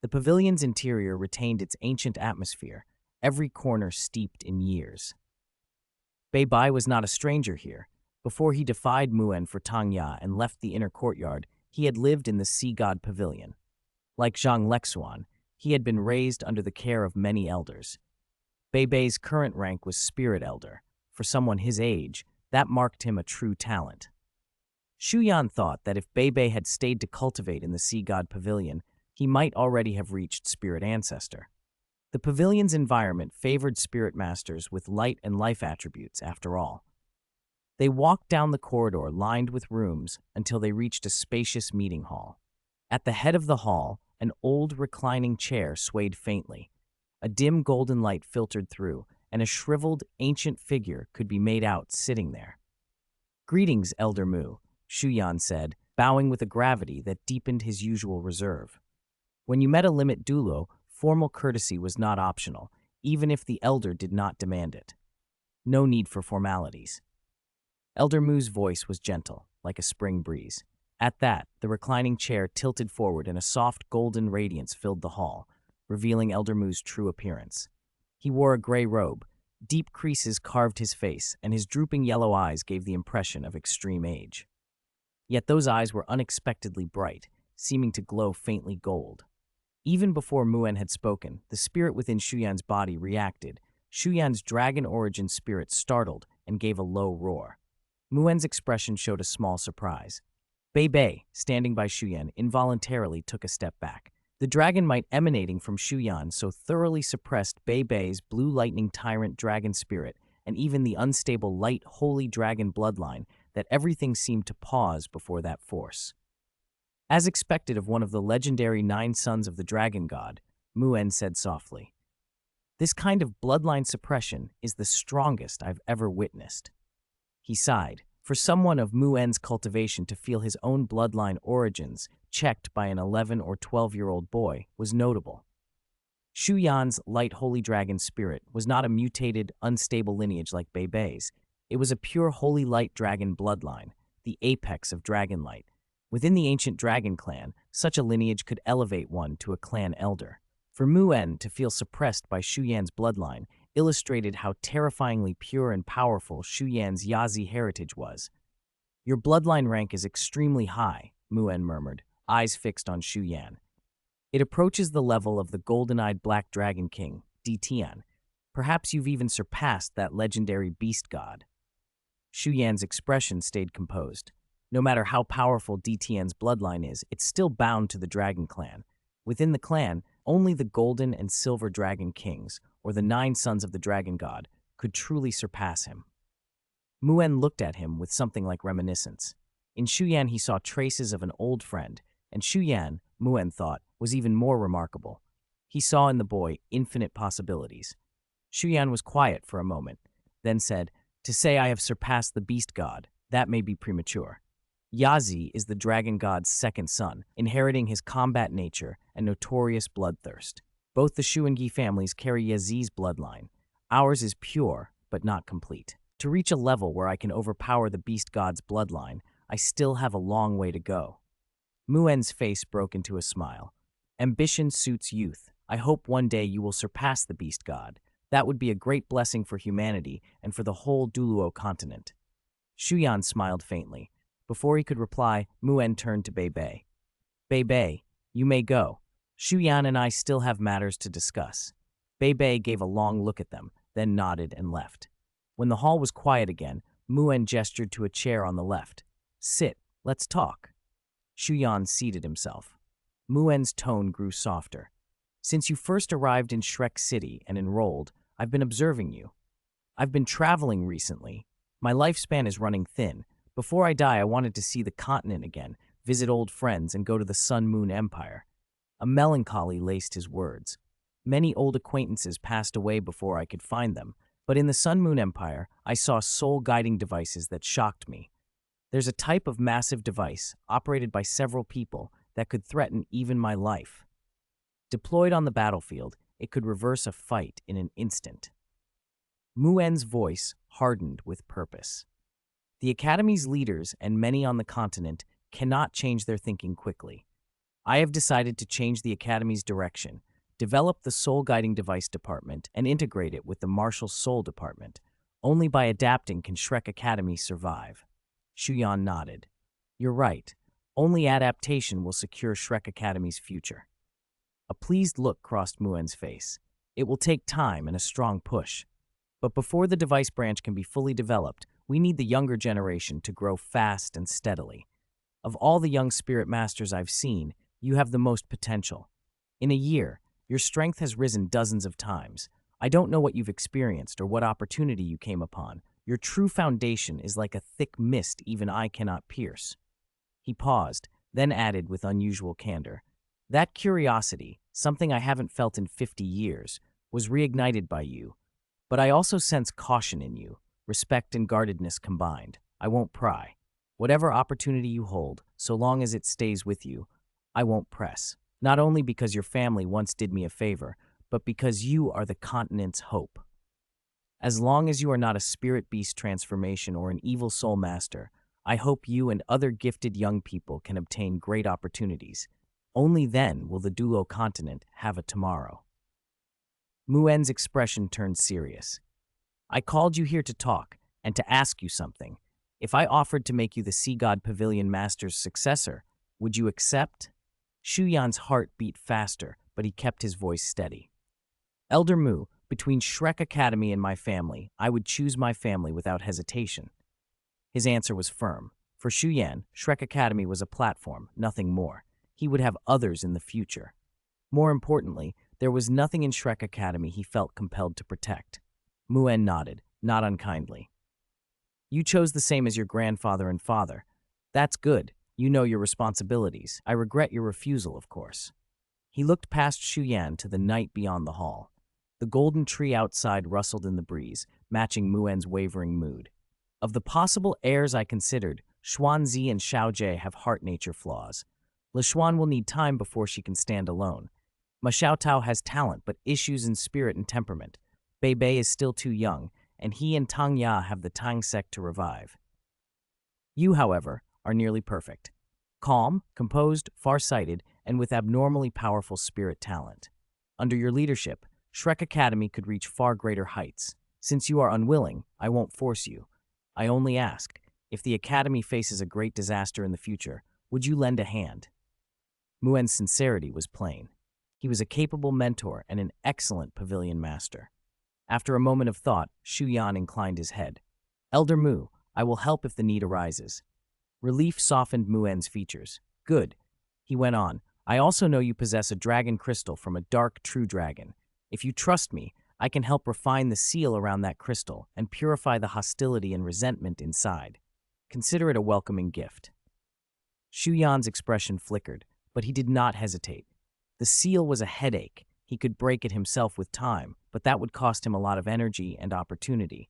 The pavilion's interior retained its ancient atmosphere, every corner steeped in years. Bebe was not a stranger here. Before he defied Muen for Tangya and left the inner courtyard, he had lived in the Sea God Pavilion. Like Zhang Lexuan, he had been raised under the care of many elders. Bebe's current rank was Spirit Elder. For someone his age, that marked him a true talent. Shu Yan thought that if Bebe had stayed to cultivate in the Sea God Pavilion, he might already have reached Spirit Ancestor. The pavilion's environment favored spirit masters with light and life attributes, after all. They walked down the corridor lined with rooms until they reached a spacious meeting hall. At the head of the hall, an old reclining chair swayed faintly. A dim golden light filtered through, and a shriveled, ancient figure could be made out sitting there. Greetings, Elder Mu, Shu Yan said, bowing with a gravity that deepened his usual reserve. When you met a limit Douluo, formal courtesy was not optional, even if the elder did not demand it. No need for formalities. Elder Mu's voice was gentle, like a spring breeze. At that, the reclining chair tilted forward and a soft golden radiance filled the hall, revealing Elder Mu's true appearance. He wore a gray robe. Deep creases carved his face, and his drooping yellow eyes gave the impression of extreme age. Yet those eyes were unexpectedly bright, seeming to glow faintly gold. Even before Muen had spoken, the spirit within Shu Yan's body reacted. Shu Yan's dragon origin spirit startled and gave a low roar. Muen's expression showed a small surprise. Bebe, standing by Shu Yan, involuntarily took a step back. The dragon might emanating from Shu Yan so thoroughly suppressed Bebe's blue lightning tyrant dragon spirit and even the unstable light holy dragon bloodline that everything seemed to pause before that force. As expected of one of the legendary 9 sons of the dragon god, Muen said softly, This kind of bloodline suppression is the strongest I've ever witnessed. He sighed. For someone of Muen's cultivation to feel his own bloodline origins checked by an 11 or 12-year-old boy was notable. Shu Yan's light holy dragon spirit was not a mutated, unstable lineage like Bebe's. It was a pure holy light dragon bloodline, the apex of dragon light. Within the ancient dragon clan, such a lineage could elevate one to a clan elder. For Muen to feel suppressed by Shu Yan's bloodline, illustrated how terrifyingly pure and powerful Shu Yan's Yazi heritage was. Your bloodline rank is extremely high, Muen murmured, eyes fixed on Shu Yan. It approaches the level of the golden-eyed Black Dragon King, Ditian. Perhaps you've even surpassed that legendary beast god. Shu Yan's expression stayed composed. No matter how powerful Ditian's bloodline is, it's still bound to the Dragon Clan. Within the clan, only the Golden and Silver Dragon Kings, or the 9 sons of the Dragon God, could truly surpass him. Muen looked at him with something like reminiscence. In Shu Yan he saw traces of an old friend, and Shu Yan, Muen thought, was even more remarkable. He saw in the boy infinite possibilities. Shu Yan was quiet for a moment, then said, "To say I have surpassed the beast god, that may be premature. Yazi is the dragon god's second son, inheriting his combat nature and notorious bloodthirst. Both the Shu and Gi families carry Yazi's bloodline. Ours is pure, but not complete. To reach a level where I can overpower the beast god's bloodline, I still have a long way to go." Muen's face broke into a smile. "Ambition suits youth. I hope one day you will surpass the beast god. That would be a great blessing for humanity and for the whole Douluo Continent." Shu Yan smiled faintly. Before he could reply, Muen turned to Bei Bei. "Bei Bei, you may go. Shu Yan and I still have matters to discuss." Bei Bei gave a long look at them, then nodded and left. When the hall was quiet again, Muen gestured to a chair on the left. "Sit, let's talk." Shu Yan seated himself. Muen's tone grew softer. "Since you first arrived in Shrek City and enrolled, I've been observing you. I've been traveling recently. My lifespan is running thin. Before I die, I wanted to see the continent again, visit old friends, and go to the Sun Moon Empire." A melancholy laced his words. "Many old acquaintances passed away before I could find them, but in the Sun Moon Empire, I saw soul-guiding devices that shocked me. There's a type of massive device, operated by several people, that could threaten even my life. Deployed on the battlefield, it could reverse a fight in an instant." Muen's voice hardened with purpose. The Academy's leaders and many on the continent cannot change their thinking quickly. I have decided to change the Academy's direction, develop the Soul Guiding Device Department, and integrate it with the Martial Soul Department. Only by adapting can Shrek Academy survive. Shu Yan nodded. "You're right. Only adaptation will secure Shrek Academy's future." A pleased look crossed Muen's face. "It will take time and a strong push. But before the device branch can be fully developed, we need the younger generation to grow fast and steadily. Of all the young spirit masters I've seen, you have the most potential. In a year, your strength has risen dozens of times. I don't know what you've experienced or what opportunity you came upon. Your true foundation is like a thick mist even I cannot pierce." He paused, then added with unusual candor, "That curiosity, something I haven't felt in 50 years, was reignited by you. But I also sense caution in you, respect and guardedness combined. I won't pry. Whatever opportunity you hold, so long as it stays with you, I won't press. Not only because your family once did me a favor, but because you are the continent's hope. As long as you are not a spirit beast transformation or an evil soul master, I hope you and other gifted young people can obtain great opportunities. Only then will the Douluo Continent have a tomorrow." Muen's expression turned serious. "I called you here to talk and to ask you something. If I offered to make you the Sea God Pavilion Master's successor, would you accept?" Shu Yan's heart beat faster, but he kept his voice steady. "Elder Mu, between Shrek Academy and my family, I would choose my family without hesitation." His answer was firm. For Shu Yan, Shrek Academy was a platform, nothing more. He would have others in the future. More importantly, there was nothing in Shrek Academy he felt compelled to protect. Muen nodded, not unkindly. "You chose the same as your grandfather and father. That's good. You know your responsibilities. I regret your refusal, of course." He looked past Shu Yan to the night beyond the hall. The golden tree outside rustled in the breeze, matching Muen's wavering mood. "Of the possible heirs I considered, Xuanzi and Xiaojie have heart-nature flaws. LeXuan will need time before she can stand alone. Ma Xiaotao has talent, but issues in spirit and temperament. Bei Bei is still too young, and he and Tang Ya have the Tang sect to revive. You, however, are nearly perfect. Calm, composed, far-sighted, and with abnormally powerful spirit talent. Under your leadership, Shrek Academy could reach far greater heights. Since you are unwilling, I won't force you. I only ask, if the Academy faces a great disaster in the future, would you lend a hand? Muen's sincerity was plain. He was a capable mentor and an excellent pavilion master. After a moment of thought, Shu Yan inclined his head. Elder Mu, I will help if the need arises. Relief softened Muen's features. Good. He went on, I also know you possess a dragon crystal from a dark true dragon. If you trust me, I can help refine the seal around that crystal and purify the hostility and resentment inside. Consider it a welcoming gift. Shu Yan's expression flickered, but he did not hesitate. The seal was a headache. He could break it himself with time, but that would cost him a lot of energy and opportunity.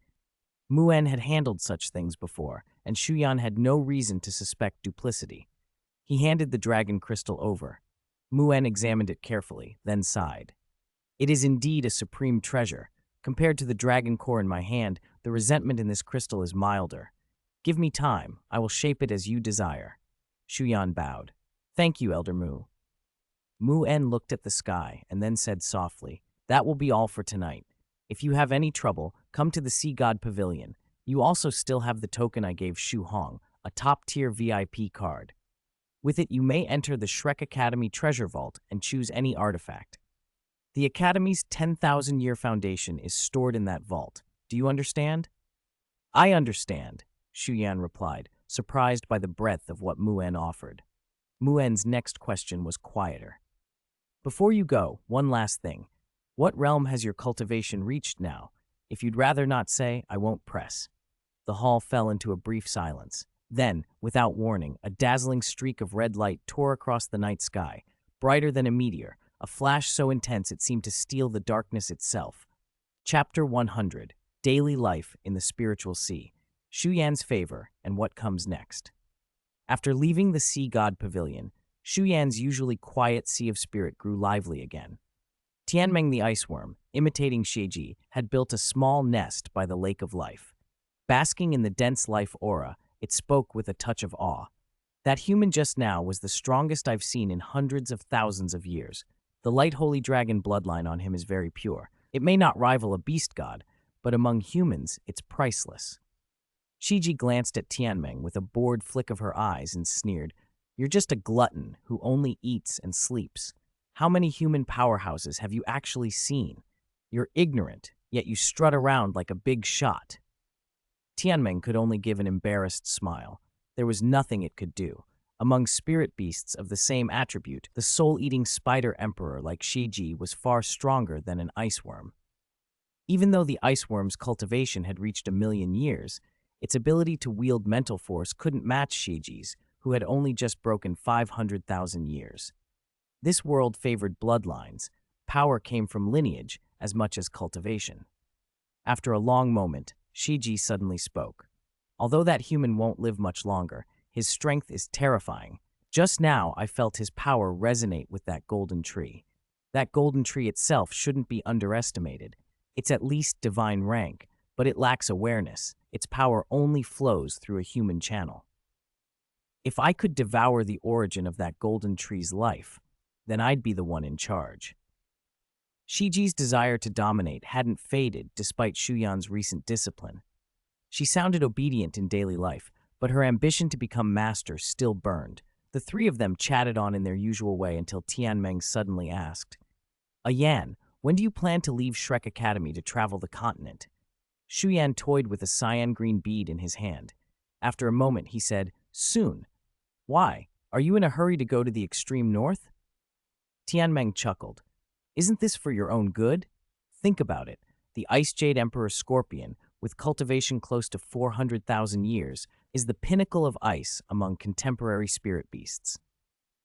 Muen had handled such things before, and Shu Yan had no reason to suspect duplicity. He handed the dragon crystal over. Muen examined it carefully, then sighed. It is indeed a supreme treasure. Compared to the dragon core in my hand, the resentment in this crystal is milder. Give me time. I will shape it as you desire. Shu Yan bowed. Thank you, Elder Mu. Muen looked at the sky and then said softly, That will be all for tonight. If you have any trouble, come to the Sea God Pavilion. You also still have the token I gave Shu Hong, a top-tier VIP card. With it, you may enter the Shrek Academy Treasure Vault and choose any artifact. The Academy's 10,000-year foundation is stored in that vault. Do you understand? I understand, Shu Yan replied, surprised by the breadth of what Muen offered. Muen's next question was quieter. Before you go, one last thing. What realm has your cultivation reached now? If you'd rather not say, I won't press. The hall fell into a brief silence. Then, without warning, a dazzling streak of red light tore across the night sky, brighter than a meteor, a flash so intense it seemed to steal the darkness itself. Chapter 100, Daily Life in the Spiritual Sea, Shu Yan's Favor and What Comes Next. After leaving the Sea God Pavilion, Shu Yan's usually quiet sea of spirit grew lively again. Tianmeng the iceworm, imitating Xieji, had built a small nest by the Lake of Life. Basking in the dense life aura, it spoke with a touch of awe. That human just now was the strongest I've seen in hundreds of thousands of years. The light holy dragon bloodline on him is very pure. It may not rival a beast god, but among humans, it's priceless. Shiji glanced at Tianmeng with a bored flick of her eyes and sneered, You're just a glutton who only eats and sleeps. How many human powerhouses have you actually seen? You're ignorant, yet you strut around like a big shot. Tianmeng could only give an embarrassed smile. There was nothing it could do. Among spirit beasts of the same attribute, the soul-eating spider emperor like Shiji was far stronger than an iceworm. Even though the iceworm's cultivation had reached 1,000,000 years, its ability to wield mental force couldn't match Shiji's, who had only just broken 500,000 years. This world favored bloodlines. Power came from lineage as much as cultivation. After a long moment, Shiji suddenly spoke. Although that human won't live much longer, his strength is terrifying. Just now, I felt his power resonate with that golden tree. That golden tree itself shouldn't be underestimated. It's at least divine rank, but it lacks awareness. Its power only flows through a human channel. If I could devour the origin of that golden tree's life, then I'd be the one in charge. Shiji's desire to dominate hadn't faded despite Shu Yan's recent discipline. She sounded obedient in daily life, but her ambition to become master still burned. The three of them chatted on in their usual way until Tianmeng suddenly asked, Yan, when do you plan to leave Shrek Academy to travel the continent? Shu Yan toyed with a cyan green bead in his hand. After a moment, he said, Soon. Why? Are you in a hurry to go to the extreme north? Tianmeng chuckled. Isn't this for your own good? Think about it. The Ice Jade Emperor Scorpion, with cultivation close to 400,000 years, is the pinnacle of ice among contemporary spirit beasts.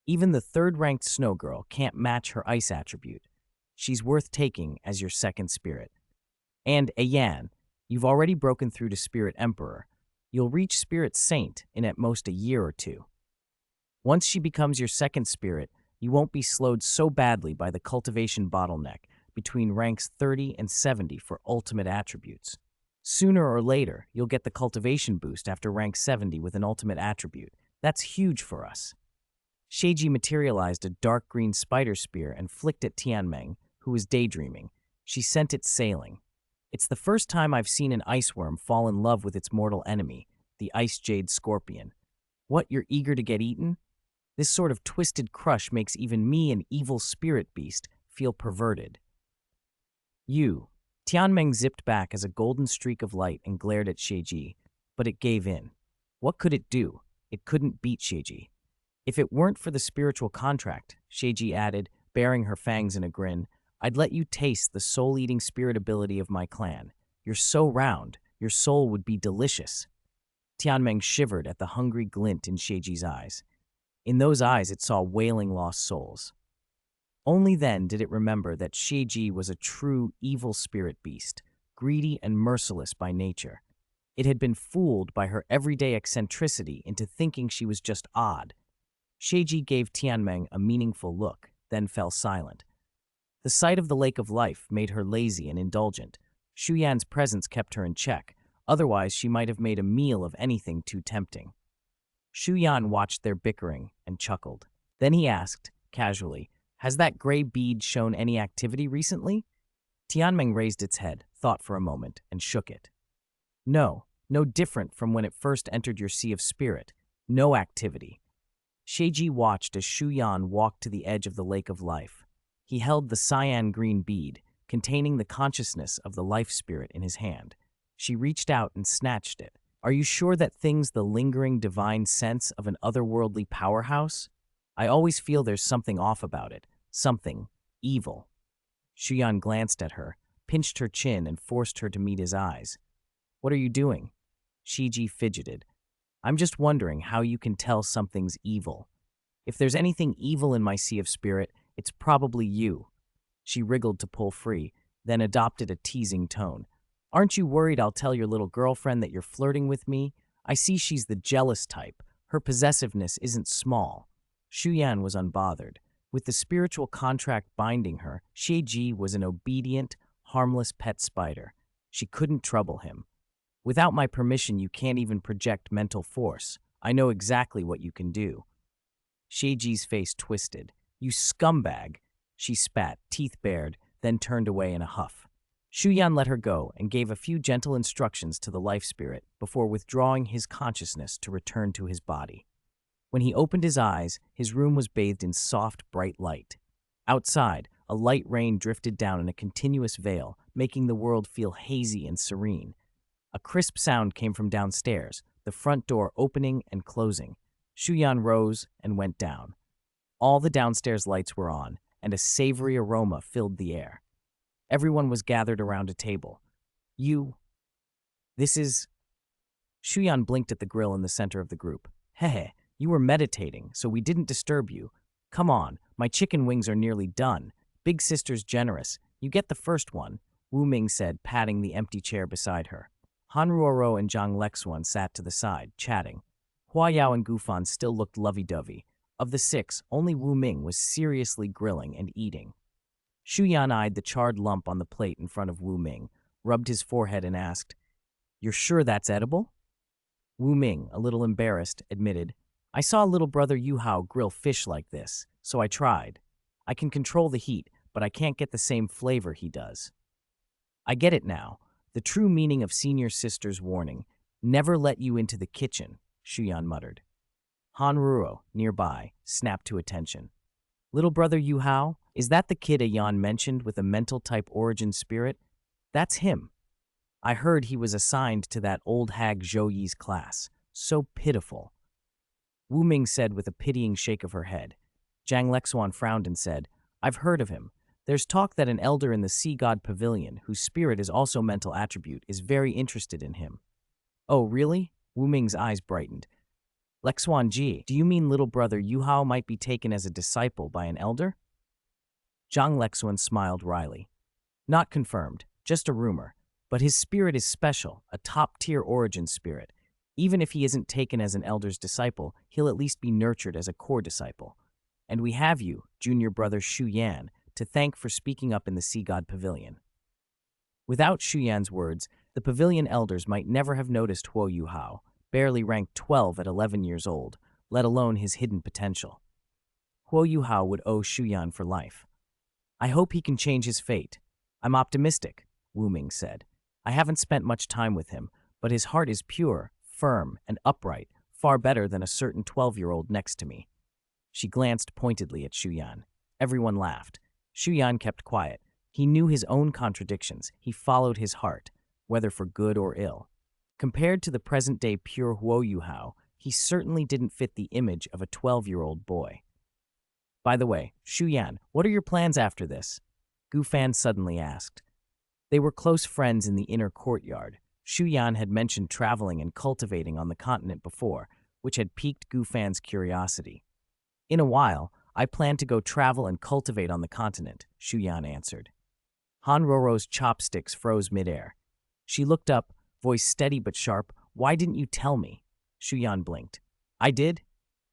Even the third-ranked Snow Girl can't match her ice attribute. She's worth taking as your second spirit. And Yan, you've already broken through to Spirit Emperor. You'll reach Spirit Saint in at most a year or two. Once she becomes your second spirit, you won't be slowed so badly by the cultivation bottleneck between ranks 30 and 70 for ultimate attributes. Sooner or later, you'll get the cultivation boost after rank 70 with an ultimate attribute. That's huge for us. Sheiji materialized a dark green spider spear and flicked at Tianmeng, who was daydreaming. She sent it sailing. It's the first time I've seen an ice worm fall in love with its mortal enemy, the ice jade scorpion. What, you're eager to get eaten? This sort of twisted crush makes even me, an evil spirit beast, feel perverted. You. Tianmeng zipped back as a golden streak of light and glared at Sheiji, but it gave in. What could it do? It couldn't beat Sheiji. If it weren't for the spiritual contract, Sheiji added, baring her fangs in a grin, I'd let you taste the soul-eating spirit ability of my clan. You're so round, your soul would be delicious. Tianmeng shivered at the hungry glint in Sheiji's eyes. In those eyes it saw wailing lost souls. Only then did it remember that Sheiji was a true evil spirit beast, greedy and merciless by nature. It had been fooled by her everyday eccentricity into thinking she was just odd. Sheiji gave Tianmeng a meaningful look, then fell silent. The sight of the Lake of Life made her lazy and indulgent. Shu Yan's presence kept her in check, otherwise she might have made a meal of anything too tempting. Shu Yan watched their bickering and chuckled. Then he asked, casually, has that gray bead shown any activity recently? Tianmeng raised its head, thought for a moment, and shook it. No different from when it first entered your sea of spirit. No activity. Sheiji watched as Shu Yan walked to the edge of the Lake of Life. He held the cyan green bead, containing the consciousness of the life spirit in his hand. She reached out and snatched it. Are you sure that thing's the lingering divine sense of an otherworldly powerhouse? I always feel there's something off about it. Something evil. Shu Yan glanced at her, pinched her chin, and forced her to meet his eyes. What are you doing? Sheiji fidgeted. I'm just wondering how you can tell something's evil. If there's anything evil in my sea of spirit, it's probably you. She wriggled to pull free, then adopted a teasing tone. Aren't you worried I'll tell your little girlfriend that you're flirting with me? I see she's the jealous type. Her possessiveness isn't small. Shu Yan was unbothered. With the spiritual contract binding her, Sheiji was an obedient, harmless pet spider. She couldn't trouble him. Without my permission, you can't even project mental force. I know exactly what you can do. Sheiji's face twisted. You scumbag! She spat, teeth bared, then turned away in a huff. Shu Yan let her go and gave a few gentle instructions to the life spirit before withdrawing his consciousness to return to his body. When he opened his eyes, his room was bathed in soft, bright light. Outside, a light rain drifted down in a continuous veil, making the world feel hazy and serene. A crisp sound came from downstairs, the front door opening and closing. Shu Yan rose and went down. All the downstairs lights were on, and a savory aroma filled the air. Everyone was gathered around a table. This is... Shu Yan blinked at the grill in the center of the group. Hehe, you were meditating, so we didn't disturb you. Come on, my chicken wings are nearly done. Big sister's generous. You get the first one, Wu Ming said, patting the empty chair beside her. Han Ruoro and Zhang Lexuan sat to the side, chatting. Hua Yao and Gufan still looked lovey-dovey. Of the six, only Wu Ming was seriously grilling and eating. Shu Yan eyed the charred lump on the plate in front of Wu Ming, rubbed his forehead and asked, You're sure that's edible? Wu Ming, a little embarrassed, admitted, I saw little brother Yu Hao grill fish like this, so I tried. I can control the heat, but I can't get the same flavor he does. I get it now. The true meaning of senior sister's warning, never let you into the kitchen, Shu Yan muttered. Han Ruo, nearby, snapped to attention. Little brother Yu Hao, is that the kid Ayan mentioned with a mental-type origin spirit? That's him. I heard he was assigned to that old hag Zhou Yi's class. So pitiful. Wu Ming said with a pitying shake of her head. Zhang Lexuan frowned and said, I've heard of him. There's talk that an elder in the Sea God Pavilion, whose spirit is also mental attribute, is very interested in him. Oh, really? Wu Ming's eyes brightened. Lexuan Ji, do you mean little brother Yu Hao might be taken as a disciple by an elder? Zhang Lexuan smiled wryly. Not confirmed, just a rumor. But his spirit is special, a top-tier origin spirit. Even if he isn't taken as an elder's disciple, he'll at least be nurtured as a core disciple. And we have you, junior brother Shu Yan, to thank for speaking up in the Sea God Pavilion. Without Shu Yan's words, the pavilion elders might never have noticed Huo Yu Hao, barely ranked 12 at 11 years old, let alone his hidden potential. Huo Yu Hao would owe Shu Yan for life. I hope he can change his fate. I'm optimistic, Wu Ming said. I haven't spent much time with him, but his heart is pure, firm, and upright, far better than a certain 12-year-old next to me. She glanced pointedly at Shu Yan. Everyone laughed. Shu Yan kept quiet. He knew his own contradictions. He followed his heart, whether for good or ill. Compared to the present-day pure Huo Yuhao, he certainly didn't fit the image of a 12-year-old boy. By the way, Shu Yan, what are your plans after this? Gu Fan suddenly asked. They were close friends in the inner courtyard. Shu Yan had mentioned traveling and cultivating on the continent before, which had piqued Gu Fan's curiosity. In a while, I plan to go travel and cultivate on the continent, Shu Yan answered. Han Roro's chopsticks froze midair. She looked up, voice steady but sharp. Why didn't you tell me? Shu Yan blinked. I did?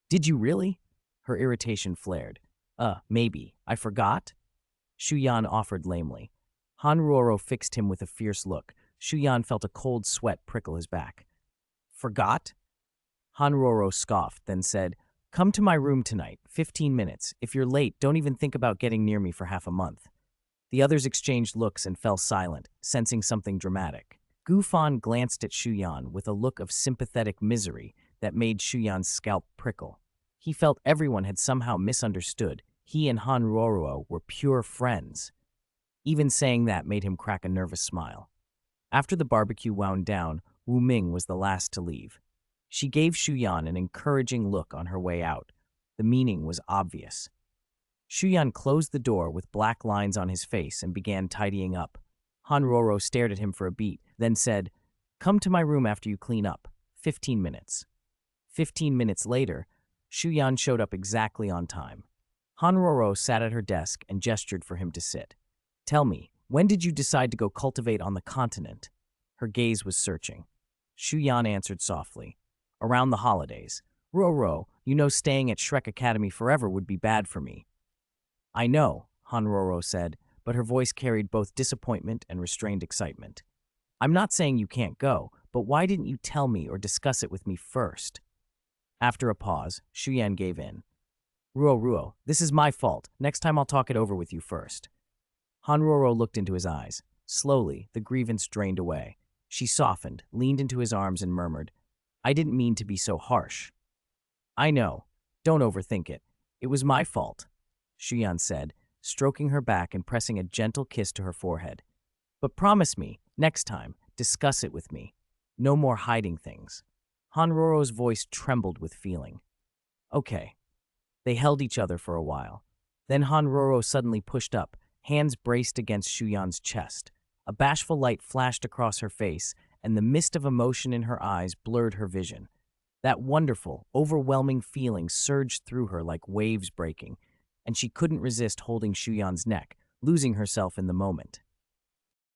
Did you really? Her irritation flared. Maybe. I forgot? Shu Yan offered lamely. Han Roro fixed him with a fierce look. Shu Yan felt a cold sweat prickle his back. Forgot? Han Roro scoffed, then said, Come to my room tonight, 15 minutes. If you're late, don't even think about getting near me for half a month. The others exchanged looks and fell silent, sensing something dramatic. Gu Fan glanced at Shu Yan with a look of sympathetic misery that made Shu Yan's scalp prickle. He felt everyone had somehow misunderstood. He and Han Roro were pure friends. Even saying that made him crack a nervous smile. After the barbecue wound down, Wu Ming was the last to leave. She gave Shu Yan an encouraging look on her way out. The meaning was obvious. Shu Yan closed the door with black lines on his face and began tidying up. Han Roro stared at him for a beat, then said, Come to my room after you clean up. 15 minutes. 15 minutes later, Shu Yan showed up exactly on time. Han Roro sat at her desk and gestured for him to sit. Tell me, when did you decide to go cultivate on the continent? Her gaze was searching. Shu Yan answered softly. Around the holidays. Roro, you know staying at Shrek Academy forever would be bad for me. I know, Han Roro said, but her voice carried both disappointment and restrained excitement. I'm not saying you can't go, but why didn't you tell me or discuss it with me first? After a pause, Shu Yan gave in. Ruo, this is my fault. Next time I'll talk it over with you first. Han Roro looked into his eyes. Slowly, the grievance drained away. She softened, leaned into his arms and murmured, I didn't mean to be so harsh. I know. Don't overthink it. It was my fault, Shu Yan said, stroking her back and pressing a gentle kiss to her forehead. But promise me, next time, discuss it with me. No more hiding things. Han Roro's voice trembled with feeling. Okay. They held each other for a while. Then Han Roro suddenly pushed up, hands braced against Shu Yan's chest. A bashful light flashed across her face, and the mist of emotion in her eyes blurred her vision. That wonderful, overwhelming feeling surged through her like waves breaking, and she couldn't resist holding Shu Yan's neck, losing herself in the moment.